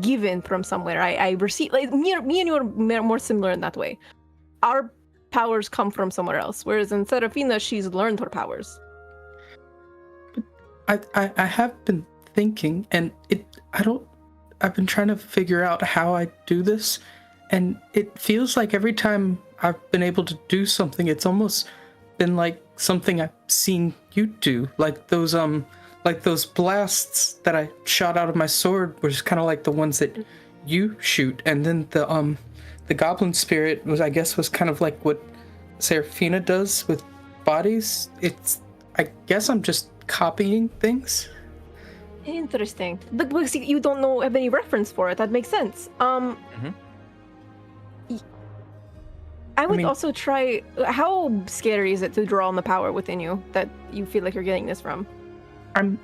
given from somewhere. I receive, like, me and you are more similar in that way. Our powers come from somewhere else, whereas in Serafina, she's learned her powers.
I have been thinking, and I've been trying to figure out how I do this, and it feels like every time I've been able to do something, it's almost been like something I've seen you do, like those blasts that I shot out of my sword was kind of like the ones that you shoot, and then the goblin spirit was kind of like what Serafina does with bodies. I guess I'm just copying things.
Interesting. But because you don't have any reference for it, that makes sense. I would also try. How scary is it to draw on the power within you that you feel like you're getting this from?
I'm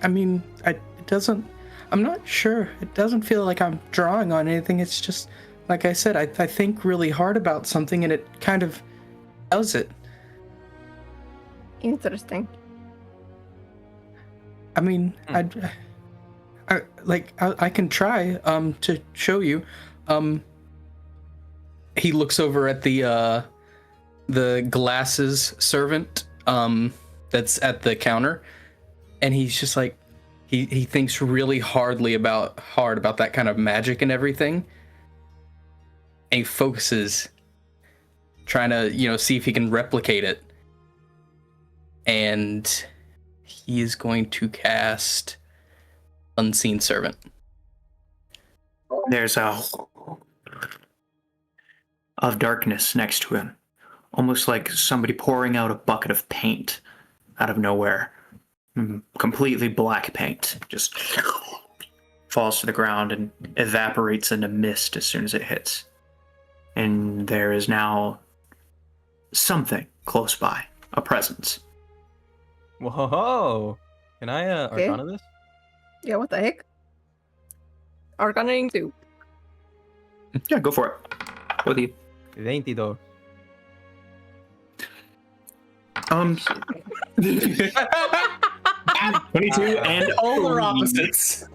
not sure. It doesn't feel like I'm drawing on anything. It's just, like I said, I think really hard about something and it kind of does it.
Interesting.
I mean, I can try to show you. He looks over at the glasses servant that's at the counter, and he's just like, he thinks really hard about that kind of magic and everything. And he focuses, trying to, see if he can replicate it. And he is going to cast Unseen Servant.
There's a of darkness next to him, almost like somebody pouring out a bucket of paint out of nowhere. Completely black paint just falls to the ground and evaporates into mist as soon as it hits. And there is now something close by, a presence.
Whoa! Can I Arcana this?
Yeah, what the heck? Arcana 2.
Yeah, go for it. What do you?
22.
22 and
Polar opposites.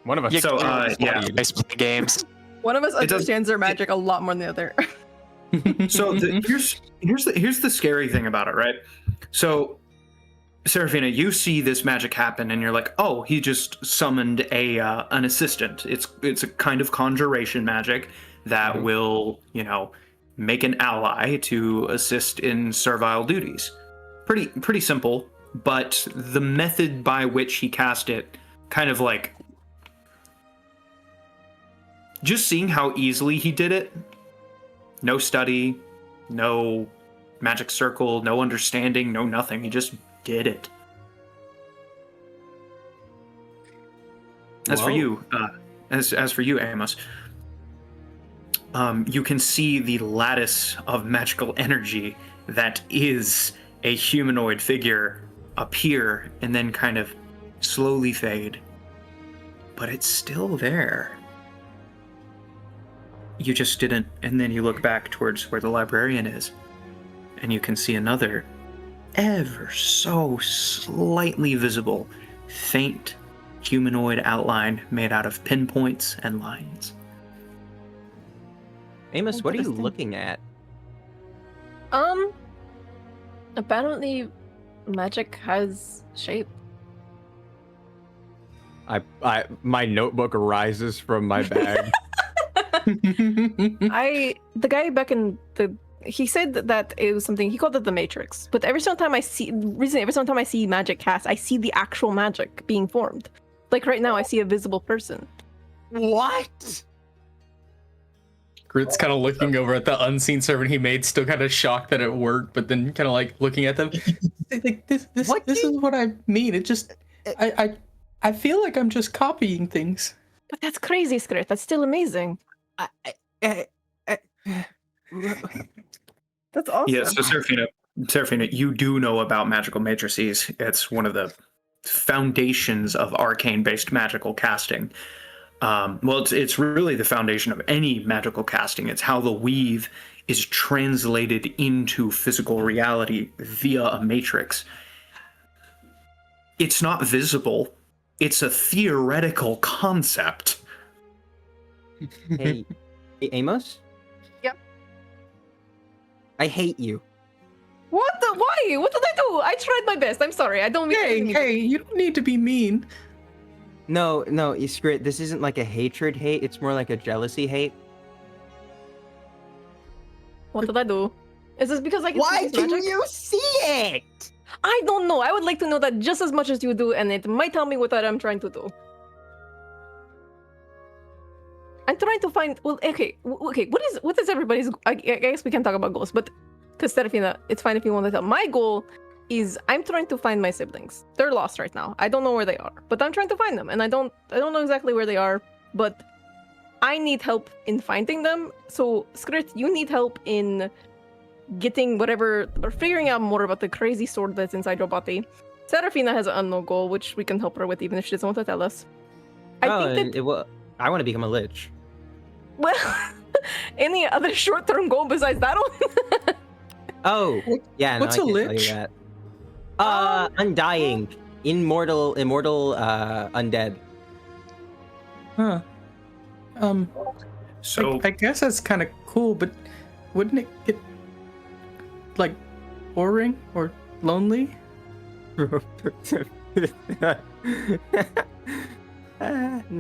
One of us.
So, yeah.
You guys play games.
One of us understands their magic a lot more than the other.
So here's the scary thing about it, right? So, Serafina, you see this magic happen, and you're like, "Oh, he just summoned an assistant." It's a kind of conjuration magic that will, make an ally to assist in servile duties. Pretty simple, but the method by which he cast it, kind of like, just seeing how easily he did it. No study, no magic circle, no understanding, no nothing. He just did it. As for you, Amos, you can see the lattice of magical energy that is a humanoid figure appear and then kind of slowly fade. But it's still there. You just didn't, and then you look back towards where the librarian is, and you can see another, ever so slightly visible, faint humanoid outline made out of pinpoints and lines.
Amos, what are you looking at?
Apparently, magic has shape.
My notebook rises from my bag.
The guy back in he said that it was something he called it the Matrix. But every single time I see magic cast, I see the actual magic being formed. Like right now, I see a visible person.
What?
Grit's kind of looking over at the unseen servant he made, still kind of shocked that it worked, but then kind of like looking at them. Like this is what I mean. It just I feel like I'm just copying things.
But that's crazy, Skrit. That's still amazing. That's awesome.
Yeah, so Serafina, you do know about magical matrices. It's one of the foundations of arcane-based magical casting. Well, it's really the foundation of any magical casting. It's how the weave is translated into physical reality via a matrix. It's not visible. It's a theoretical concept.
Hey, Amos?
Yep.
I hate you.
What the? Why? What did I do? I tried my best. I'm sorry. I don't mean.
Hey, you don't need to be mean.
No, Skrit, this isn't like a hatred hate. It's more like a jealousy hate.
What did I do? Is this because I can
Why
see
can
magic?
you see it?
I don't know. I would like to know that just as much as you do, and it might tell me what I'm trying to do. I'm trying to find. Well, okay. What is everybody's? I guess we can talk about goals, but because Serafina, it's fine if you want to tell. My goal is I'm trying to find my siblings. They're lost right now. I don't know where they are, but I'm trying to find them, and I don't know exactly where they are, but I need help in finding them. So, Skrit, you need help in getting whatever, or figuring out more about the crazy sword that's inside your body. Serafina has an unknown goal, which we can help her with, even if she doesn't want to tell us. I
want to become a lich.
Well, any other short-term goal besides that one?
Oh, yeah.
What's
no,
a
I can't
lich?
tell you that. Undying, immortal, undead.
Huh.
So
I guess that's kind of cool, but wouldn't it get like boring or lonely?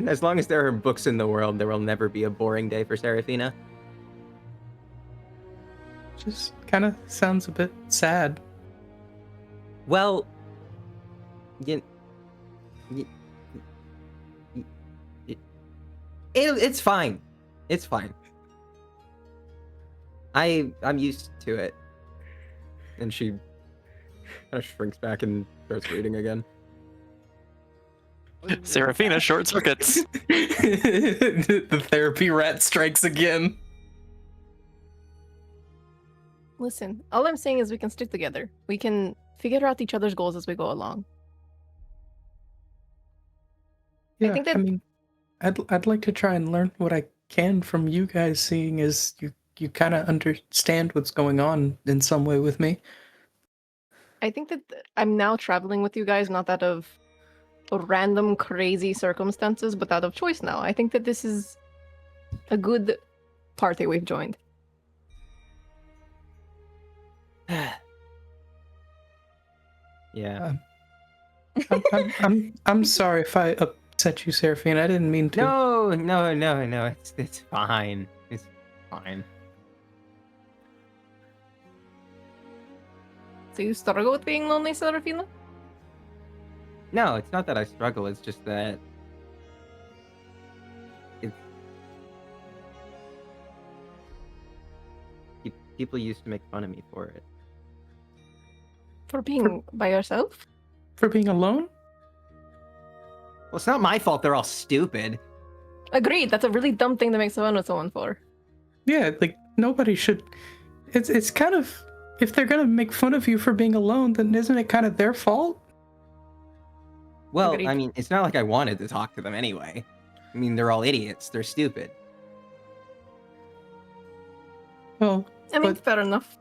As long as there are books in the world, there will never be a boring day for Serafina.
Just kind of sounds a bit sad.
Well, it's fine. It's fine. I'm used to it.
And she kind of shrinks back and starts reading again.
Serafina short circuits.
The therapy rat strikes again.
Listen, all I'm saying is we can stick together. We can figure out each other's goals as we go along.
Yeah,
I think that
mean, I'd like to try and learn what I can from you guys, seeing as you kind of understand what's going on in some way with me.
I think that I'm now traveling with you guys, not out of random crazy circumstances, but out of choice now. I think that this is a good party we've joined.
Yeah.
I'm sorry if I upset you, Seraphine. I didn't mean to.
No. It's fine. It's fine.
So you struggle with being lonely, Serafina?
No, it's not that I struggle. It's just that people used to make fun of me for it.
For being by yourself?
For being alone?
Well, it's not my fault. They're all stupid.
Agreed. That's a really dumb thing to make fun of someone for.
Yeah, like nobody should. It's kind of, if they're gonna make fun of you for being alone, then isn't it kind of their fault?
Well,
Agreed.
I mean, it's not like I wanted to talk to them anyway. I mean, they're all idiots. They're stupid.
Well,
I mean, fair enough.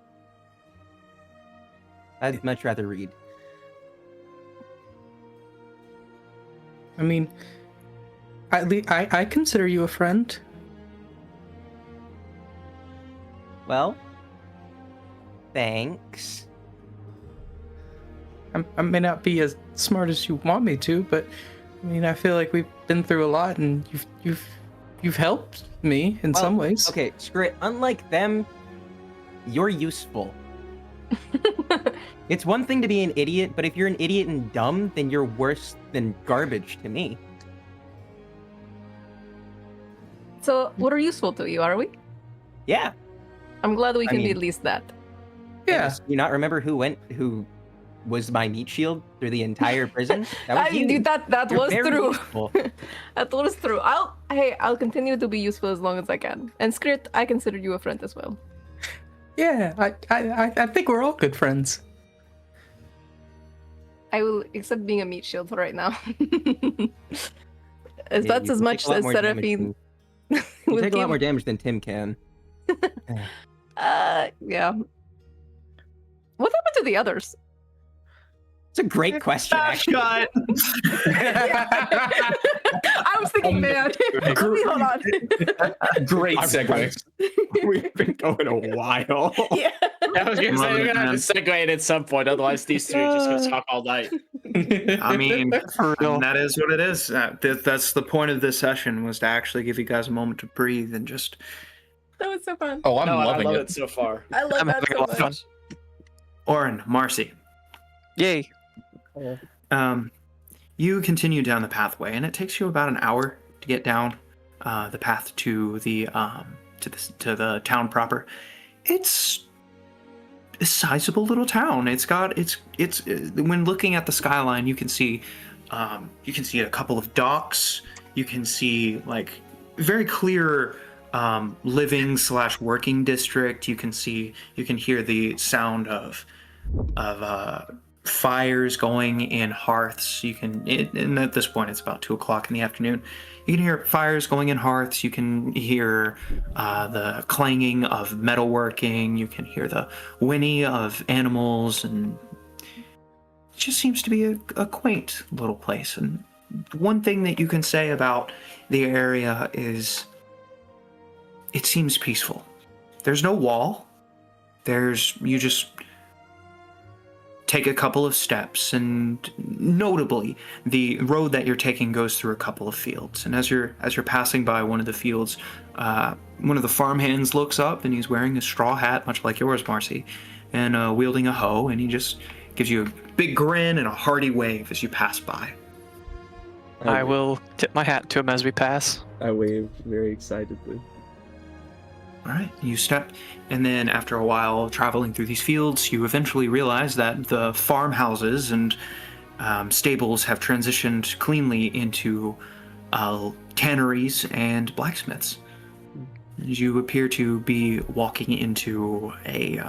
I'd much rather read.
I mean, I consider you a friend.
Well, thanks.
I may not be as smart as you want me to, but I mean, I feel like we've been through a lot, and you've helped me in some ways.
Okay, screw it. Unlike them, you're useful. It's one thing to be an idiot, but if you're an idiot and dumb, then you're worse than garbage to me.
So we're useful to you, are we?
Yeah.
I'm glad we
I
can be
mean-
at least that.
Yeah.
Do you not remember who was my meat shield through the entire prison? That was you.
Dude, that
You're
was
very
true.
useful.
That was true. I'll continue to be useful as long as I can. And Skrit, I consider you a friend as well.
Yeah, I think we're all good friends.
I will accept being a meat shield for right now.
Yeah,
That's
you
as
take
much
a lot
as
more damage
Seraphine.
than- You
would
take a lot
give.
more damage than Tim can.
Yeah. What happened to the others?
It's a great question, actually.
Shot.
I was thinking, man. Hold on.
Great segue.
We've been going a while.
Yeah.
I was gonna say we're gonna have to segue it at some point, otherwise these three are just gonna talk all night.
I mean, that is what it is. That's the point of this session, was to actually give you guys a moment to breathe and just.
That was so fun.
Oh, I'm
No, I
loving
love
it.
it so far.
I love
I'm
that
having a
so
lot of fun.
much.
Oren, Marcy,
Yay.
you continue down the pathway, and it takes you about an hour to get down the path to the town proper. It's a sizable little town. It's when looking at the skyline, you can see a couple of docks. You can see like very clear living / working district. You can hear the sound of fires going in hearths. And at this point it's about 2:00 in the afternoon. You can hear fires going in hearths. You can hear the clanging of metalworking. You can hear the whinny of animals, and it just seems to be a quaint little place. And one thing that you can say about the area is it seems peaceful. There's no wall. You just take a couple of steps, and notably, the road that you're taking goes through a couple of fields. And as you're passing by one of the fields, one of the farmhands looks up, and he's wearing a straw hat, much like yours, Marcy, and wielding a hoe, and he just gives you a big grin and a hearty wave as you pass by.
I will tip my hat to him as we pass.
I waved very excitedly.
All right, you step, and then after a while traveling through these fields, you eventually realize that the farmhouses and stables have transitioned cleanly into tanneries and blacksmiths. You appear to be walking into a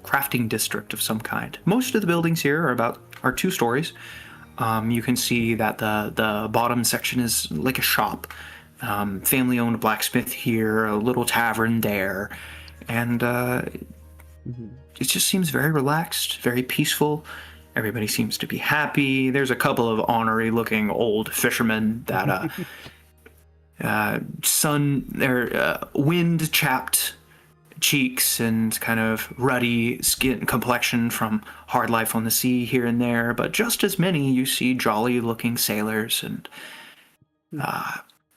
crafting district of some kind. Most of the buildings here are 2 stories. You can see that the bottom section is like a shop. Family-owned blacksmith here, a little tavern there, and it just seems very relaxed, very peaceful. Everybody seems to be happy. There's a couple of ornery-looking old fishermen that wind-chapped cheeks and kind of ruddy skin complexion from hard life on the sea here and there, but just as many you see jolly-looking sailors and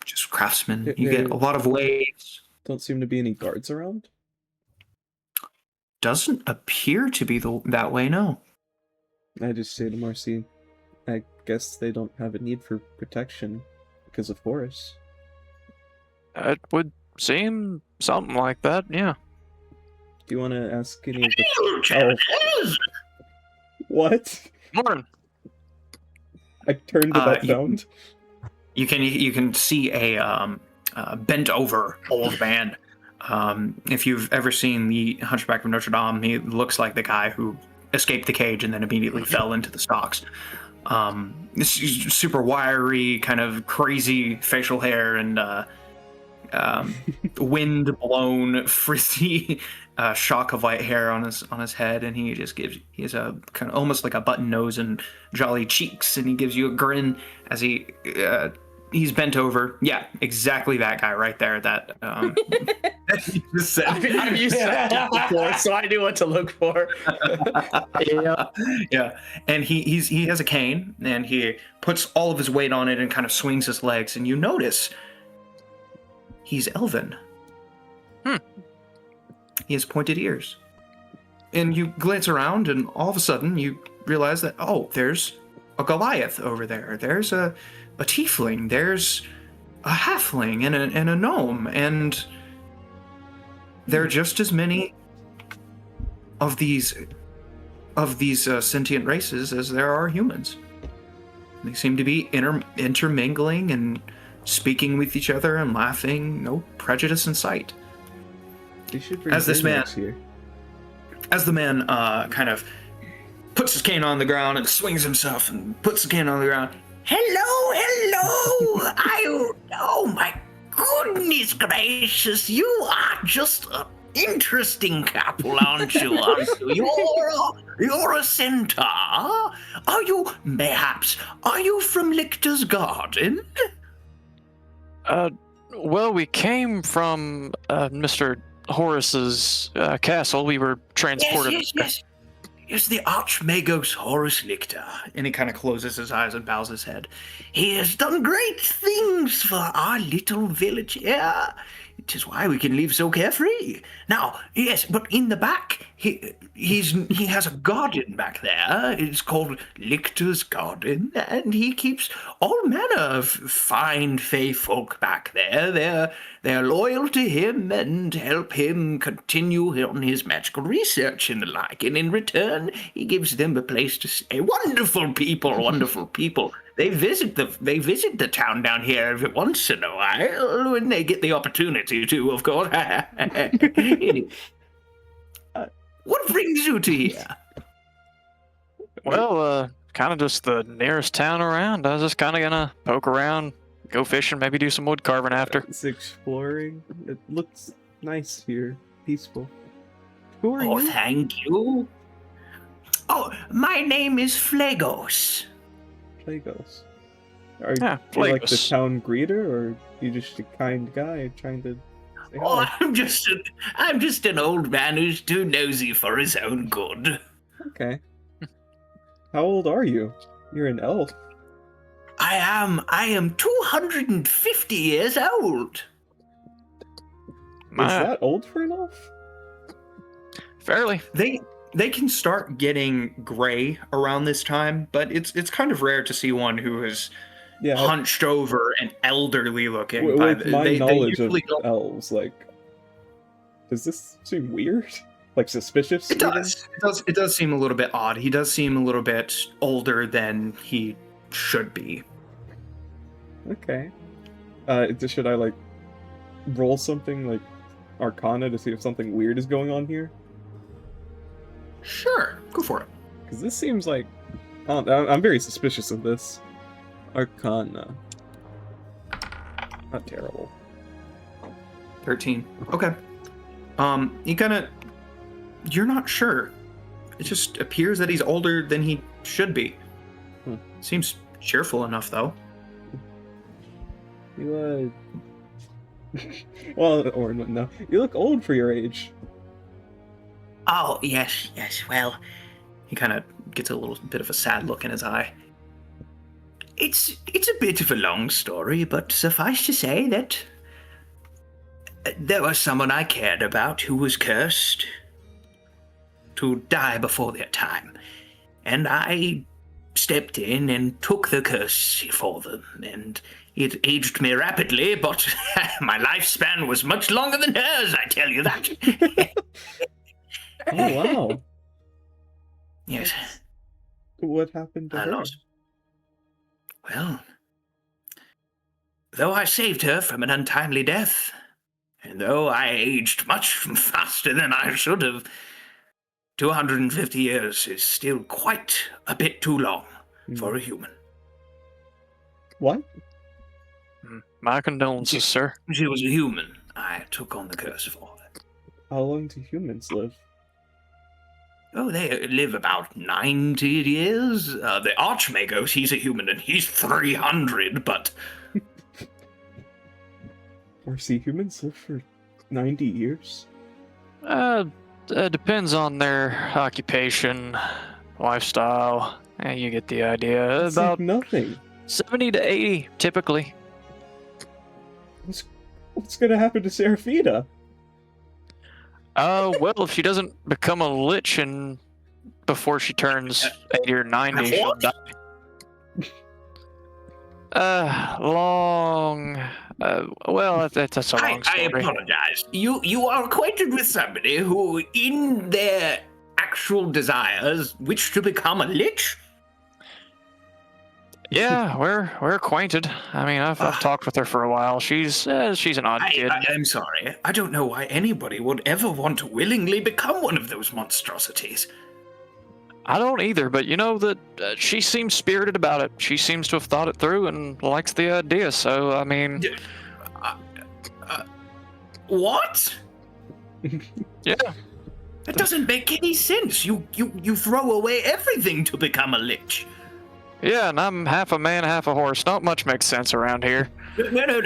just craftsmen. You get a lot of waves.
Don't seem to be any guards around.
Doesn't appear to be that way, no.
I just say to Marcy, I guess they don't have a need for protection because of Horus.
It would seem something like that, yeah.
Do you want to ask any of the... Oh. What?
Morning.
I turned to that sound.
You can see a bent over old man. If you've ever seen the Hunchback of Notre Dame, he looks like the guy who escaped the cage and then immediately fell into the stocks. This super wiry, kind of crazy facial hair and wind-blown, frizzy shock of white hair on his head, and he has a kind of almost like a button nose and jolly cheeks, and he gives you a grin as he's bent over. Yeah, exactly that guy right there. That you just said.
I've used that before, so I knew what to look for.
Yeah. And he has a cane, and he puts all of his weight on it and kind of swings his legs, and you notice he's elven. He has pointed ears. And you glance around, and all of a sudden you realize that, oh, there's a Goliath over there. There's a tiefling. There's a halfling and a gnome. And there are just as many of these sentient races as there are humans. They seem to be intermingling and speaking with each other and laughing. No prejudice in sight. As the man kind of puts his cane on the ground and swings himself and puts the cane on the ground. Hello! Oh my goodness gracious! You are just an interesting couple, aren't you? You're a centaur. Are you from Lichter's garden?
Well, we came from Mr. Horus's castle. We were transported.
Yes, the Archmagos Horus Lichter. And he kind of closes his eyes and bows his head. He has done great things for our little village here. It is why we can live so carefree. Now, yes, but in the back, he has a garden back there. It's called Lichter's Garden, and he keeps all manner of fine fey folk back there. They're loyal to him and help him continue on his magical research and the like. And in return, he gives them a place to stay. Wonderful people. They visit the town down here every once in a while when they get the opportunity to, of course. Anyway, what brings you to here?
Well, kind of just the nearest town around. I was just kind of gonna poke around, go fishing, maybe do some wood carving after.
It's exploring. It looks nice here, peaceful. Who are you?
Oh, thank you. Oh, my name is Phlegos.
Plagos. Are you like the
Plagos.
town greeter, or you just a kind guy trying to say
Oh,
hi?
I'm just an old man who's too nosy for his own good.
Okay. How old are you? You're an elf.
I am 250 years old.
Is that old for an elf?
Fairly.
They can start getting gray around this time, but it's kind of rare to see one who is hunched over and elderly looking.
With my knowledge of
don't.
elves, like, does this seem weird? Like suspicious?
It does. It does seem a little bit odd. He does seem a little bit older than he should be.
Okay. Should I like roll something like Arcana to see if something weird is going on here?
Sure, go for it.
Because this seems like I'm very suspicious of this. Arcana. Not terrible.
13. Okay. You're not sure. It just appears that he's older than he should be. Seems cheerful enough, though.
You well, or no, you look old for your age.
Oh, yes, well, he kind of gets a little bit of a sad look in his eye. It's a bit of a long story, but suffice to say that there was someone I cared about who was cursed to die before their time. And I stepped in and took the curse for them, and it aged me rapidly, but my lifespan was much longer than hers, I tell you that.
Oh wow.
Yes.
What happened to
I
her?
lost. Well, though I saved her from an untimely death, and though I aged much faster than I should have, 250 years is still quite a bit too long for a human.
What?
My condolences, sir.
She was a human. I took on the curse for her.
How long do humans live?
Oh, they live about 90 years. The Archmagos, he's a human, and he's 300, but...
Or see humans live for 90 years?
Depends on their occupation, lifestyle. You get the idea.
It's
About
like nothing.
70 to 80, typically.
What's gonna happen to Serafina?
Well, if she doesn't become a lich before she turns 80 or 90, she'll die. Well, that's a long story.
I apologize. You are acquainted with somebody who, in their actual desires, wish to become a lich?
Yeah, we're acquainted. I mean, I've talked with her for a while. She's an odd kid.
I'm sorry. I don't know why anybody would ever want to willingly become one of those monstrosities.
I don't either, but you know that she seems spirited about it. She seems to have thought it through and likes the idea. So, I mean,
what?
Yeah.
That doesn't make any sense. You throw away everything to become a lich.
Yeah, and I'm half a man, half a horse. Not much makes sense around here.
No.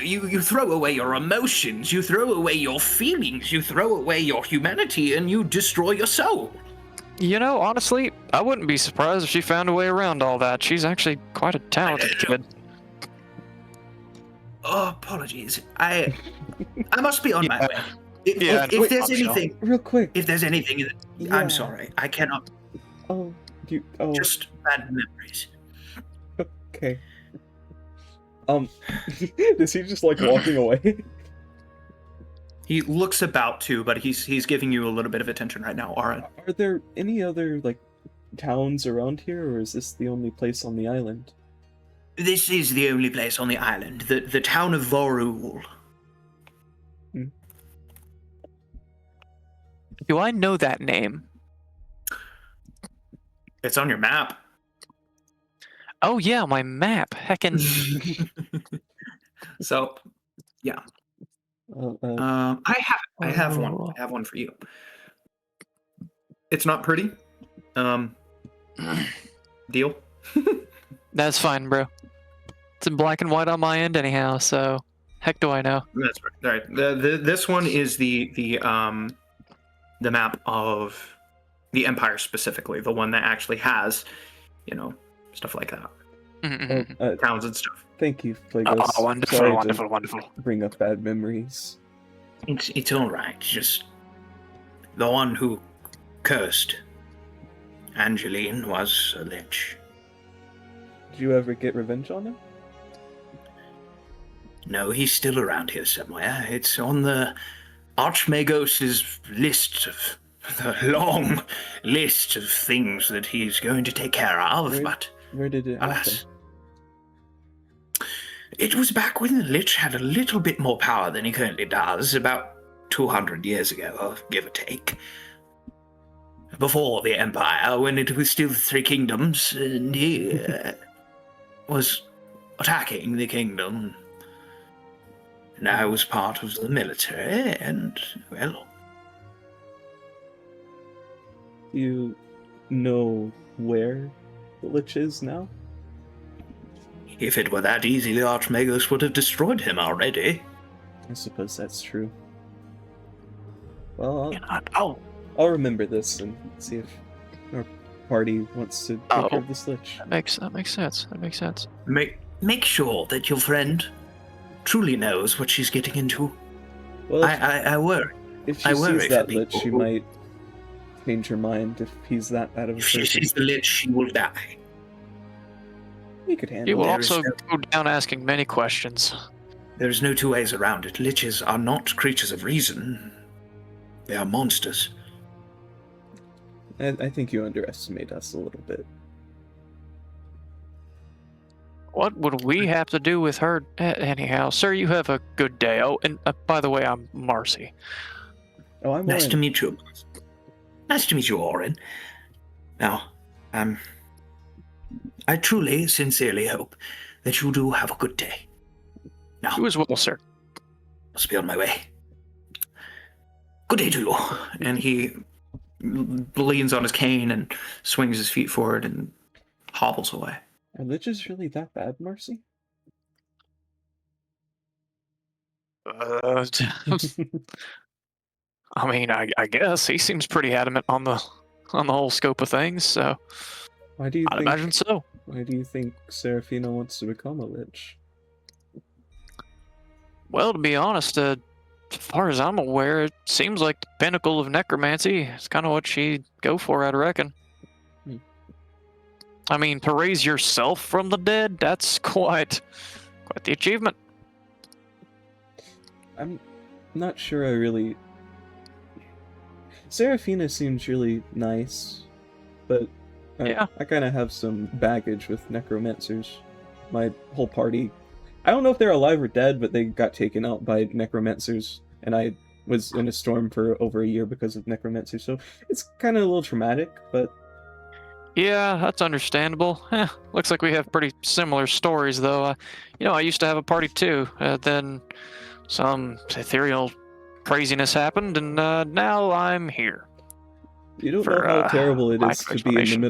You throw away your emotions, you throw away your feelings, you throw away your humanity, and you destroy your soul.
You know, honestly, I wouldn't be surprised if she found a way around all that. She's actually quite a talented kid.
Oh, apologies. I must be on my way.
If
there's anything,
real quick.
If there's anything, I'm sorry. I cannot.
Oh.
Just bad memories.
Okay. Is he just like walking away?
He looks about too, but he's giving you a little bit of attention right now, Arin.
Are there any other like towns around here, or is this the only place on the island?
This is the only place on the island. The town of Vorul.
Do I know that name?
It's on your map.
Oh yeah, my map. Heckin'.
So, yeah. I have one. I have one for you. It's not pretty. Deal.
That's fine, bro. It's in black and white on my end anyhow, so heck do I know.
That's right. All right. This one is the map of the Empire specifically, the one that actually has, stuff like that. Towns and stuff.
Thank you, Plagueis.
Oh, wonderful,
Sorry
wonderful.
to bring up bad memories.
It's all right. Just the one who cursed Angeline was a lich.
Did you ever get revenge on him?
No, he's still around here somewhere. It's on the Archmagos' list of the long list of things that he's going to take care of, but
where did it happen?
Alas. It was back when the Lich had a little bit more power than he currently does, about 200 years ago, give or take. Before the Empire, when it was still the Three Kingdoms, and he was attacking the kingdom. And I was part of the military, and, well...
You know where the Lich is now?
If it were that easy, the Archmagos would have destroyed him already.
I suppose that's true. Well, I'll remember this and see if our party wants to take care of this lich.
That makes sense. That makes sense.
Make sure that your friend truly knows what she's getting into.
Well,
I worry.
if she
I worry
sees
for
that lich,
people
she
who-
might change her mind if he's that bad of a
If she
person.
sees the lich, she will die.
We could
He
handle
will
it.
There is
also
no-
go down asking many questions.
There's no two ways around it. Liches are not creatures of reason. They are monsters.
I think you underestimate us a little bit.
What would we have to do with her? Anyhow, sir, you have a good day. Oh, and by the way, I'm Marcy.
Oh, I'm
Nice
Oren.
to meet you. Nice to meet you, Oren. Now, I truly, sincerely hope that you do have a good day. Now,
You as well, sir.
must be on my way. Good day to you.
And he leans on his cane and swings his feet forward and hobbles away.
Are liches really that bad, Marcy?
I mean, I guess he seems pretty adamant on the whole scope of things. So
Why do you
I'd
think?
imagine so.
Why do you think Serafina wants to become a lich?
Well, to be honest, as far as I'm aware, it seems like the pinnacle of necromancy. It's kind of what she'd go for, I'd reckon.
Hmm.
I mean, to raise yourself from the dead, that's quite the achievement.
I'm not sure I really... Serafina seems really nice, but
Yeah.
I kind of have some baggage with necromancers. My whole party... I don't know if they're alive or dead, but they got taken out by necromancers, and I was in a storm for over a year because of necromancers, so it's kind of a little traumatic, but...
Yeah, that's understandable. Looks like we have pretty similar stories, though. I used to have a party too. Then some ethereal craziness happened, and now I'm here.
You don't
For,
know how terrible it
lack
is
of
to be in the
explanation.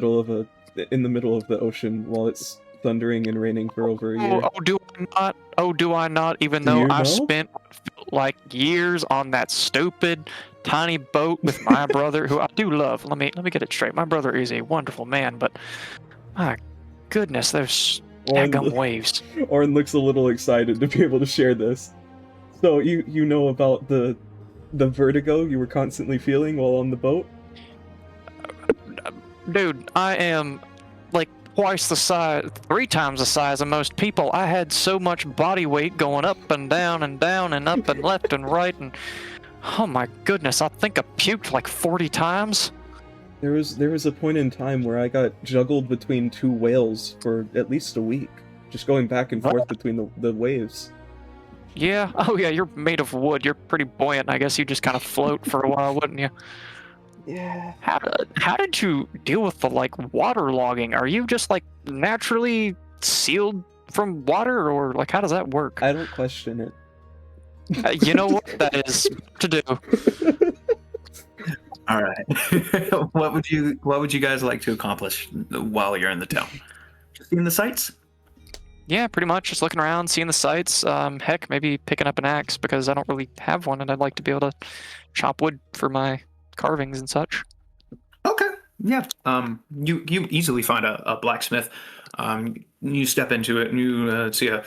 middle of the ocean while it's thundering and raining for over a year.
Oh, do I not? Oh, do I not? Even
Do
though
you
I
know?
spent like years on that stupid tiny boat with my brother, who I do love. Let me get it straight. My brother is a wonderful man, but my goodness, there's
Oren,
daggum waves.
Oren looks a little excited to be able to share this. So you know about the vertigo you were constantly feeling while on the boat?
Dude, I am like twice the size, 3 times the size of most people. I had so much body weight going up and down and down and up and left and right, and oh my goodness, I think I puked like 40 times.
There was a point in time where I got juggled between 2 whales for at least a week, just going back and forth between the waves.
Yeah, oh yeah, you're made of wood. You're pretty buoyant. I guess you just kind of float for a while, wouldn't you?
Yeah.
How did you deal with the like water logging? Are you just like naturally sealed from water, or like how does that work?
I don't question it.
You know what that is to do.
All right. What would you guys like to accomplish while you're in the town? Just seeing the sights?
Yeah, pretty much just looking around, seeing the sights. Heck, maybe picking up an axe because I don't really have one, and I'd like to be able to chop wood for my carvings and such.
Okay. Yeah. You easily find a blacksmith. You step into it and you see a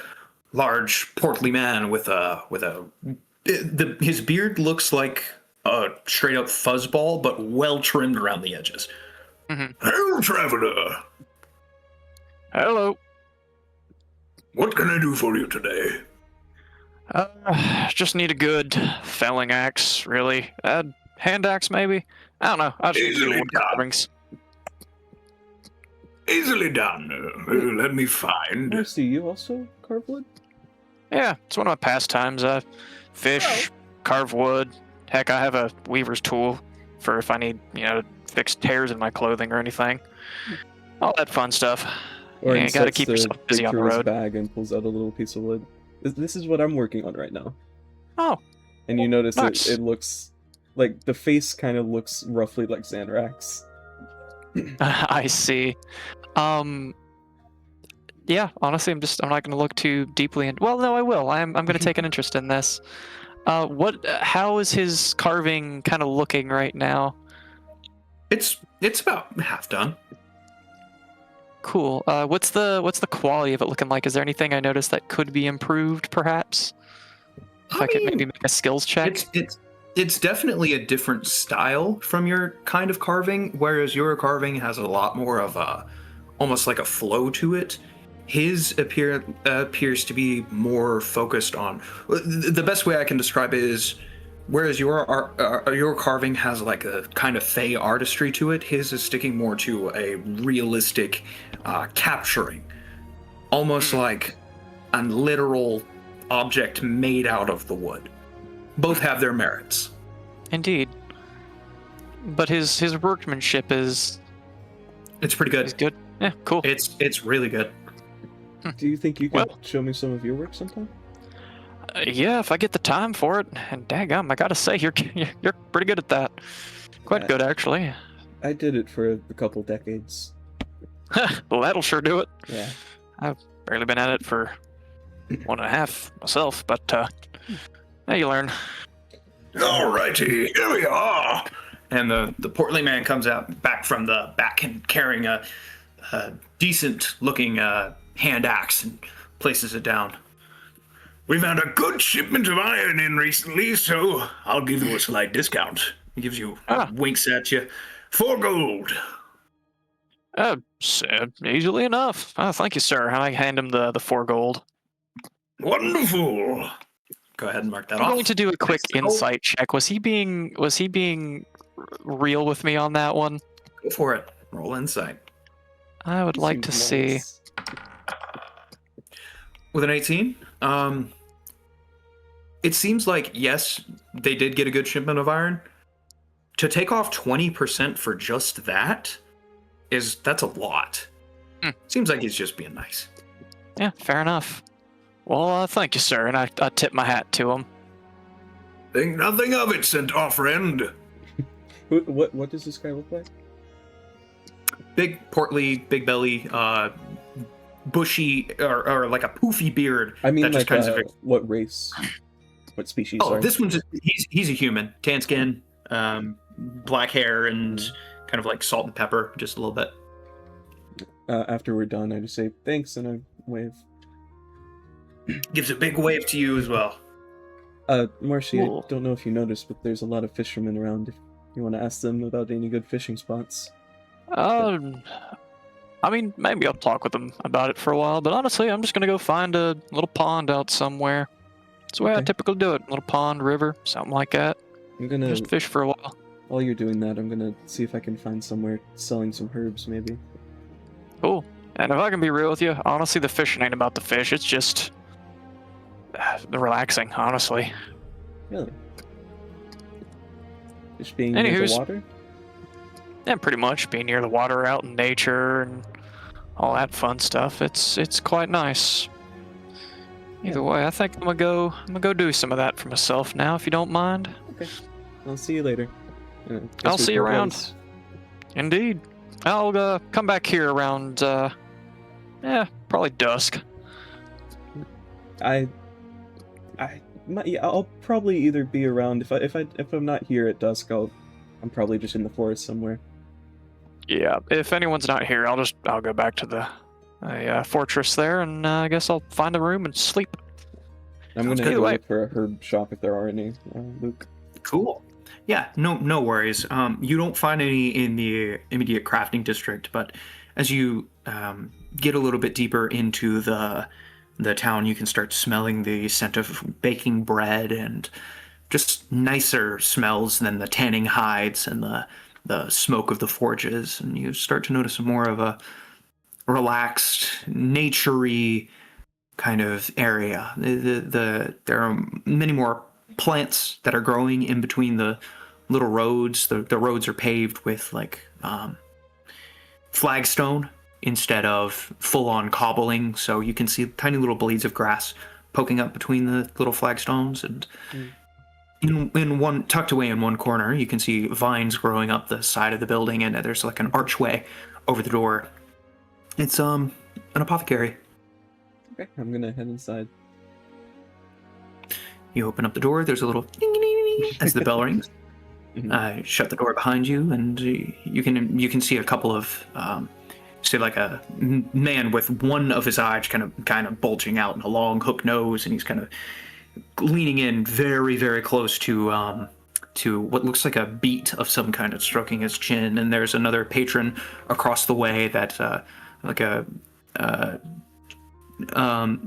large, portly man with his beard looks like a straight up fuzzball, but well trimmed around the edges.
Mm-hmm.
Hello, traveler.
Hello.
What can I do for you today?
Just need a good felling axe, really. Hand axe, maybe? I don't know. I just need
Easily
wood
done.
carvings.
Easily done. Let me find.
Marcy, you also carve wood?
Yeah, it's one of my pastimes. Fish, carve wood. Heck, I have a weaver's tool for if I need, to fix tears in my clothing or anything. All that fun stuff.
Oren
You gotta
sets
keep
the
yourself busy
dig
on the
through his
road.
bag and pulls out a little piece of wood. This is what I'm working on right now.
Oh.
And you notice
Nice.
it looks like the face kind of looks roughly like Xanrax.
I see. Yeah, honestly, I'm not going to look too deeply in. Well, no, I will. I'm going to take an interest in this. How is his carving kind of looking right now?
It's about half done.
Cool. What's the quality of it looking like? Is there anything I noticed that could be improved, perhaps? If I could maybe make a skills check.
It's definitely a different style from your kind of carving, whereas your carving has a lot more of a almost like a flow to it. His appears to be more focused on. The best way I can describe it is, whereas your carving has like a kind of fey artistry to it, his is sticking more to a realistic capturing, almost like a literal object made out of the wood. Both have their merits.
Indeed. But his workmanship is
It's pretty good.
is good. Yeah, cool.
It's really good.
Do you think you could show me some of your work sometime?
Yeah, if I get the time for it. And daggum, I gotta say, you're pretty good at that. Quite good, actually.
I did it for a couple decades.
Well, that'll sure do it.
Yeah.
I've barely been at it for 1.5 myself, but now you learn.
Alrighty, here we are. And the portly man comes out back from the back and carrying a decent looking hand axe and places it down. We've had a good shipment of iron in recently, so I'll give you a slight discount. He gives you winks at you. 4 gold.
Easily enough. Oh, thank you, sir. I hand him the 4 gold.
Wonderful. Go ahead and mark that off.
I'm going to do a quick insight check. Was he being real with me on that one?
Go for it. Roll insight.
I would like to see.
With an 18, it seems like, yes, they did get a good shipment of iron. To take off 20% for just that's a lot. Seems like he's just being nice.
Yeah, fair enough. Well, thank you, sir, and I tip my hat to him.
Think nothing of it, centaur friend.
What does this guy look like?
Big, portly, big belly, bushy, or like a poofy beard.
I mean,
that just
like,
kinds of
what race? What species?
Oh,
sorry?
this one's he's a human, tan skin, black hair, and kind of like salt and pepper, just a little bit.
After we're done, I just say thanks and I wave.
Gives a big wave to you as well.
Marcy,
Cool.
I don't know if you noticed, but there's a lot of fishermen around. If you want to ask them about any good fishing spots.
I mean, maybe I'll talk with them about it for a while, but honestly, I'm just gonna go find a little pond out somewhere. That's the way I
Okay.
typically do it. Little pond, river, something like that.
I'm gonna.
Just fish for a while.
While you're doing that, I'm gonna see if I can find somewhere selling some herbs, maybe.
Cool. And if I can be real with you, honestly, the fishing ain't about the fish. It's just the relaxing, honestly.
Really? Just being near the
Anywho's-
water?
Yeah, pretty much being near the water, out in nature, and all that fun stuff. It's quite nice. Either way, I think I'm gonna go do some of that for myself now, if you don't mind.
Okay. I'll see you later. Guess
I'll
we
see you
part
around.
ways.
Indeed. I'll come back here around probably dusk.
I'll probably either be around if I'm not here at dusk. I'm probably just in the forest somewhere.
Yeah, if anyone's not here, I'll go back to the fortress there, and I guess I'll find a room and sleep.
I'm gonna
good.
go
Wait.
look for a herb shop if there are any. Luke.
Cool. Yeah, no worries. You don't find any in the immediate crafting district, but as you get a little bit deeper into the town, you can start smelling the scent of baking bread and just nicer smells than the tanning hides and the smoke of the forges, and you start to notice more of a relaxed, nature-y kind of area. There are many more plants that are growing in between the little roads. The roads are paved with like flagstone instead of full-on cobbling, so you can see tiny little blades of grass poking up between the little flagstones, and in one tucked away in one corner you can see vines growing up the side of the building, and there's like an archway over the door. It's an apothecary.
Okay, I'm gonna head inside.
You open up the door, there's a little ding, ding, ding, ding as the bell rings. Shut the door behind you, and you can see a couple of see like a man with one of his eyes kind of bulging out and a long hook nose, and he's kind of leaning in very, very close to what looks like a beat of some kind of stroking his chin. And there's another patron across the way that like a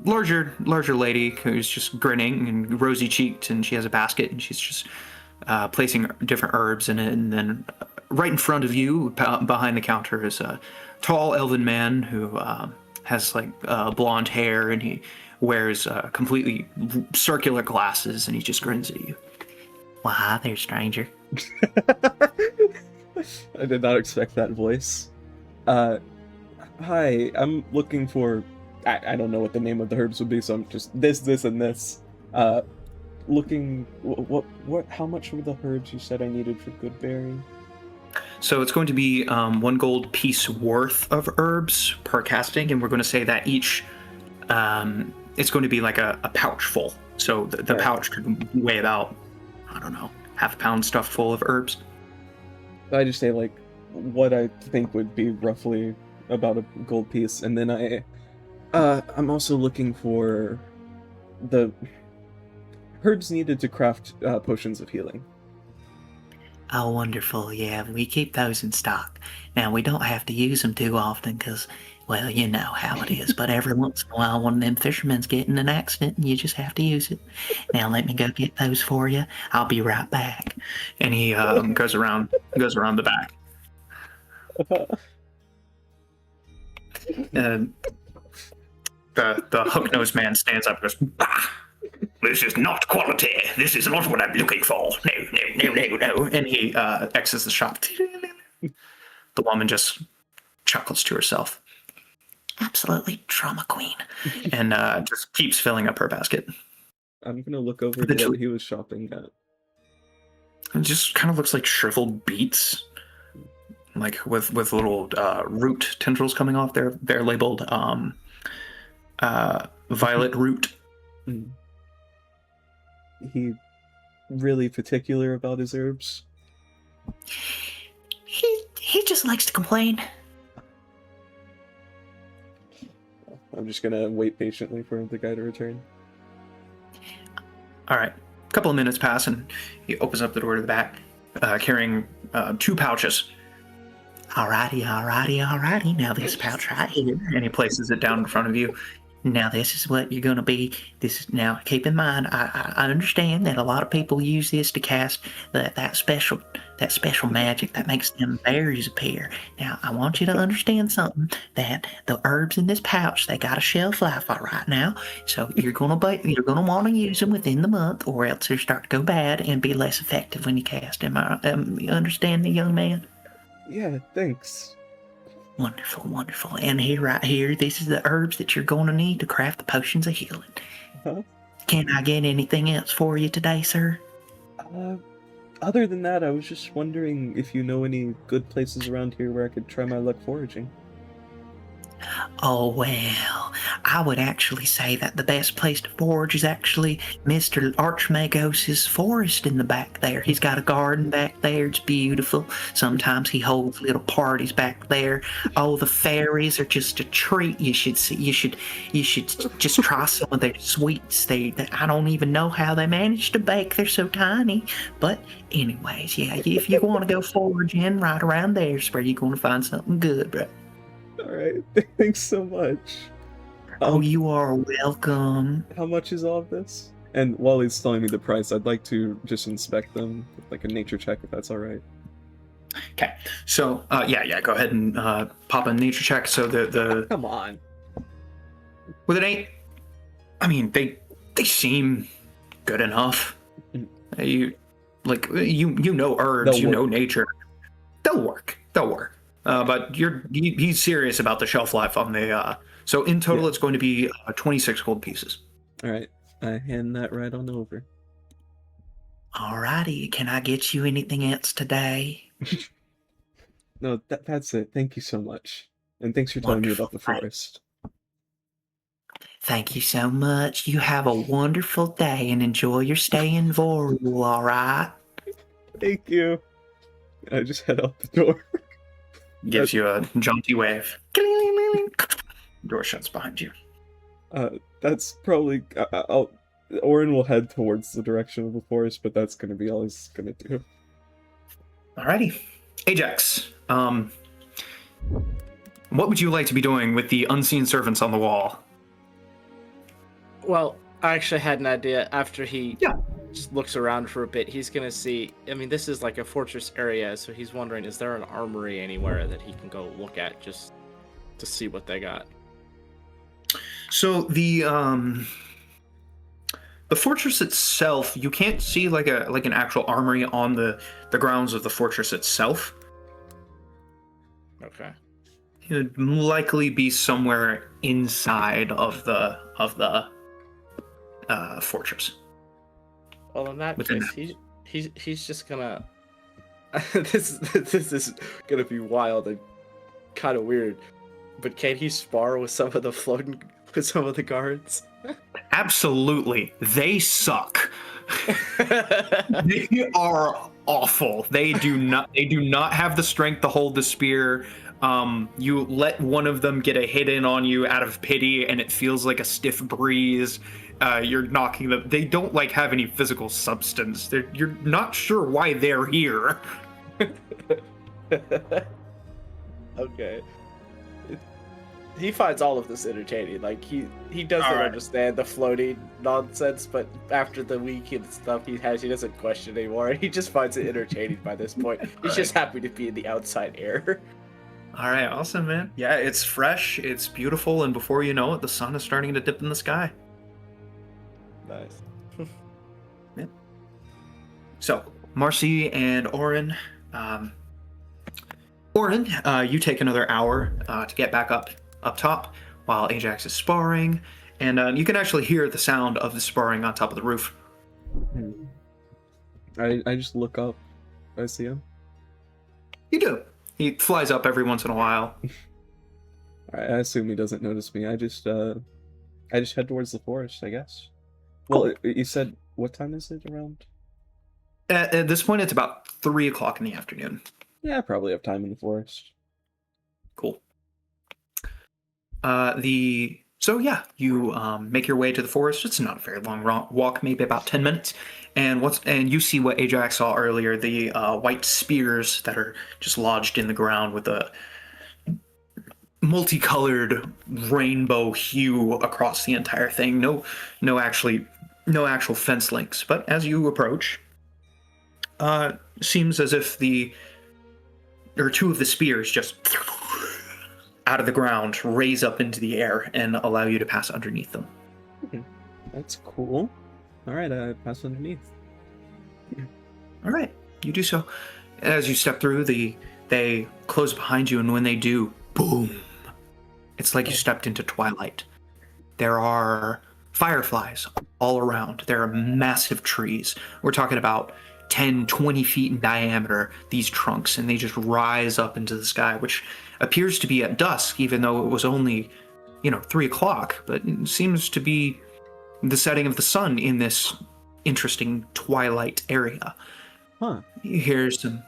larger lady who's just grinning and rosy cheeked, and she has a basket and she's just placing different herbs in it. And then right in front of you, behind the counter, is a tall elven man who has like blonde hair, and he wears completely circular glasses, and he just grins at you. Well, hi there, stranger.
I did not expect that voice. Hi, I'm looking for... I don't know what the name of the herbs would be, so I'm just this, and this. Looking... What? How much were the herbs you said I needed for good berry?
So it's going to be 1 gold piece worth of herbs per casting, and we're going to say that each... it's going to be like a pouch full. So the pouch could weigh about, I don't know, half a pound stuffed full of herbs.
I just say like what I think would be roughly about a gold piece, and then I'm also looking for the herbs needed to craft potions of healing.
Oh, wonderful. Yeah, we keep those in stock. Now, we don't have to use them too often because, well, you know how it is. But every once in a while, one of them fishermen's getting an accident and you just have to use it. Now, let me go get those for you. I'll be right back.
And he goes around the back. And the hook-nosed man stands up and goes, "Ah, this is not quality. This is not what I'm looking for. No. And he exits the shop. The woman just chuckles to herself.
Absolutely drama queen.
And just keeps filling up her basket.
I'm gonna look over to what he was shopping at.
It just kind of looks like shriveled beets, like with little root tendrils coming off. They're labeled violet root.
He really particular about his herbs?
He just likes to complain.
I'm just gonna wait patiently for the guy to return.
All right. A couple of minutes pass, and he opens up the door to the back, carrying 2 pouches.
Alrighty. Now this pouch right here.
And he places it down in front of you.
Now this is what you're gonna be. Now keep in mind, I understand that a lot of people use this to cast that special magic that makes them berries appear. Now I want you to understand something, that the herbs in this pouch, they got a shelf life right now. So you're gonna want to use them within the month, or else they start to go bad and be less effective when you cast them. You understand me, young man?
Yeah, thanks.
Wonderful. And right here, this is the herbs that you're going to need to craft the potions of healing.
Huh?
Can I get anything else for you today, sir?
Other than that, I was just wondering if you know any good places around here where I could try my luck foraging.
Oh, well, I would actually say that the best place to forage is actually Mr. Archmagos' forest in the back there. He's got a garden back there. It's beautiful. Sometimes he holds little parties back there. Oh, the fairies are just a treat. You should just try some of their sweets. I don't even know how they manage to bake. They're so tiny. But anyways, yeah, if you want to go foraging, right around there is where you're going to find something good, bro.
Alright, thanks so much.
Oh, you are welcome.
How much is all of this? And while he's telling me the price, I'd like to just inspect them with like a nature check, if that's alright.
Okay, so yeah, go ahead and pop a nature check. So the
Come on.
with an 8, I mean they seem good enough. You know herbs, you know nature. They'll work. But he's serious about the shelf life on the. So in total, it's going to be 26 gold pieces.
All right, I hand that right on over.
Alrighty, can I get you anything else today?
No, that's it. Thank you so much, and thanks for telling me about the forest.
Thank you so much. You have a wonderful day and enjoy your stay in Vorul. All right.
Thank you. And I just head out the door.
Gives you a jaunty wave. Door shuts behind you.
That's probably. Orin will head towards the direction of the forest, but that's gonna be all he's gonna do.
Alrighty. Ajax, what would you like to be doing with the unseen servants on the wall?
Well, I actually had an idea. After he just looks around for a bit, he's gonna see. I mean, this is like a fortress area, so he's wondering: is there an armory anywhere that he can go look at just to see what they got?
So the fortress itself, you can't see like an actual armory on the grounds of the fortress itself.
Okay.
It would likely be somewhere inside of the fortress.
Well, in that
Within
case, he's just gonna. this is gonna be wild and kind of weird, but can he spar with some of the guards?
Absolutely, they suck. They are awful. They do not have the strength to hold the spear. You let one of them get a hit in on you out of pity, and it feels like a stiff breeze. You're knocking them. They don't have any physical substance. You're not sure why they're here.
Okay. He finds all of this entertaining. Like he doesn't understand the floating nonsense, but after the week and stuff he doesn't question anymore. He just finds it entertaining by this point. He's just happy to be in the outside air.
All right, awesome, man. Yeah, it's fresh, it's beautiful, and before you know it, the sun is starting to dip in the sky.
Nice.
Yeah. So, Marcy and Orin. Orin, you take another hour to get back up top while Ajax is sparring, and you can actually hear the sound of the sparring on top of the roof.
I just look up. I see him.
You do. He flies up every once in a while.
I assume he doesn't notice me. I just head towards the forest, I guess. Well, you said, what time is it around?
At this point, it's about 3 o'clock in the afternoon.
Yeah, I probably have time in the forest.
Cool. You make your way to the forest. It's not a very long walk, maybe about 10 minutes. And you see what Ajax saw earlier, the white spears that are just lodged in the ground with a multicolored rainbow hue across the entire thing. No actual fence links. But as you approach, seems as if two of the spears just out of the ground raise up into the air and allow you to pass underneath them.
That's cool. All right, I pass underneath.
All right, you do so. As you step through, they close behind you, and when they do, boom! It's like you stepped into twilight. There are fireflies all around. There are massive trees. We're talking about 10, 20 feet in diameter, these trunks, and they just rise up into the sky, which appears to be at dusk, even though it was only, 3 o'clock, but it seems to be the setting of the sun in this interesting twilight area.
Huh.
You hear some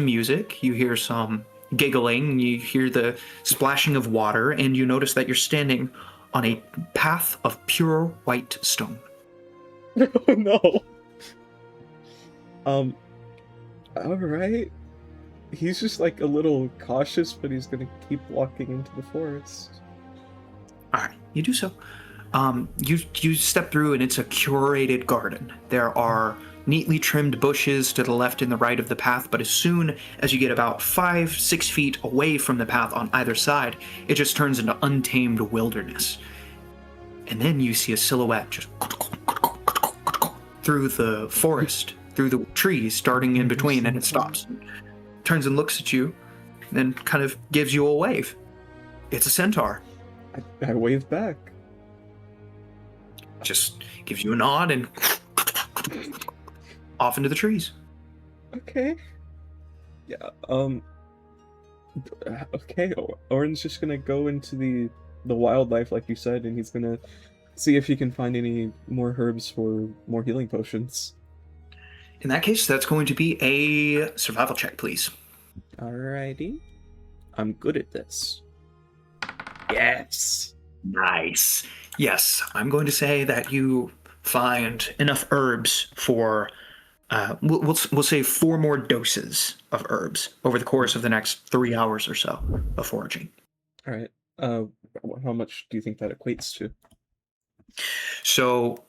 music, you hear some giggling, you hear the splashing of water, and you notice that you're standing on a path of pure white stone.
Oh no. Alright. He's just a little cautious, but he's gonna keep walking into the forest.
Alright, you do so. You step through, and it's a curated garden. There are neatly trimmed bushes to the left and the right of the path, but as soon as you get about 5-6 feet away from the path on either side, it just turns into untamed wilderness. And then you see a silhouette just through the forest, through the trees, starting in between, and it stops. Turns and looks at you, and then kind of gives you a wave. It's a centaur.
I wave back.
Just gives you a nod and off into the trees.
Okay. Yeah, okay, Orin's just gonna go into the wildlife, like you said, and he's gonna see if he can find any more herbs for more healing potions.
In that case, that's going to be a survival check, please.
Alrighty. I'm good at this. Yes.
Nice. Yes, I'm going to say that you find enough herbs for, we'll say 4 more doses of herbs over the course of the next 3 hours or so of foraging.
Alright. How much do you think that equates to?
So,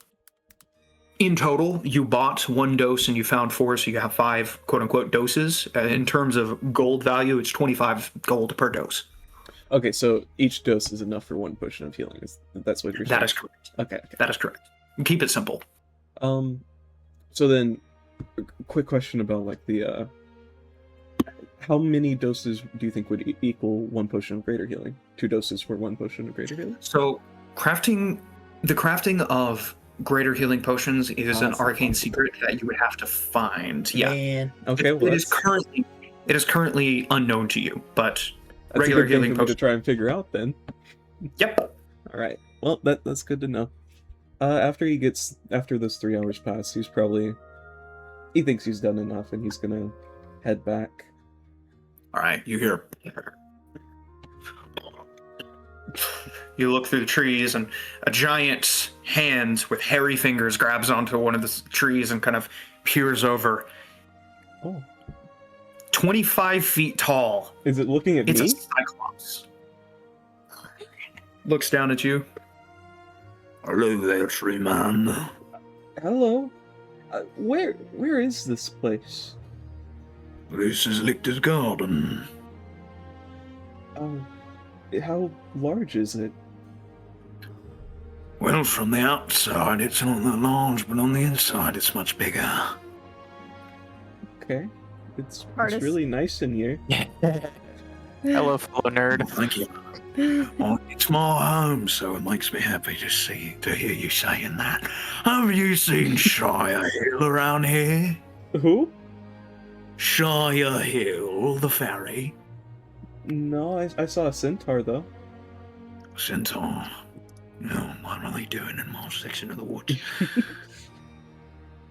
in total, you bought 1 dose and you found 4, so you have 5 quote-unquote doses. In terms of gold value, it's 25 gold per dose.
Okay, so each dose is enough for 1 potion of healing. That's what you're saying?
That is correct.
Okay.
That is correct. Keep it simple.
So then, quick question about like the how many doses do you think would equal 1 potion of greater healing? 2 doses for 1 potion of greater healing?
So, the crafting of greater healing potions is an arcane secret that you would have to find. Yeah.
Man.
Okay, well,
it is currently unknown to you, but
that's
regular
a good thing
healing
for me to
potions.
try and figure out then.
Yep.
All right. Well, that's good to know. After those 3 hours pass, he thinks he's done enough, and he's gonna head back.
All right, you hear. You look through the trees, and a giant hand with hairy fingers grabs onto one of the trees and kind of peers over.
Oh.
25 feet tall.
Is it looking at
It's
me?
a cyclops. Looks down at you.
Hello there, tree man.
Hello. Where is this place?
This is Lichter's garden.
How large is it?
Well, from the outside, it's not that large, but on the inside, it's much bigger.
Okay. It's
Artist.
really nice in here.
Hello, fellow nerd.
Thank you. Well, it's my home, so it makes me happy to hear you saying that. Have you seen Shire Hill around here?
Who?
Shire Hill, the ferry.
No, I saw a centaur though.
Centaur. No, what are they doing in my section of the woods?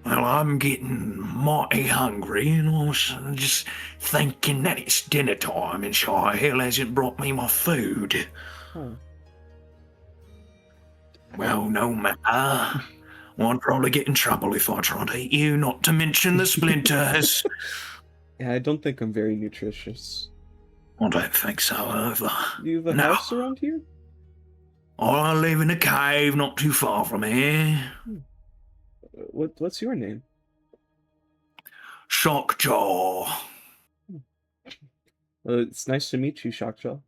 Well, I'm getting mighty hungry, and I was just thinking that it's dinner time, and Shire Hill hasn't brought me my food.
Huh.
Well, no matter. I'd probably get in trouble if I tried to eat you, not to mention the splinters.
Yeah, I don't think I'm very nutritious.
I don't think so, either.
Do you have a
No.
house around here?
I live in a cave not too far from here.
What's your name?
Shockjaw.
It's nice to meet you, Shockjaw.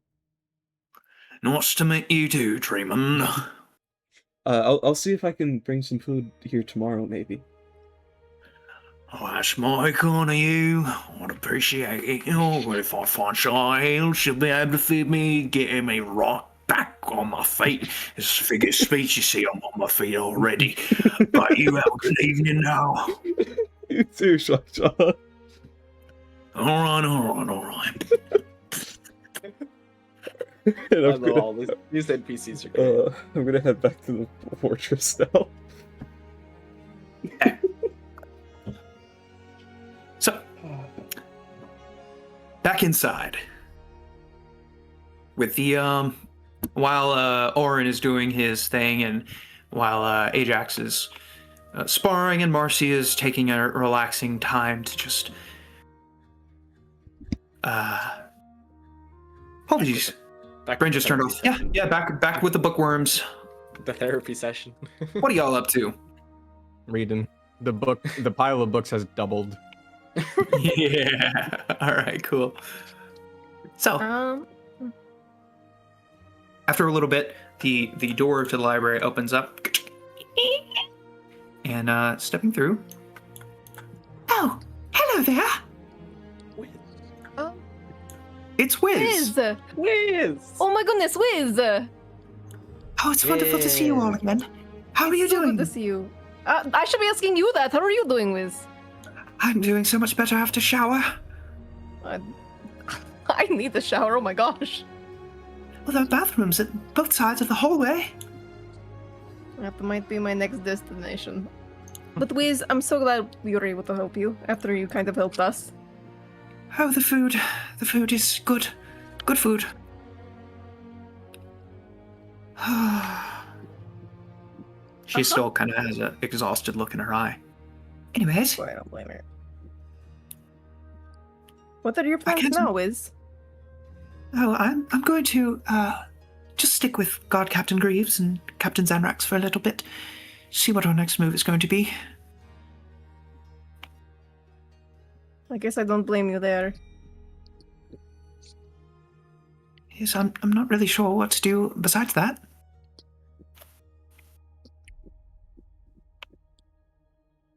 Nice to meet you too, Treeman.
I'll see if I can bring some food here tomorrow, maybe.
Oh, that's mighty kind of you. I'd appreciate it. Oh, if I find Shire Hill, she'll be able to feed me, getting me right back on my feet. It's a figure of speech, you see, I'm on my feet already. But you have a good evening now.
You too, Shockjaw.
All right.
And
I love all this. These NPCs are great.
I'm gonna head back to the fortress now.
So, back inside. With the, while Orin is doing his thing, and while Ajax is sparring, and Marcy is taking a relaxing time to just, apologies. Brain just turned off. Yeah, back with the bookworms.
The therapy session.
What are y'all up to?
Reading. The pile of books has doubled.
Yeah. All right, cool. So, after a little bit, the door to the library opens up. And stepping through.
Oh, hello there.
Oh,
It's Wiz.
Wiz! Oh my goodness, Wiz!
Oh, it's wonderful to see you all again. How are you
So
doing?
good to see you. I should be asking you that. How are you doing, Wiz?
I'm doing so much better after shower.
I need the shower. Oh my gosh.
Well, there are bathrooms at both sides of the hallway.
That might be my next destination. But Wiz, I'm so glad we were able to help you after you kind of helped us.
Oh, the food. The food is good. Good food.
She still kind of has an exhausted look in her eye.
Anyways,
I don't blame her. What are your plans now, Wiz?
oh, I'm going to just stick with Guard Captain Greaves and Captain Zanrax for a little bit. See what our next move is going to be.
I guess I don't blame you there.
Yes, I'm not really sure what to do besides that.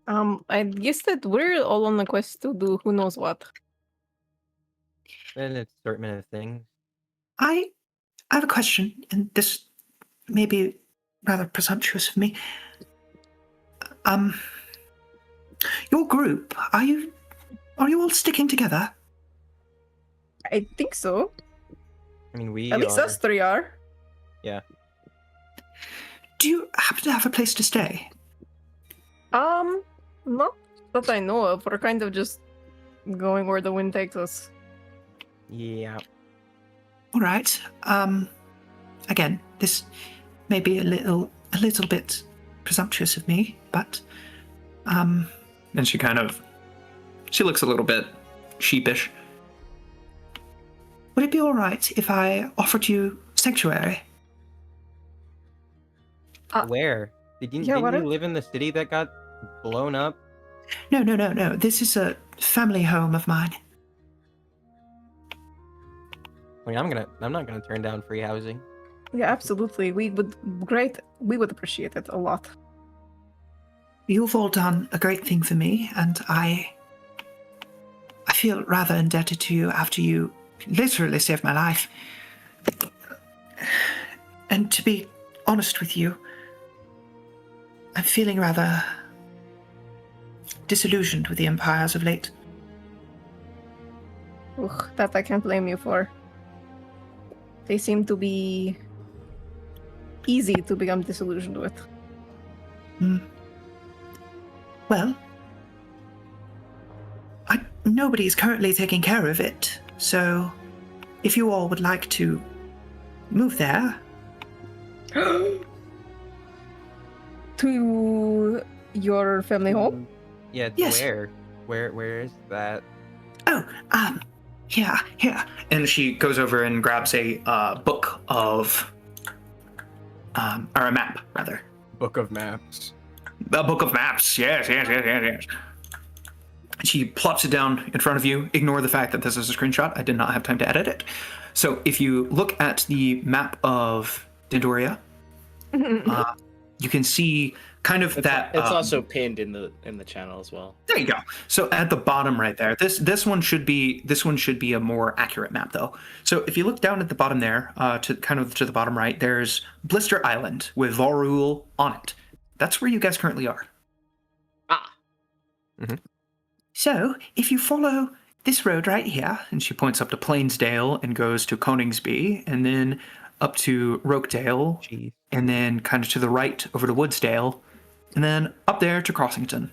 I guess that we're all on a quest to do who knows what.
And it's assortment of things.
I have a question, and this may be rather presumptuous of me. Your group, are you all sticking together?
I think so.
I mean, we
At least
are.
us three are.
Yeah.
Do you happen to have a place to stay?
Not that I know of. We're kind of just going where the wind takes us.
Yeah.
All right. Again, this may be a little bit presumptuous of me, but
And she looks a little bit sheepish.
would it be all right if I offered you sanctuary?
Where? Didn't
what
you
if-
live in the city that got blown up?
No. This is a family home of mine.
I mean, I'm not gonna turn down free housing.
Yeah, absolutely. We would appreciate it a lot.
You've all done a great thing for me, and I feel rather indebted to you after you literally saved my life. And to be honest with you, I'm feeling rather disillusioned with the Empire as of late.
Ugh, that I can't blame you for. They seem to be easy to become disillusioned with.
Well, nobody's currently taking care of it, so if you all would like to move there.
To your family home?
Yeah.
Yes.
Where is that?
Oh, here.
And she goes over and grabs a book of, or a map, rather.
Book of maps.
A book of maps. Yes. She plops it down in front of you. Ignore the fact that this is a screenshot. I did not have time to edit it. So if you look at the map of Dindoria, you can see kind of that.
It's also pinned in the channel as well.
There you go. So at the bottom right there, this one should be a more accurate map though. So if you look down at the bottom there, to the bottom right, there's Blister Island with Varul on it. That's where you guys currently are.
So, if you follow this road right here,
And she points up to Plainsdale and goes to Coningsby, and then up to Rokedale,
Jeez.
and then kind of to the right over to Woodsdale, and then up there to Crossington.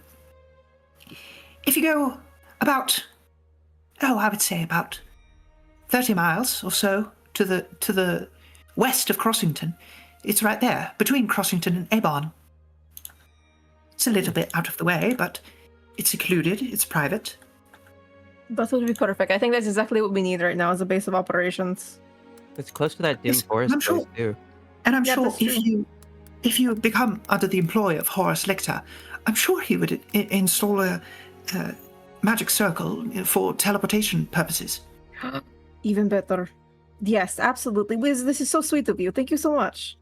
if you go about, I would say about 30 miles or so to the west of Crossington, it's right there, between Crossington and Avon. It's a little bit out of the way, but it's secluded, it's private.
That would be perfect. I think that's exactly what we need right now as a base of operations.
It's close to that dim
Yes,
forest
I'm sure.
place too.
And I'm
Yeah,
sure
that's
if you become under the employ of Horace Lichter, I'm sure he would install a magic circle for teleportation purposes.
Even better. Yes, absolutely. Wiz, this is so sweet of you. Thank you so much.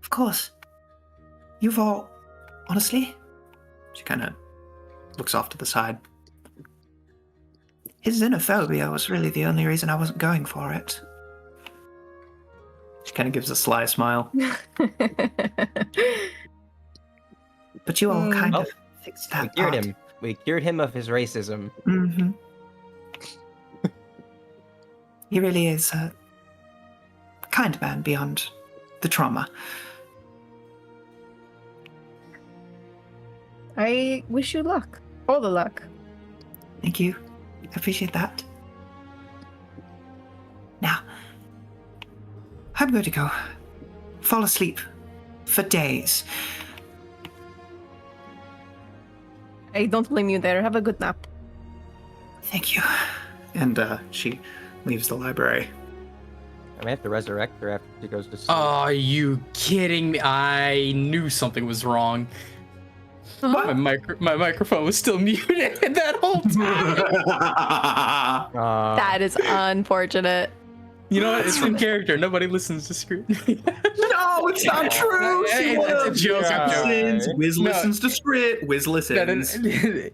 Of course. You've all, honestly,
She kind of looks off to the side.
his xenophobia was really the only reason I wasn't going for it.
She kind of gives a sly smile.
But you all kind of fixed that
We cured
part.
him. We cured him of his racism.
Mm-hmm. He really is a kind man beyond the trauma.
I wish you luck. All the luck.
Thank you. I appreciate that. Now, I'm going to go fall asleep for days.
I don't blame you there. Have a good nap.
Thank you.
And she leaves the library.
I may have to resurrect her after she goes to sleep.
Are you kidding me? I knew something was wrong. My microphone was still muted that whole time.
That is unfortunate.
You know what? It's in character. Nobody listens to script.
No, it's not true.
It's a joke.
Wiz
No.
listens to script. Wiz listens.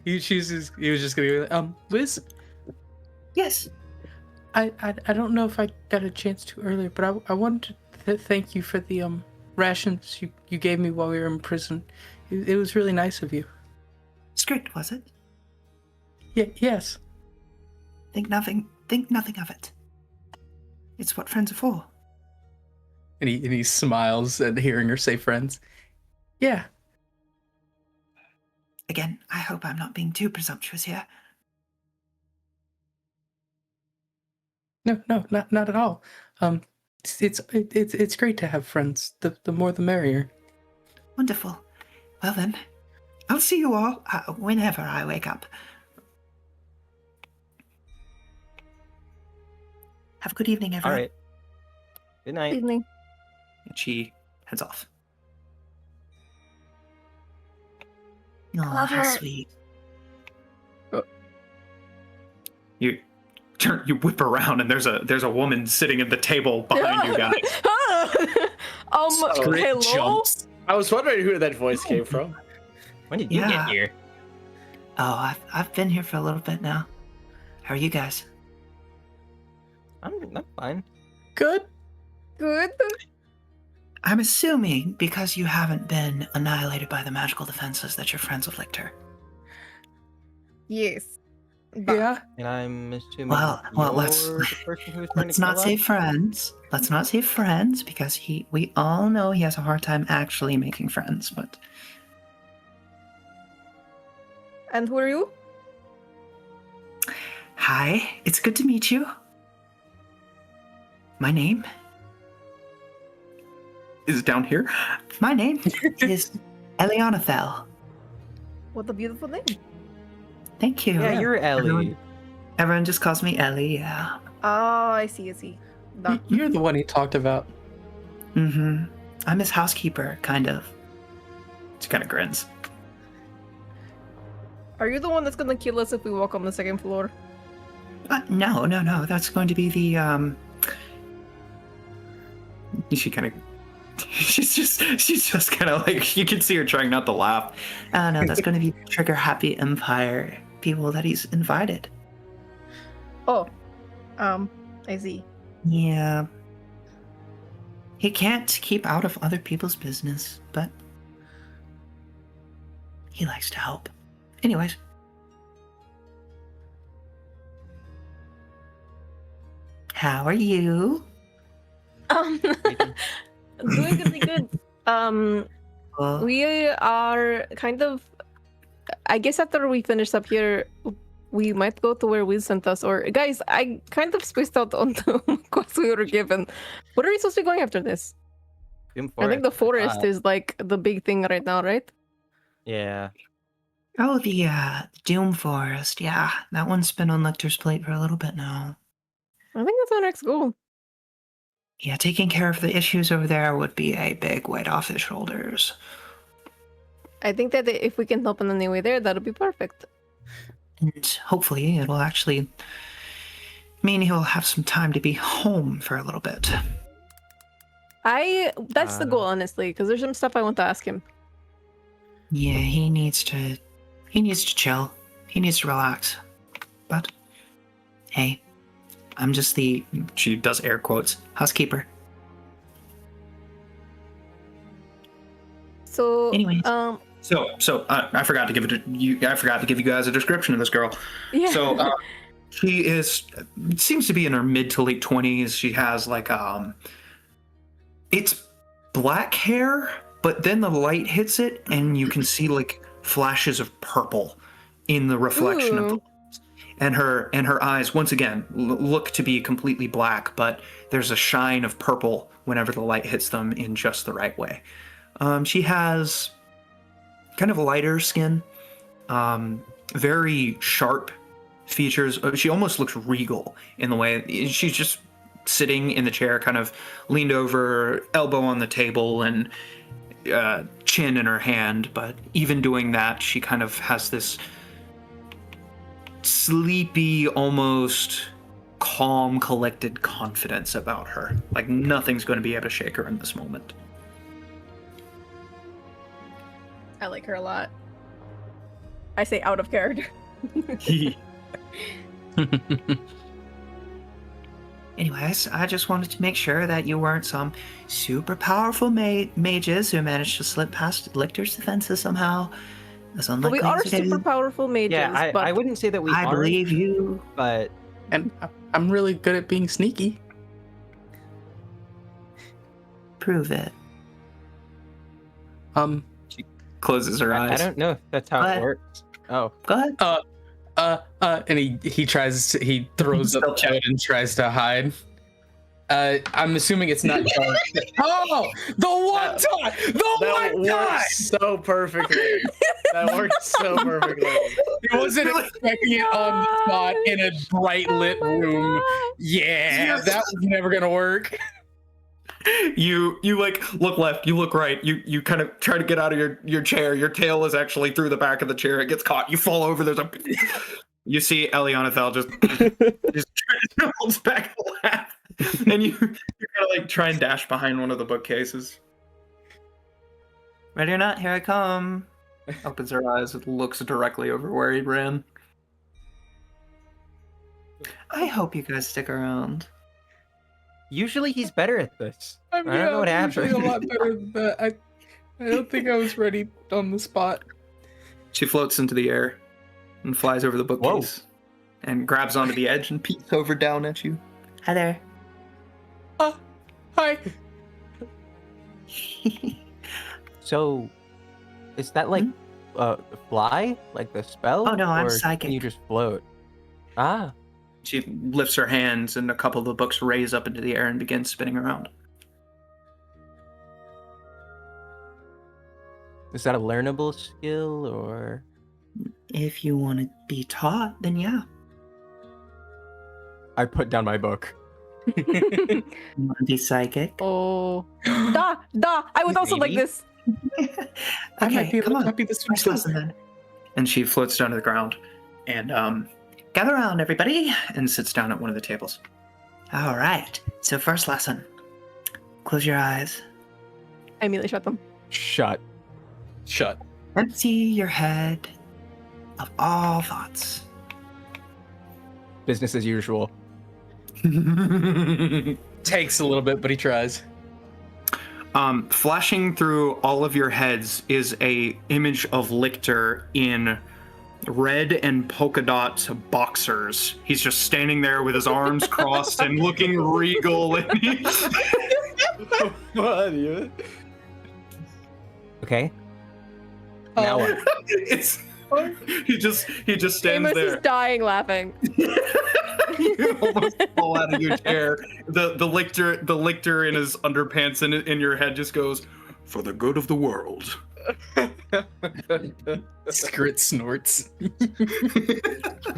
He was just gonna be Wiz,
Yes.
I don't know if I got a chance to earlier, but I wanted to thank you for the rations you gave me while we were in prison. It was really nice of you.
Script, was it?
Yeah. Yes.
Think nothing of it. It's what friends are for.
And he smiles at hearing her say friends. Yeah.
Again, I hope I'm not being too presumptuous here.
No, not at all. It's great to have friends. The more the merrier.
Wonderful. Well then, I'll see you all whenever I wake up. Have a good evening,
All
everyone.
right. Good night.
Evening.
And she heads off.
Oh,
Love
how
her.
sweet.
You whip around and there's a woman sitting at the table behind you guys.
Great
hello?
I was wondering who that voice came from.
When did you
Yeah.
get here?
Oh, I've been here for a little bit now. How are you guys?
I'm fine.
Good.
Good.
I'm assuming because you haven't been annihilated by the magical defenses that you're friends with Lichter.
Yes.
Yeah.
And I'm assuming
Well, let's-
you're the person who was trying
Let's
to
not
kill
say
us?
friends. Let's not say friends because we all know he has a hard time actually making friends, but
And who are you?
hi, it's good to meet you. My name
Is it down here?
My name is Eliana Thel.
What a beautiful name.
Thank you.
Yeah, you're Ellie.
Everyone just calls me Ellie, yeah.
Oh, I see. Done.
You're the one he talked about.
Mm-hmm. I'm his housekeeper, kind of.
She kind of grins.
Are you the one that's gonna kill us if we walk on the second floor?
No. That's going to be the,
She kind of. She's just kind of like, you can see her trying not to laugh.
no, that's going to be the Trigger Happy Empire people that he's invited.
Oh, I see.
Yeah. He can't keep out of other people's business, but he likes to help. Anyways. How are you?
Doing really good.
Well,
We are kind of. I guess after we finish up here, we might go to where Wiz sent us. Or guys, I kind of spaced out on the quest we were given. What are we supposed to be going after this? I think the forest is like the big thing right now, right?
Yeah.
oh, the Doom Forest. Yeah, that one's been on Lichter's plate for a little bit now.
I think that's our next goal.
Yeah, taking care of the issues over there would be a big weight off his shoulders.
I think that if we can help in any way there, that'll be perfect.
And hopefully it will actually mean he'll have some time to be home for a little bit.
That's the goal, honestly, because there's some stuff I want to ask him.
Yeah, he needs to chill. He needs to relax. But hey, I'm just the,
She does air quotes.
housekeeper.
So,
Anyways.
So I forgot to give I forgot to give you guys a description of this girl.
yeah.
So she seems to be in her mid to late 20s. She has like it's black hair, but then the light hits it and you can see like flashes of purple in the reflection of the
Ooh.
and her eyes once again look to be completely black, but there's a shine of purple whenever the light hits them in just the right way. She has kind of lighter skin, very sharp features. She almost looks regal in the way she's just sitting in the chair, kind of leaned over, elbow on the table, and chin in her hand. But even doing that, she kind of has this sleepy, almost calm, collected confidence about her. Like nothing's going to be able to shake her in this moment.
I like her a lot. I say out of character.
Anyways, I just wanted to make sure that you weren't some super powerful mages who managed to slip past Lichter's defenses somehow. As
But
unlikely
we are
as it is.
super powerful mages.
Yeah,
but
I wouldn't say that we
I
aren't,
believe you.
but
And I'm really good at being sneaky.
Prove it.
Closes her
I
eyes.
don't know if that's how
But-
it works. Oh,
Go ahead.
And he throws up
Still check.
and tries to hide. I'm assuming it's not dark. Oh, the one time! The
That
one time!
worked so perfectly. That worked so perfectly.
I wasn't expecting it on the spot in a bright lit room. Yeah, that was never gonna work.
You like look left, you look right, you kind of try to get out of your chair. Your tail is actually through the back of the chair. It gets caught. You fall over. There's a. You see Elianathel just holds back a laugh, and you kind of like try and dash behind one of the bookcases.
Ready or not, here I come.
Opens her eyes, looks directly over where he ran.
I hope you guys stick around.
usually he's better at this.
I
don't know what
I'm usually
happened.
a lot better than that. I don't think I was ready on the spot.
She floats into the air and flies over the bookcase and grabs onto the edge and peeks over down at you.
Hi there.
Hi.
So, is that like fly, like the spell?
Oh, no, I'm
or
psychic.
Can you just float? Ah,
She lifts her hands and a couple of the books raise up into the air and begin spinning around.
is that a learnable skill or?
If you want to be taught, then yeah.
I put down my book.
You want to be psychic?
Oh. Da! I was also like
Maybe.
this.
That might be,
come
that
on.
might be the
First lesson then.
And she floats down to the ground and
Gather around, everybody.
and sits down at one of the tables.
All right. So first lesson. Close your eyes.
I immediately shut them.
Shut.
Empty your head of all thoughts.
Business as usual.
Takes a little bit, but he tries.
Flashing through all of your heads is a image of Lichter in red and polka dot boxers. He's just standing there with his arms crossed and looking regal.
Okay. Now what?
It's he just stands
Amos
there.
is dying laughing.
You almost fall out of your chair. The Lichter in his underpants and in your head just goes, "For the good of the world."
Skrit snorts.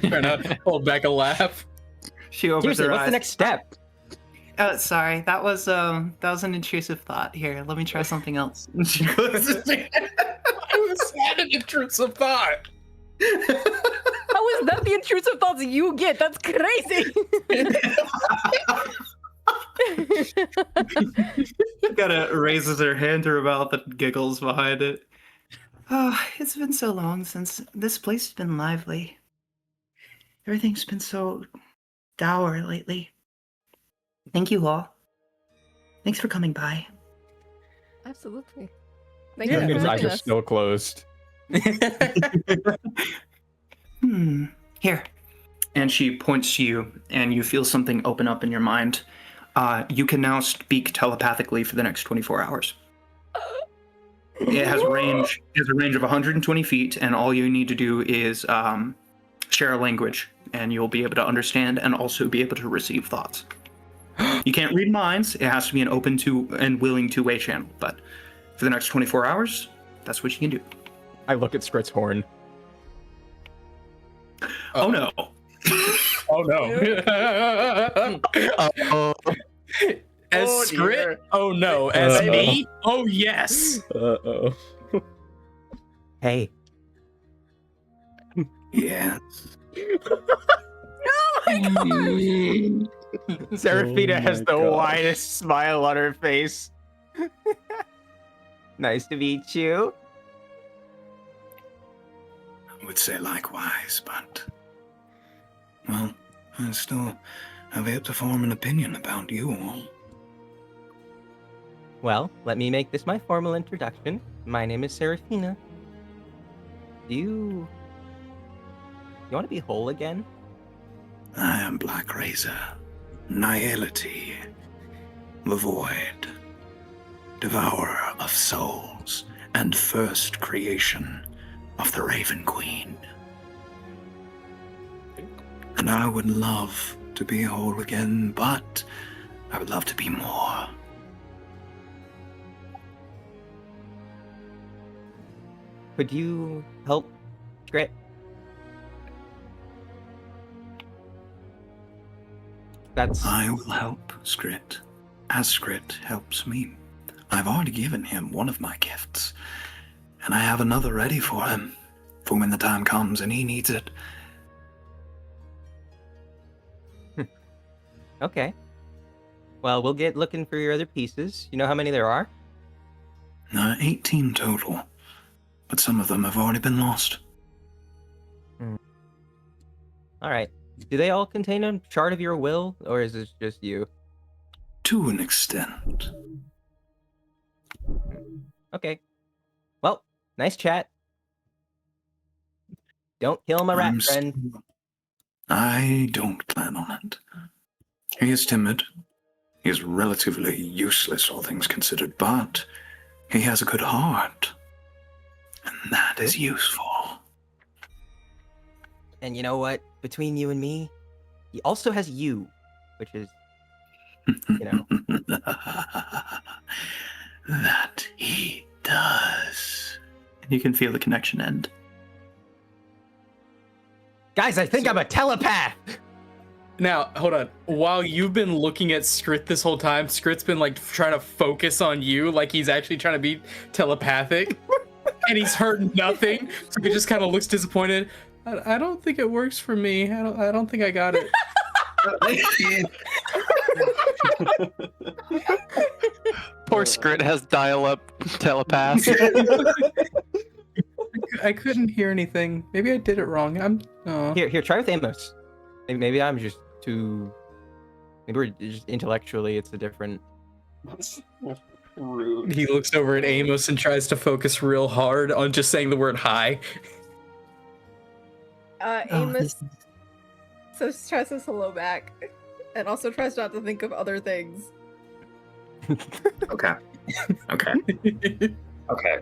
Trying to hold back a laugh.
She opens
Seriously,
her
what's
eyes.
the next step?
Oh, sorry. That was an intrusive thought. Here, let me try something else.
She goes,
I was had an intrusive thought.
How is that the intrusive thoughts you get? That's crazy.
Kinda raises her hand to her mouth and giggles behind it.
Oh, it's been so long since this place has been lively. Everything's been so dour lately. Thank you all. Thanks for coming by.
Absolutely. Thank
Yeah,
you
His
for
eyes
having
are
us.
still closed.
Here.
And she points to you, and you feel something open up in your mind. You can now speak telepathically for the next 24 hours. It has a range. It has a range of 120 feet, and all you need to do is share a language, and you'll be able to understand and also be able to receive thoughts. You can't read minds. It has to be an open to and willing two-way channel. But for the next 24 hours, that's what you can do.
I look at Scrit's horn.
Oh no!
Oh no!
As Scrit? Oh no. As me? Oh yes.
Uh-oh.
Hey,
Yes.
Seraphina
Oh
has
my
the
gosh.
widest smile on her face. Nice to meet you.
I would say likewise, but... Well, I still have yet to form an opinion about you all.
Well, let me make this my formal introduction. My name is Seraphina. Do you want to be whole again?
I am Black Razor, Nihility, the Void, Devourer of Souls, and first creation of the Raven Queen. And I would love to be whole again, but I would love to be more.
Could you help Grit? That's
I will help Skrit, as Skrit helps me. I've already given him one of my gifts, and I have another ready for him, for when the time comes and he needs it.
okay. Well, we'll get looking for your other pieces. You know how many there are?
18 total, but some of them have already been lost.
All right. Do they all contain a shard of your will, or is this just you?
To an extent.
Okay. Well, nice chat. Don't kill my rat friend.
I don't plan on it. He is timid. He is relatively useless, all things considered, but he has a good heart. And that is useful.
And you know what? Between you and me, he also has you, which is, you know.
That he does.
And you can feel the connection end.
Guys, I think I'm a telepath.
Now, hold on. While you've been looking at Skrit this whole time, Skrit's been like trying to focus on you, like he's actually trying to be telepathic, and he's heard nothing. So he just kind of looks disappointed. I don't think it works for me. I don't think I got it.
Poor Skrit has dial-up telepath.
I couldn't hear anything. Maybe I did it wrong.
Here, try with Amos. Maybe I'm just too. Maybe we're just intellectually, it's a different.
Rude.
He looks over at Amos and tries to focus real hard on just saying the word hi.
Amos so tries to hello back, and also tries not to think of other things.
Okay. Okay. Okay.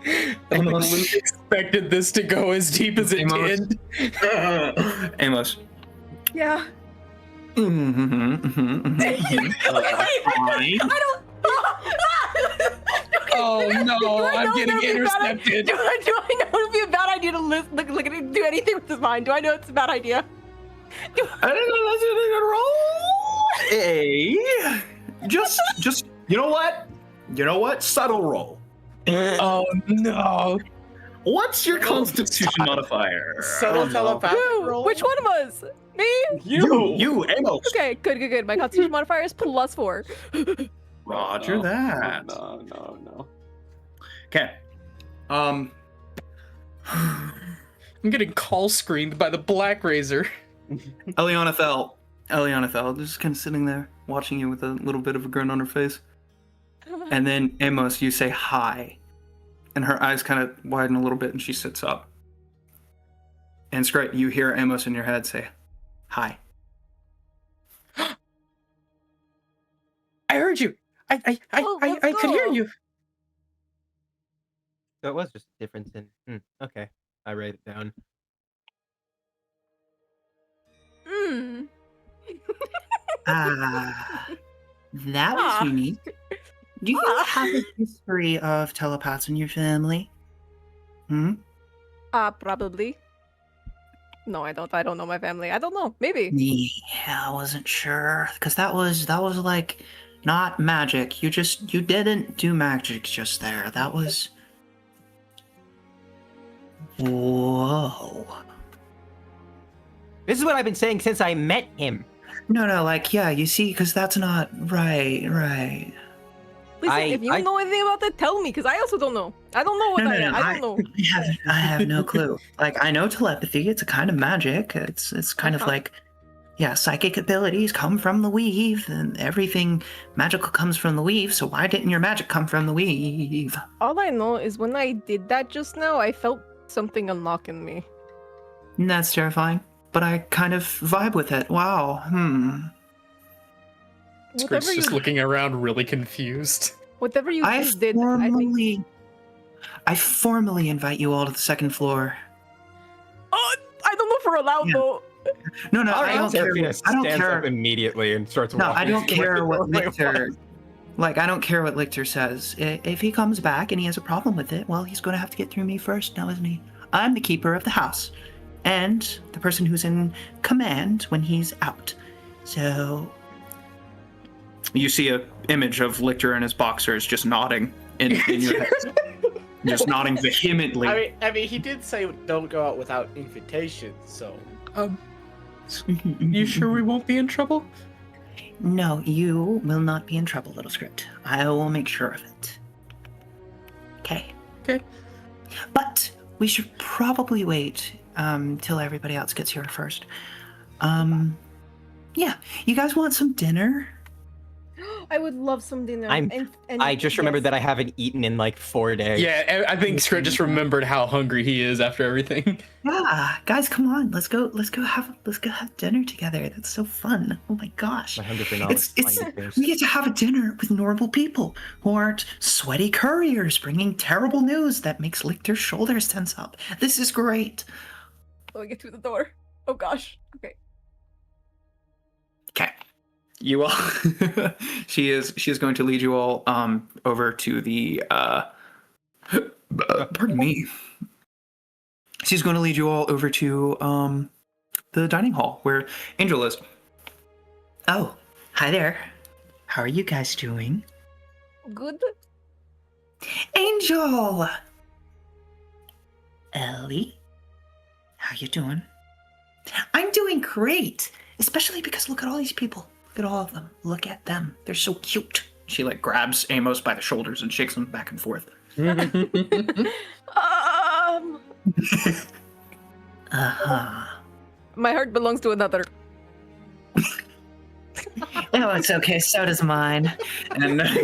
I think Luke expected this to go as deep as it
Amos.
did.
Amos.
Yeah.
I
I don't.
Oh no,
Do I
I'm
know
getting
that'd be a bad
intercepted.
Do I know it'd be a bad idea to look at it, do anything with his mind? Do I know it's a bad idea?
Hey, just, you know what? You know what? Subtle roll.
Oh no.
What's your Constitution modifier?
Subtle telepathic roll.
Which one of us? Me?
You, Amos.
Okay, good. My Constitution modifier is +4.
Roger that.
No.
Okay.
I'm getting call screened by the Black Razor.
Elianathel, just kind of sitting there, watching you with a little bit of a grin on her face. And then Amos, you say hi. And her eyes kind of widen a little bit and she sits up. And it's great. You hear Amos in your head say, hi.
I heard you.
let's
could hear
go.
you.
So it was just a difference in. Okay, I write it down.
Hmm.
Ah, that was
Ah.
unique. Do you
Ah.
have a history of telepaths in your family? Hmm?
Probably. No, I don't. I don't know my family. I don't know. Maybe.
Yeah, I wasn't sure because that was like not magic. You didn't do magic just there. That was whoa.
This is what I've been saying since I met him.
No, like yeah, you see, because that's not right.
Listen, if you know anything about that, tell me, because I also don't know. I don't know what
No,
I don't know.
I have no clue. Like I know telepathy. It's a kind of magic. It's kind of like. Yeah, psychic abilities come from the weave, and everything magical comes from the weave, so why didn't your magic come from the weave?
All I know is when I did that just now, I felt something unlocking me.
And that's terrifying, but I kind of vibe with it. Wow,
Squid's just looking around really confused.
Whatever you
I
just did, I think...
I formally invite you all to the second floor.
Oh, I don't know if we're allowed, though.
No, I don't care. I don't care.
Up immediately and starts.
No, I don't care what
Lichter.
Lichter. Like, I don't care what Lichter says. If he comes back and he has a problem with it, well, he's going to have to get through me first, now isn't he? I'm the keeper of the house, and the person who's in command when he's out. So, you see a image of Lichter and his boxers just nodding in your head, just nodding vehemently.
I mean, he did say don't go out without invitation, so.
You sure we won't be in trouble?
No, you will not be in trouble, little script. I will make sure of it. Okay. But we should probably wait till everybody else gets here first. Yeah, you guys want some dinner?
I would love some dinner.
I just remembered that I haven't eaten in like 4 days.
Yeah, I think Squid just remembered how hungry he is after everything.
Yeah, guys, come on, let's go have dinner together. That's so fun. Oh my gosh.
My hunger for knowledge.
We get to have a dinner with normal people who aren't sweaty couriers bringing terrible news that makes Lichter's shoulders tense up. This is great.
Oh, I get through the door. Oh gosh. Okay.
Okay. You all she is going to lead you all over to the pardon me. She's going to lead you all over to the dining hall where Angel is.
Oh, hi there. How are you guys doing?
Good.
Angel! Ellie? How you doing? I'm doing great, especially because look at all these people. Look at all of them. Look at them. They're so cute.
She like grabs Amos by the shoulders and shakes him back and forth.
My heart belongs to another.
Oh, it's okay. So does mine.
And
that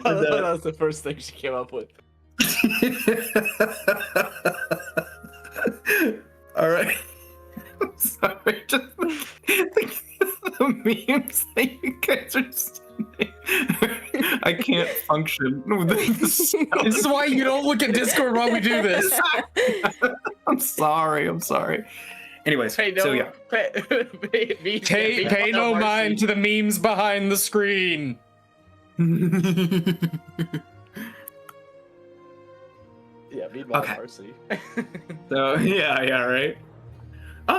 was the first thing she came up with.
all right. I'm sorry. Just the memes that you guys are sending. I can't function with this.
This is why you don't look at Discord while we do this.
I'm sorry. Anyways,
Pay no,
so yeah.
Pay no mind to the memes behind the screen.
Yeah, meanwhile,
Okay.
Marcy.
So yeah, right.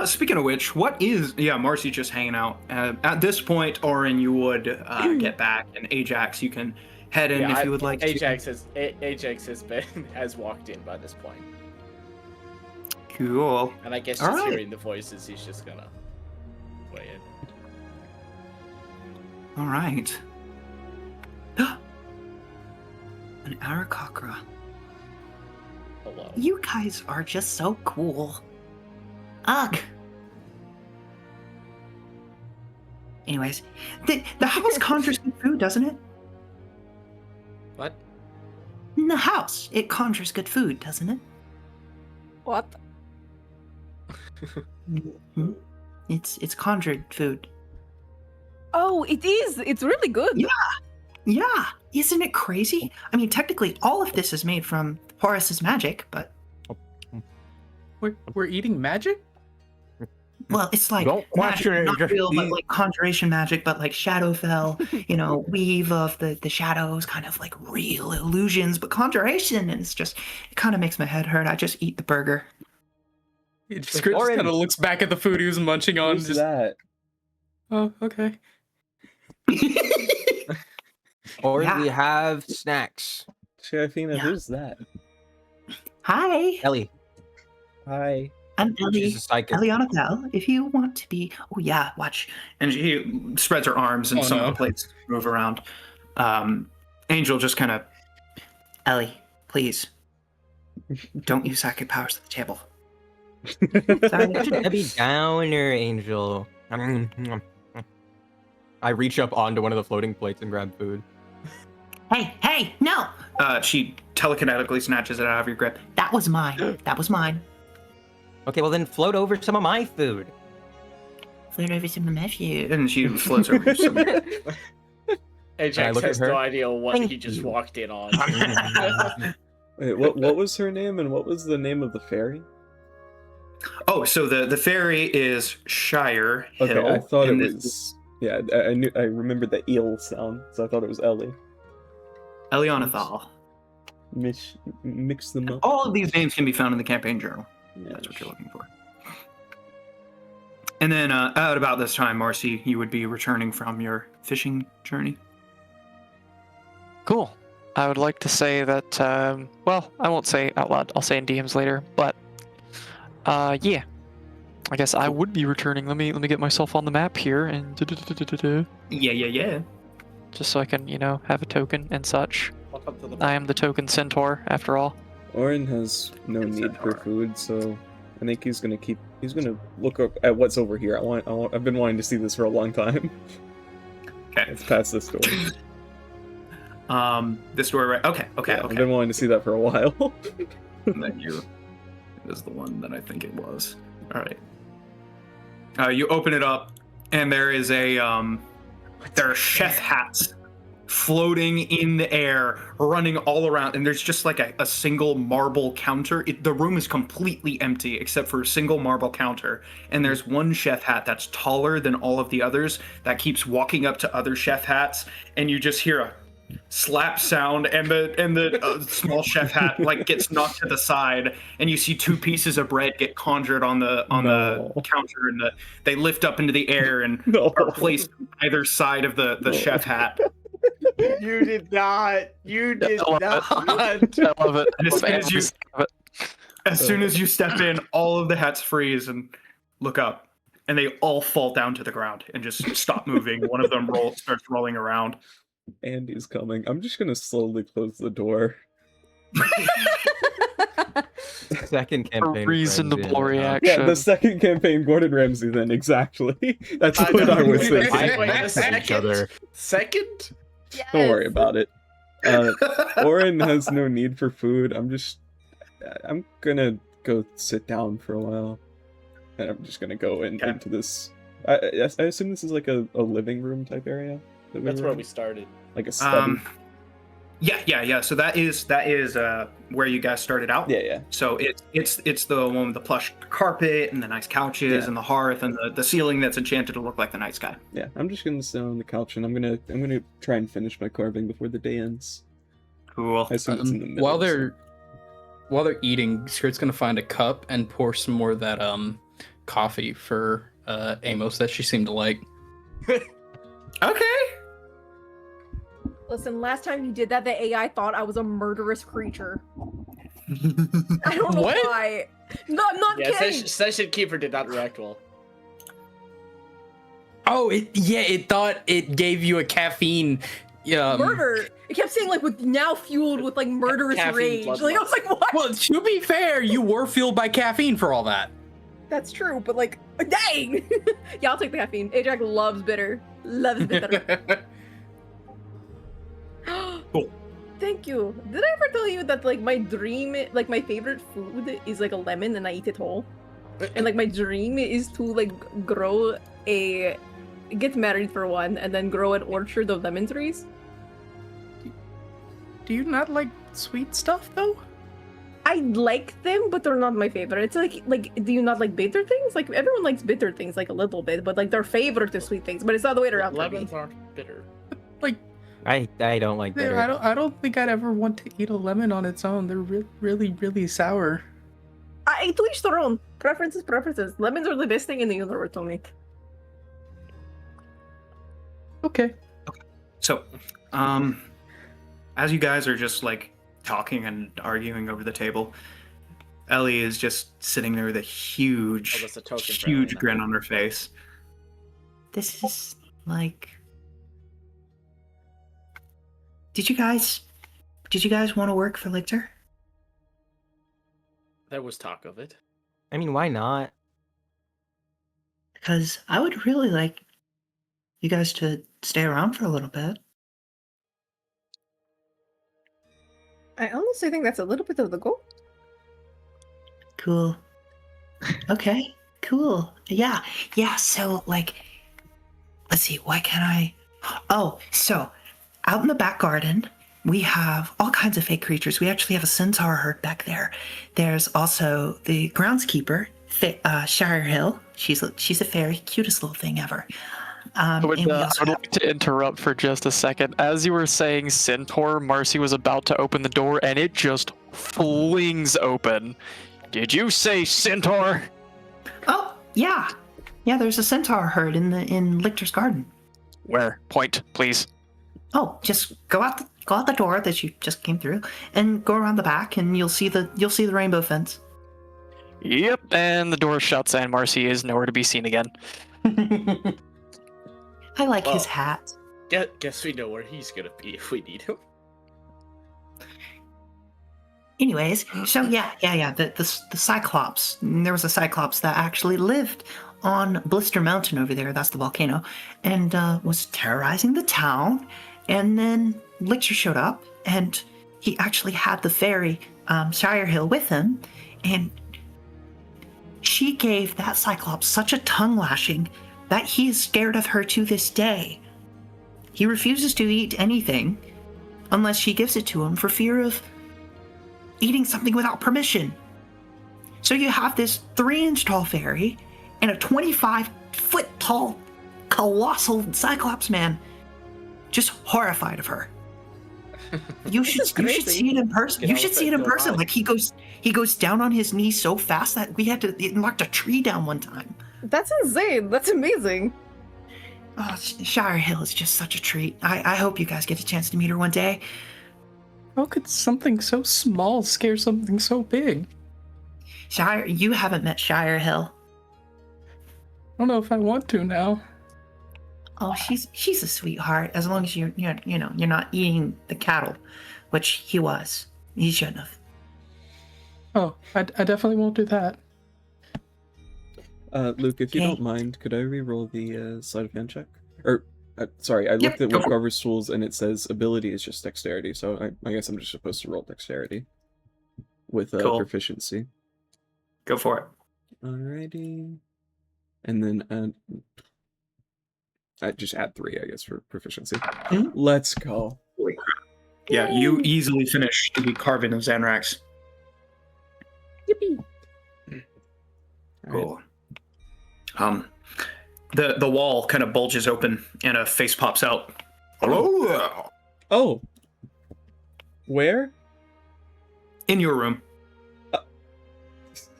Speaking of which, Marcy just hanging out. At this point, Orin, you would get back, and Ajax, you can head in if you would like
Ajax has walked in by this point.
Cool.
And I guess
All
just
right.
hearing the voices, he's just gonna weigh in.
All right. An Arakocra.
Hello.
You guys are just so cool. Ugh. Anyways, the house conjures good food, doesn't it?
What?
In the house, it conjures good food, doesn't it?
What?
Mhm. It's conjured food.
Oh, it is. It's really good.
Yeah, isn't it crazy? I mean, technically, all of this is made from Horus's magic, but
We're eating magic?
well, it's like
Don't question
magic,
it,
not
just
real, but
eat.
like conjuration magic, but like Shadowfell, weave of the shadows, kind of like real illusions, but conjuration, and it kind of makes my head hurt. I just eat the burger.
Script just kind of looks back at the food he was munching on.
Who's
Just,
that?
oh, okay.
Or
Yeah.
we have snacks.
Seraphina,
Yeah.
who's that?
Hi,
Ellie,
Hi.
I'm Ellie.
she's a psychic.
Eliana Bell, if you want to be. Oh, yeah, watch. And she spreads her arms, and
Oh,
some of
no.
the plates move around. Angel just kind of. Ellie, please. Don't use psychic powers at the table. Sorry.
Such a Debbie Downer, Angel.
I reach up onto one of the floating plates and grab food.
Hey, no! She telekinetically snatches it out of your grip. That was mine. That was mine.
Okay, well then float over some of my food.
Float over some of my food.
And she floats over some.
Ajax
look at
has
her?
no idea what
Thank
he just
you.
walked in on.
Wait, what was her name and what was the name of the fairy?
Oh, so the fairy is Shire Hill.
Okay, I thought it
and
was. Yeah, I remembered the eel sound, so I thought it was Ellie.
Elianathal.
Mix them up.
All of these names can be found in the campaign journal.
Yeah,
That's what you're looking for. And then at about this time, Marcy, you would be returning from your fishing journey.
Cool. I would like to say that, well, I won't say it out loud. I'll say in DMs later, but, yeah. I guess I would be returning. Let me get myself on the map here and
Yeah.
just so I can, have a token and such.
Welcome to the
I am the token centaur, after all.
Orin has no need for food, so I think he's gonna look up at what's over here. I've been wanting to see this for a long time.
Okay.
Let's pass this door.
This door, right? Okay.
I've been wanting to see that for a while.
And then you is the one that I think it was. All right. You open it up, and there is there are chef hats floating in the air, running all around, and there's just like a single marble counter. The room is completely empty except for a single marble counter, and there's one chef hat that's taller than all of the others that keeps walking up to other chef hats, and you just hear a slap sound, and the small chef hat like gets knocked to the side, and you see two pieces of bread get conjured on the counter, and they lift up into the air and are placed on either side of the chef hat.
You did not. You did
I love
not.
I love it.
And
I love every second of it.
As soon as you step in, all of the hats freeze and look up, and they all fall down to the ground and just stop moving. One of them starts rolling around.
Andy's coming. I'm just gonna slowly close the door.
Second campaign.
Reasonable
friends in,
reaction.
Yeah, the second campaign, Gordon Ramsay. Then exactly. That's what I was thinking.
Wait a
each
second.
other.
Second?
Don't worry about it. Orin has no need for food. I'm gonna go sit down for a while, and I'm just gonna go into this. I assume this is like a living room type area.
That's where we started.
Like a study.
Yeah. So that is where you guys started out.
Yeah.
So it's the one with the plush carpet and the nice couches and the hearth and the ceiling that's enchanted to look like the night sky.
Yeah, I'm just gonna sit on the couch and I'm gonna try and finish my carving before the day ends.
Cool.
I assume it's in the middle.
While they're eating, Skirt's gonna find a cup and pour some more of that coffee for Amos that she seemed to like.
Okay.
Listen, last time you did that, the AI thought I was a murderous creature. I don't know
What?
why. No, I'm not
Yeah,
kidding.
Session Keeper did not react well.
Oh, it thought it gave you a caffeine.
Murder. It kept saying like now fueled with like murderous
Caffeine
rage.
bloodlust.
Like I was like, what?
Well, to be fair, you were fueled by caffeine for all that.
That's true, but like, dang. Yeah, I'll take the caffeine. Ajax loves bitter. Loves bitter.
Cool.
Thank you. Did I ever tell you that like my dream, like my favorite food is like a lemon and I eat it whole? And like my dream is to like get married for one, and then grow an orchard of lemon trees.
Do you not like sweet stuff though?
I like them, but they're not my favorite. It's like, do you not like bitter things? Like everyone likes bitter things, like a little bit, but like their favorite is sweet things. But it's not the way around.
Lemons aren't bitter.
Like
I don't like bitter.
I don't think I'd ever want to eat a lemon on its own. They're really sour.
To each their own. Preferences. Lemons are the best thing in the universe to me.
Okay.
So, as you guys are just like talking and arguing over the table, Ellie is just sitting there with a huge grin on her face.
This is like. Did you guys want to work for Lichter?
There was talk of it.
I mean, why not?
Because I would really like you guys to stay around for a little bit.
I honestly think that's a little bit of the goal.
Cool. Okay, cool. Yeah, so, like, let's see, why can't I... Oh, so, out in the back garden, we have all kinds of fake creatures. We actually have a centaur herd back there. There's also the groundskeeper, Shire Hill. She's a fairy, cutest little thing ever.
I would like to interrupt for just a second. As you were saying centaur, Marcy was about to open the door and it just flings open. Did you say centaur?
Oh, yeah. Yeah, there's a centaur herd in Lichter's garden.
Where? Point, please.
Oh, just go out the door that you just came through and go around the back and you'll see the rainbow fence.
Yep, and the door shuts and Marcy is nowhere to be seen again.
I like his hat.
Guess we know where he's gonna be if we need him.
Anyways, so yeah. The Cyclops. There was a Cyclops that actually lived on Blister Mountain over there. That's the volcano, and was terrorizing the town. And then Lichter showed up, and he actually had the fairy Shire Hill with him, and she gave that Cyclops such a tongue lashing that he is scared of her to this day. He refuses to eat anything unless she gives it to him for fear of eating something without permission. So you have this 3-inch tall fairy and a 25-foot tall colossal Cyclops man just horrified of her. You should see it in person. You should see it in person. Like he goes down on his knees so fast that it knocked a tree down one time.
That's insane. That's amazing.
Oh, Shire Hill is just such a treat. I hope you guys get a chance to meet her one day.
How could something so small scare something so big?
You haven't met Shire Hill.
I don't know if I want to now.
Oh, she's a sweetheart. As long as you're not eating the cattle, which he was. He shouldn't have.
Oh, I definitely won't do that.
Luke, if you don't mind, could I re-roll the sleight of hand check? Or, sorry, I looked at Wolfgarver's tools and it says ability is just dexterity, so I guess I'm just supposed to roll dexterity with proficiency.
Go for it.
Alrighty. And then I just add 3, I guess, for proficiency. Let's go.
Yeah, you easily finish the carving of Zanrax.
Yippee!
Cool. The wall kind of bulges open and a face pops out.
Hello there.
Oh. Where?
In your room.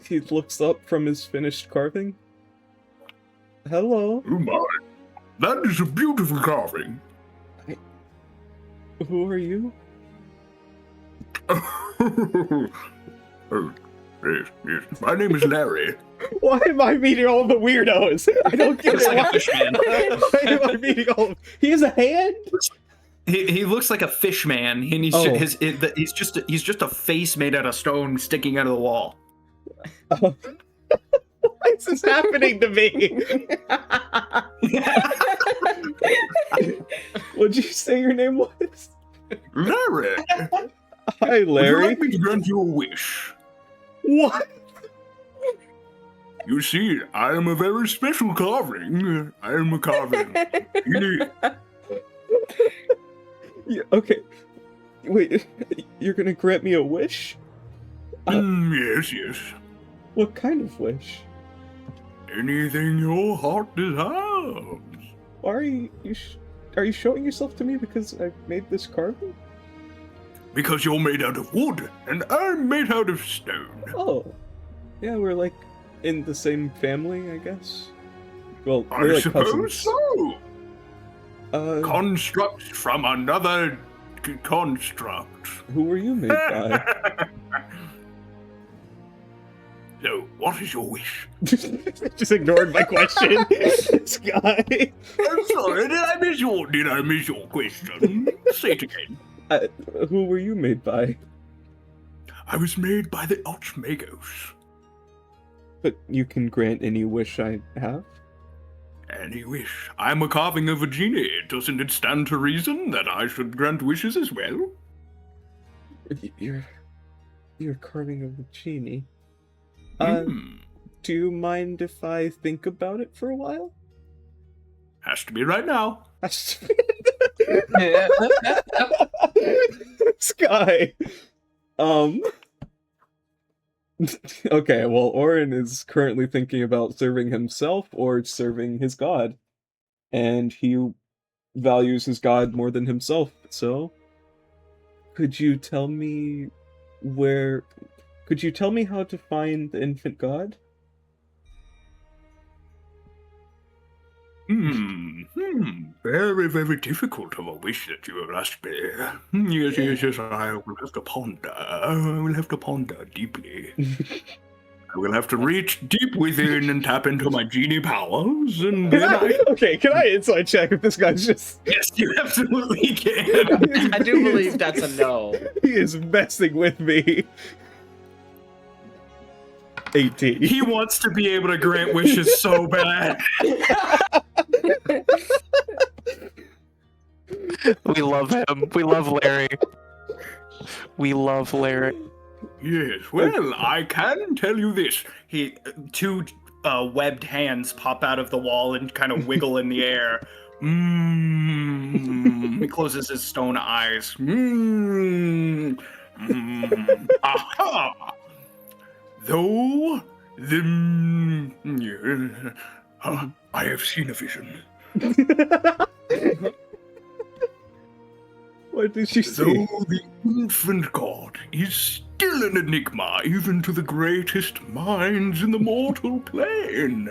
He looks up from his finished carving. Hello.
Oh my. That is a beautiful carving.
Who are you?
Oh, yes. My name is Larry.
Why am I meeting all the weirdos? I don't get
Looks
it.
like a fish man.
Why am I meeting all of... He has a hand?
He looks like a fish man, and he's just a face made out of stone sticking out of the wall.
Why is this happening to me? What'd you say your name was?
Larry.
Hi, Larry.
Would you like me to grant you a wish?
What?
You see, I am a very special carving. I am a carving.
Yeah, okay. Wait, you're gonna grant me a wish?
Yes, yes.
What kind of wish?
Anything your heart desires.
Why are you are you showing yourself to me because I made this carving?
Because you're made out of wood, and I'm made out of stone.
Oh, yeah, we're like in the same family, I guess. Well,
I
we're like
suppose
cousins.
so.
Construct
from another construct.
Who were you made by?
So, what is your wish?
Just ignored my question. This guy.
I'm sorry, did I miss your question? Say it again.
Who were you made by?
I was made by the Archmagos.
But you can grant any wish I have?
Any wish. I'm a carving of a genie. Doesn't it stand to reason that I should grant wishes as well?
You're carving of a genie. Do you mind if I think about it for a while?
Has to be right now.
This guy. Okay, well, Orin is currently thinking about serving himself or serving his god. And he values his god more than himself, so... Could you tell me how to find the infant god?
Very, very difficult of a wish that you have asked me. Yes, I will have to ponder. I will have to ponder deeply. I will have to reach deep within and tap into my genie powers, and then
Okay, can I inside check if this guy's just...
Yes, you absolutely can.
I do believe that's a no.
He is messing with me. 18.
He wants to be able to grant wishes so bad.
We love him. We love Larry. We love Larry.
Yes, well, I can tell you this.
Two webbed hands pop out of the wall and kind of wiggle in the air. He closes his stone eyes.
Aha! Though I have seen a vision.
What did she say?
Though the infant god is still an enigma, even to the greatest minds in the mortal plane,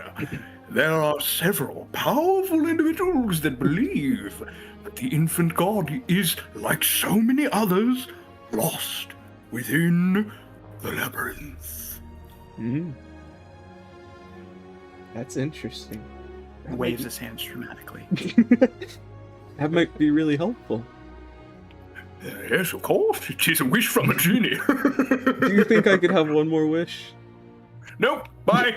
there are several powerful individuals that believe that the infant god is, like so many others, lost within the labyrinth.
That's interesting.
Waves his hands dramatically.
That might be really helpful.
Yes, of course. It is a wish from a genie.
Do you think I could have one more wish?
Nope. Bye.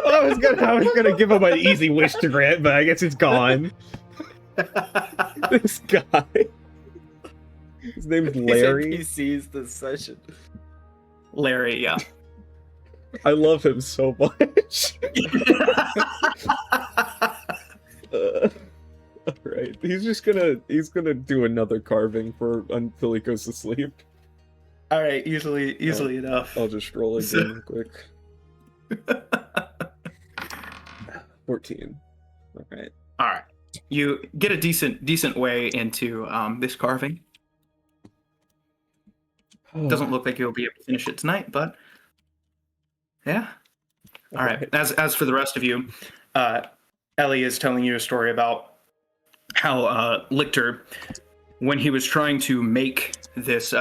I was gonna give him an easy wish to grant, but I guess it's gone. This guy. His name's Larry.
His NPC's this session.
Larry, yeah.
I love him so much. Alright, he's gonna do another carving until he goes to sleep.
All right, easily enough.
I'll just roll again quick. 14. Alright.
All right, you get a decent way into this carving. Doesn't look like you'll be able to finish it tonight, but yeah. All right. As for the rest of you, Ellie is telling you a story about how Lichter, when he was trying to make this,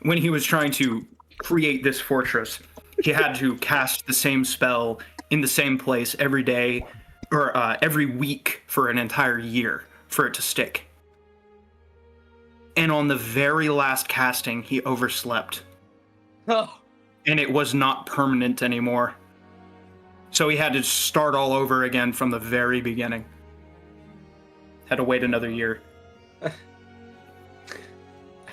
when he was trying to create this fortress, he had to cast the same spell in the same place every day or every week for an entire year for it to stick. And on the very last casting, he overslept.
Oh.
And it was not permanent anymore. So he had to start all over again from the very beginning. Had to wait another year.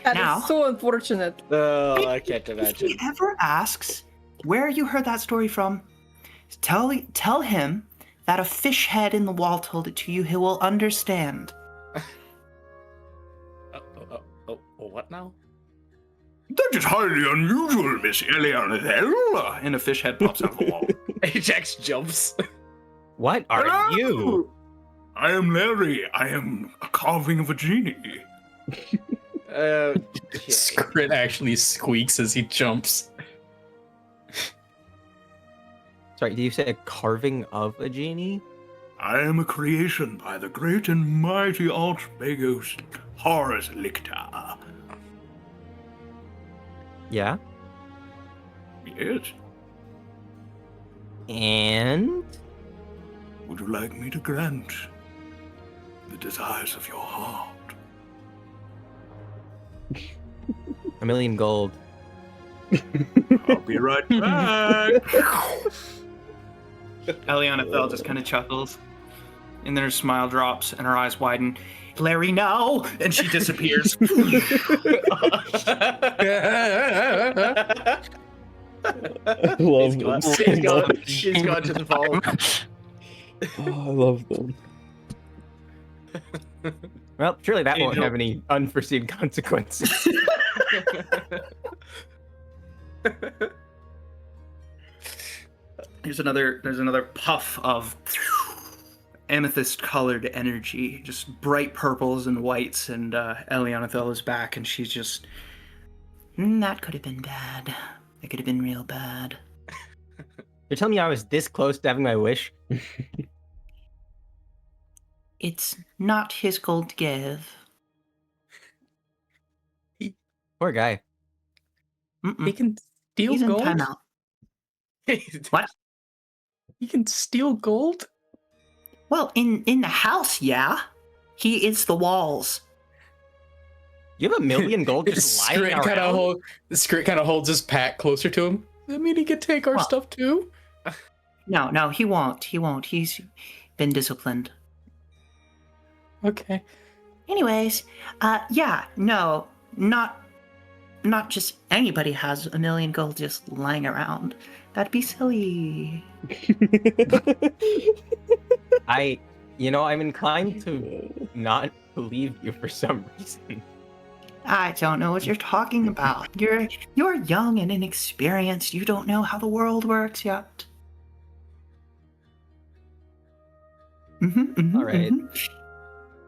That
Now-
is so unfortunate.
Oh, I can't
If
imagine.
he ever asks where you heard that story from, tell him that a fish head in the wall told it to you. He will understand.
What now?
That is highly unusual, Miss Eleanor.
And a fish head pops out of the wall.
Ajax jumps.
What are you?
I am Larry. I am a carving of a genie.
Scrit actually squeaks as he jumps.
Sorry, did you say a carving of a genie?
I am a creation by the great and mighty Archmagos Horus Lichter.
Yeah.
Yes.
And
Would you like me to grant the desires of your heart?
1,000,000 gold.
I'll be right back.
Eliana Thel just kind of chuckles, and then her smile drops and her eyes widen. Larry, no! And she disappears.
I love them.
She's gone to the vault.
Oh, I love them.
Well, surely that won't
Angel.
have any unforeseen consequences.
There's another puff of amethyst-colored energy, just bright purples and whites, and Eliana Thel is back, and she's just... that could have been bad. It could have been real bad.
You're telling me I was this close to having my wish?
It's not his gold to give.
Poor guy.
Mm-mm.
He can steal
He's in
gold.
timeout. What?
He can steal gold.
Well, in the house, yeah. He is the walls.
You have 1,000,000 gold just lying
Scrit kind
around?
of Scrit kind of holds his pack closer to him. Does that mean he can take our
Well-
stuff too?
No, he won't. He won't. He's been disciplined.
Okay.
Anyways, yeah, no, not just anybody has 1,000,000 gold just lying around. That'd be silly.
I'm inclined to not believe you for some reason.
I don't know what you're talking about. You're young and inexperienced. You don't know how the world works yet.
All right.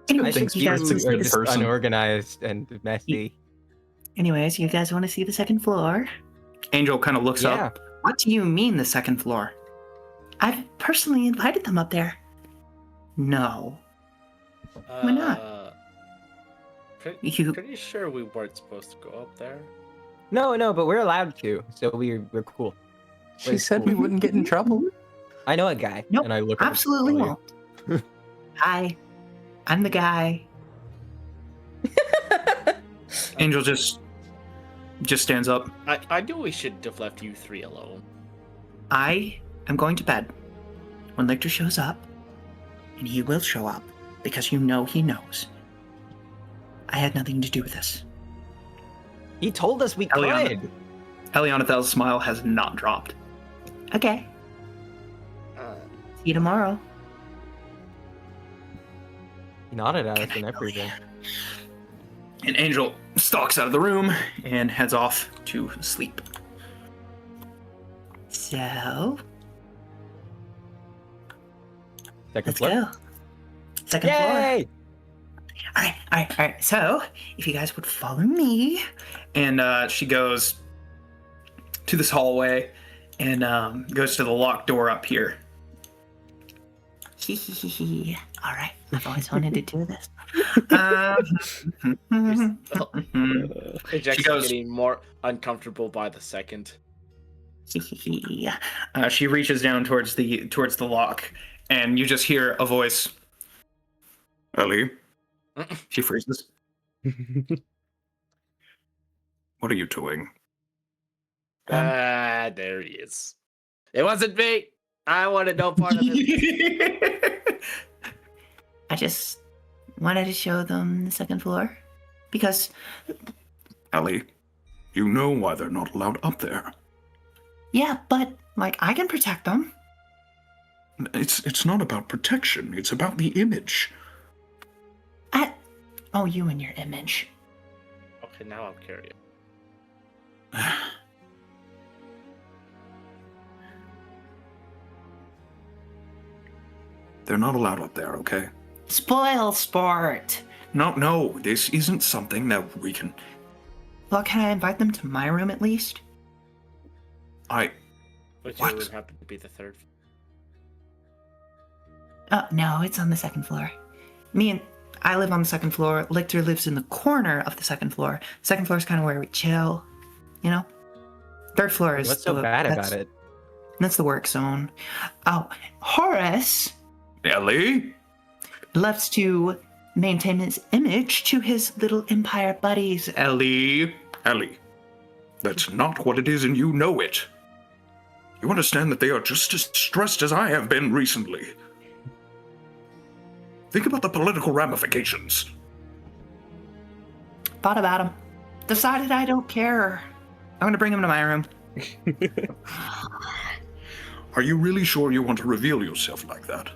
Anyways,
I think
you guys,
you are just unorganized and messy.
anyways, you guys want to see the second floor? Angel kind of looks
Yeah.
up. What do you mean the second floor? I've personally invited them up there. No. Why not? You-
Pretty sure we weren't supposed to go up there.
No, but we're allowed to, so we're cool.
She
Wait,
said
cool.
we wouldn't get in trouble.
I know a guy,
Nope,
and I look at him
absolutely
slowly.
won't. Hi, I'm the guy. Angel just stands up.
I knew we should have left you three alone.
I am going to bed. When Lichter shows up, and he will show up, because you know he knows, I had nothing to do with this.
He told us we
Eliana.
could.
Eliana Thel's smile has not dropped. Okay, see you tomorrow.
He nodded at us and everything.
And Angel stalks out of the room and heads off to sleep. So,
Second
let's
floor.
go. Second floor.
Yay!
All right. So, if you guys would follow me, and she goes to this hallway and goes to the locked door up here. All right, I've always wanted to do this.
Ajax
She goes-
is getting more uncomfortable by the second.
She reaches down towards the lock, and you just hear a voice.
Ellie,
She freezes.
what are you doing?
There he is. It wasn't me. I wanted no part of it.
I just wanted to show them the second floor because
Ellie, you know why they're not allowed up there.
Yeah, but, like, I can protect them.
It's not about protection, it's about the image.
Oh, you and your image.
Okay, now I'm curious.
They're not allowed up there, okay?
Spoil sport.
No, this isn't something that we can...
Well, can I invite them to my room at least?
Which
What?
would happen to be the third.
No, it's on the second floor. I live on the second floor. Lichter lives in the corner of the second floor. Second floor is kind of where we chill, you know? Third floor is...
What's so bad about it?
That's the work zone. Oh, Horace
Ellie?
loves to maintain his image to his little empire buddies.
Ellie, that's not what it is, and you know it. You understand that they are just as stressed as I have been recently. Think about the political ramifications.
Thought about him. Decided I don't care. I'm gonna bring him to my room.
Are you really sure you want to reveal yourself like that?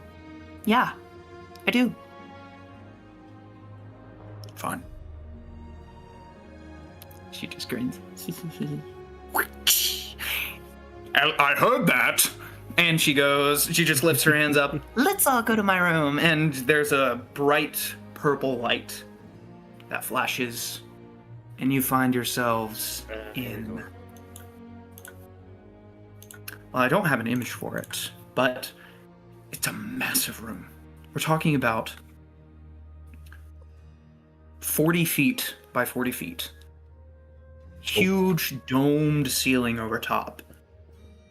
Yeah, I do.
Fine.
She just grins.
I heard that!
And she just lifts her hands up.
Let's all go to my room.
And there's a bright purple light that flashes, and you find yourselves in... Well, I don't have an image for it, but it's a massive room. We're talking about 40 feet by 40 feet. Huge domed ceiling over top.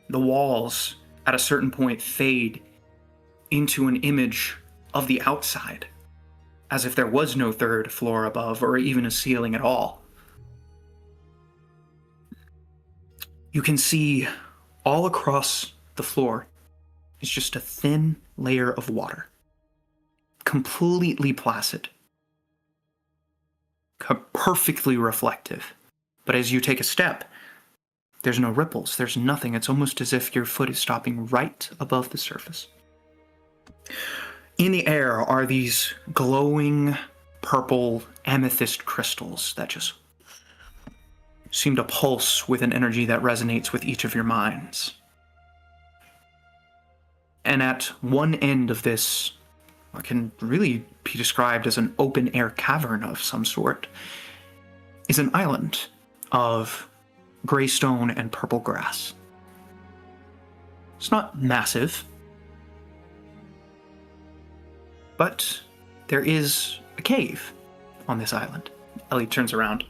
The walls, at a certain point, fade into an image of the outside, as if there was no third floor above or even a ceiling at all. You can see all across the floor is just a thin layer of water, completely placid, perfectly reflective. But as you take a step, there's no ripples, there's nothing. It's almost as if your foot is stopping right above the surface. In the air are these glowing purple amethyst crystals that just seem to pulse with an energy that resonates with each of your minds. And at one end of this, what can really be described as an open-air cavern of some sort, is an island of gray stone and purple grass. It's not massive, but there is a cave on this island. Ellie turns around.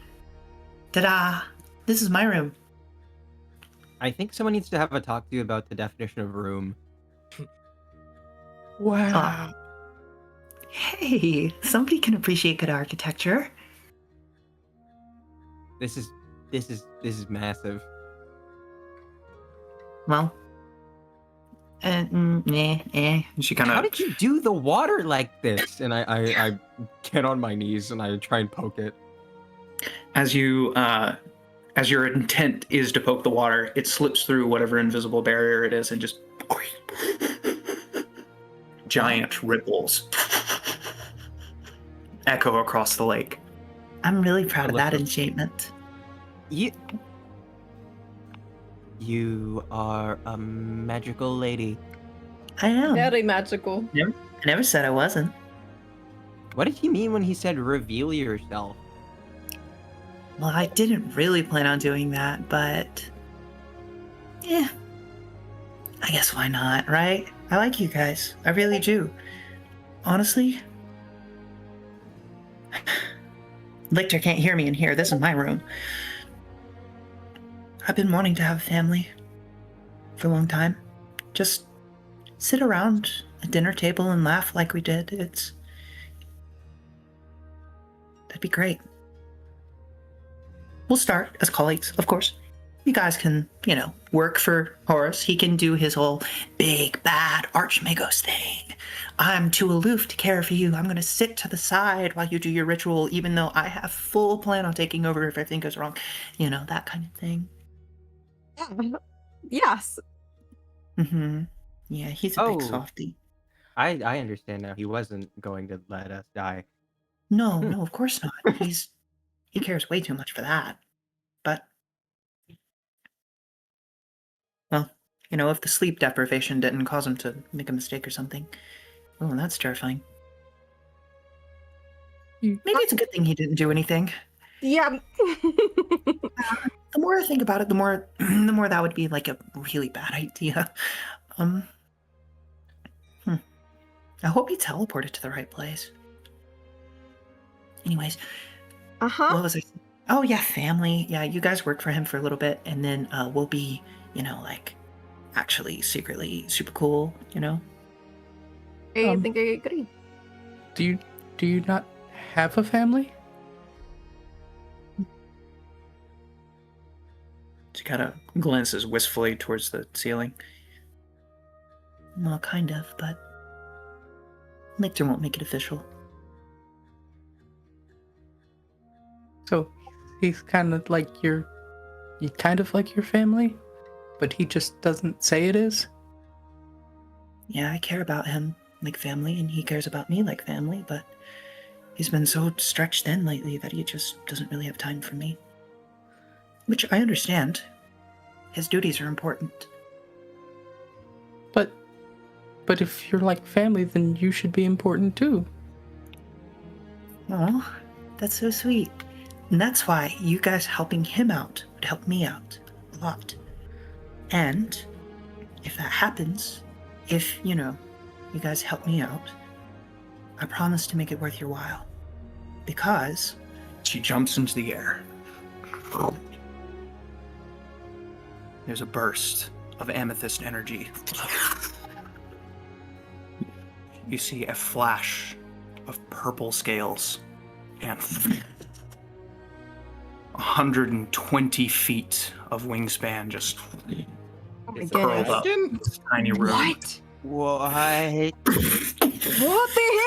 Ta-da! This is my room.
I think someone needs to have a talk to you about the definition of room.
Wow. Hey, somebody can appreciate good architecture.
This is massive.
Well,
And she kind
How
of...
did you do the water like this? And I get on my knees and I try and poke it.
As your intent is to poke the water, it slips through whatever invisible barrier it is and just giant ripples echo across the lake.
I'm really proud of
look
that
up.
enchantment.
You are a magical lady.
I am.
Very magical.
I never said I wasn't.
What did he mean when he said reveal yourself?
Well, I didn't really plan on doing that, but... yeah. I guess why not, right? I like you guys. I really do. Honestly... Lichter can't hear me in here. This is my room. I've been wanting to have a family for a long time. Just sit around a dinner table and laugh like we did. That'd be great. We'll start as colleagues, of course.
you guys can, work for Horus. He can do his whole big, bad Archmagos thing. I'm too aloof to care for you. I'm going to sit to the side while you do your ritual, even though I have full plan on taking over if everything goes wrong. That kind of thing.
Yes.
Mm-hmm. Yeah, he's a big softie.
I understand now. He wasn't going to let us die.
No, of course not. He cares way too much for that. But, well, if the sleep deprivation didn't cause him to make a mistake or something, oh, that's terrifying. Maybe it's a good thing he didn't do anything.
Yeah.
The more I think about it, the more that would be like a really bad idea. I hope he teleported to the right place. Anyways, what was I saying? Oh yeah, family. Yeah, you guys work for him for a little bit, and then we'll be, actually secretly super cool.
I think I agree.
Do you not have a family?
She kind of glances wistfully towards the ceiling.
Well, kind of, but Lichter won't make it official.
So he's kind of like your family, but he just doesn't say it is?
Yeah, I care about him like family, and he cares about me like family, but he's been so stretched thin lately that he just doesn't really have time for me. Which I understand. His duties are important.
But if you're like family, then you should be important too.
Oh, that's so sweet. And that's why you guys helping him out would help me out a lot. And if that happens, if, you guys help me out, I promise to make it worth your while. Because
she jumps into the air. There's a burst of amethyst energy. You see a flash of purple scales and 120 feet of wingspan just curled up in this tiny room.
What?
What?
What the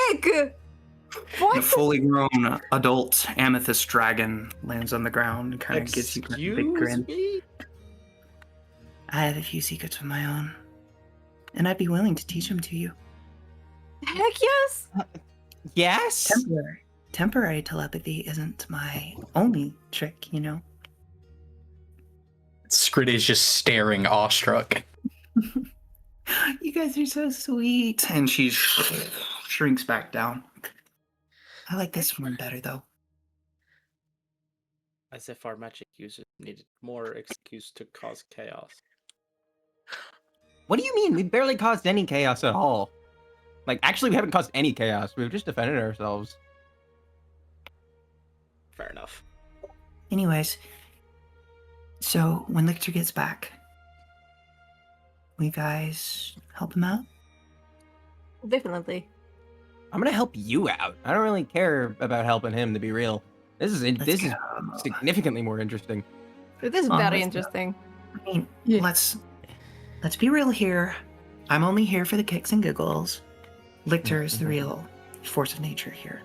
heck? What?
A fully grown adult amethyst dragon lands on the ground and kind of gives you a big grin.
I have a few secrets of my own, and I'd be willing to teach them to you.
Heck yes.
Yes.
Temporary telepathy isn't my only trick,
Scrit is just staring awestruck.
You guys are so sweet.
And she shrinks back down.
I like this one better, though.
As if our magic users needed more excuse to cause chaos.
What do you mean? We barely caused any chaos at all. Actually, we haven't caused any chaos. We've just defended ourselves.
Fair enough.
Anyways, so when Lichter gets back, will you guys help him out?
Definitely.
I'm gonna help you out. I don't really care about helping him, to be real. This is significantly more interesting.
It is very interesting.
I mean, let's be real here. I'm only here for the kicks and giggles. Lichter is the real force of nature here.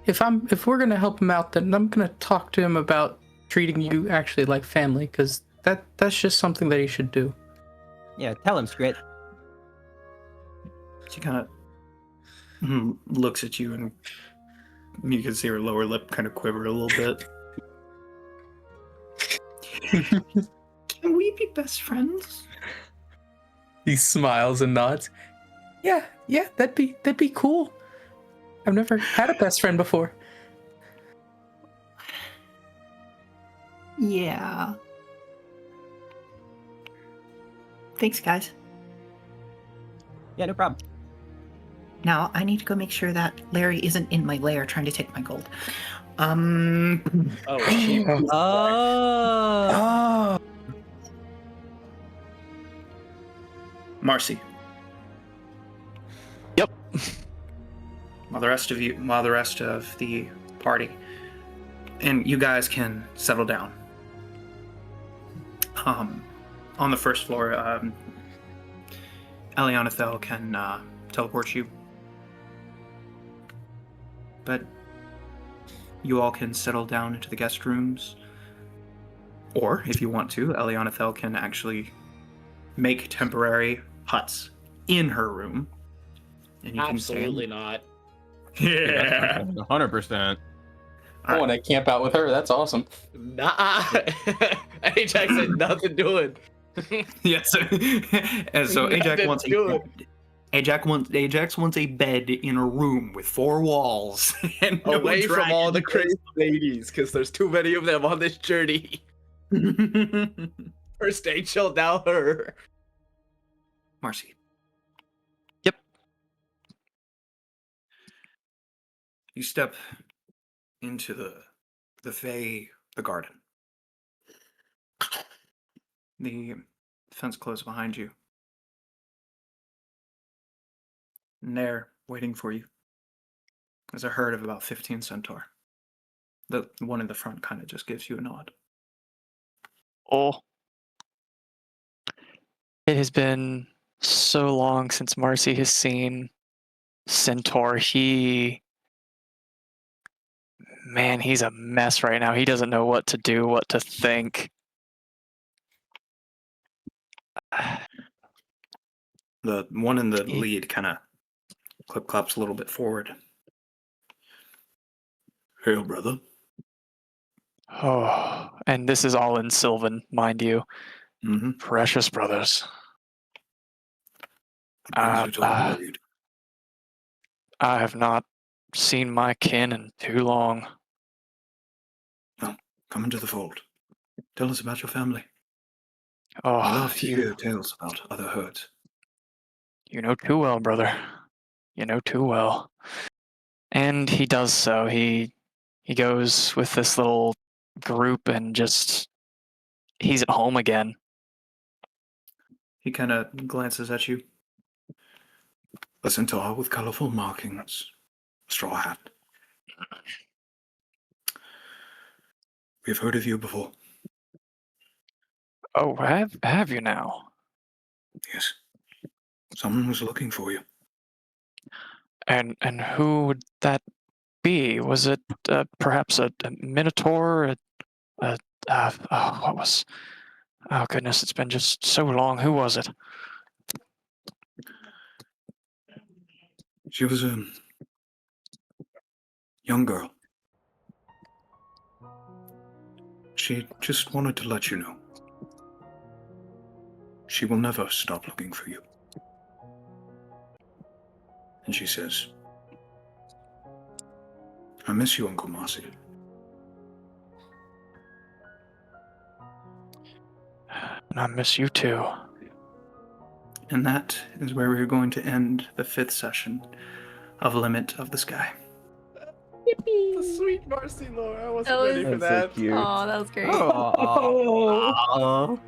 If we're gonna help him out, then I'm gonna talk to him about treating you actually like family, because that's just something that he should do.
Yeah, tell him, Scrit.
She kind of looks at you, and you can see her lower lip kind of quiver a little bit.
Can we be best friends?
He smiles and nods. Yeah, that'd be cool. I've never had a best friend before.
Yeah. Thanks, guys.
Yeah, no problem.
Now, I need to go make sure that Larry isn't in my lair trying to take my gold.
Oh, she.
Oh.
Marcy.
Yep.
While the rest of the party, and you guys can settle down. On the first floor, Elianathel can teleport you. But you all can settle down into the guest rooms. Or, if you want to, Elianathel can actually make temporary huts in her room. And you
Absolutely
can
not.
Yeah.
100%.
I want to camp out with her. That's awesome.
Nah. Ajax had nothing doing.
Yes. And so Ajax
Nothing
wants
doing.
Ajax wants a bed in a room with 4 walls and no
Away from all the
dragons.
crazy ladies, because there's too many of them on this journey. First Angel, now her.
Marcy.
Yep.
You step into the garden. The fence closed behind you. And there, waiting for you, is a herd of about 15 centaur. The one in the front kind of just gives you a nod.
Oh. It has been so long since Marcy has seen Centaur. Man, he's a mess right now. He doesn't know what to do, what to think.
The one in the lead kind of clip-clops a little bit forward. Hail, brother.
Oh, and this is all in Sylvan, mind you.
Mm-hmm.
Precious brothers.
Brings you to our aid.
I have not seen my kin in too long.
Well, come into the fold. Tell us about your family.
Oh,
I love to
you,
hear tales about other herds.
you know too well, brother. You know too well. And he does so. He goes with this little group and just he's at home again.
He kind of glances at you.
A centaur with colorful markings, straw hat. We've heard of you before.
Oh, have you now?
Yes. Someone was looking for you.
And who would that be? Was it perhaps a minotaur? What was? Oh goodness, it's been just so long. Who was it?
She was a young girl. She just wanted to let you know. She will never stop looking for you. And she says, I miss you, Uncle Marcy.
And I miss you too.
And that is where we're going to end the 5th session of Limit of the Sky.
The sweet Marcy lore. I wasn't
That
ready for
was-
that.
So cute.
Oh, that was great.
Oh.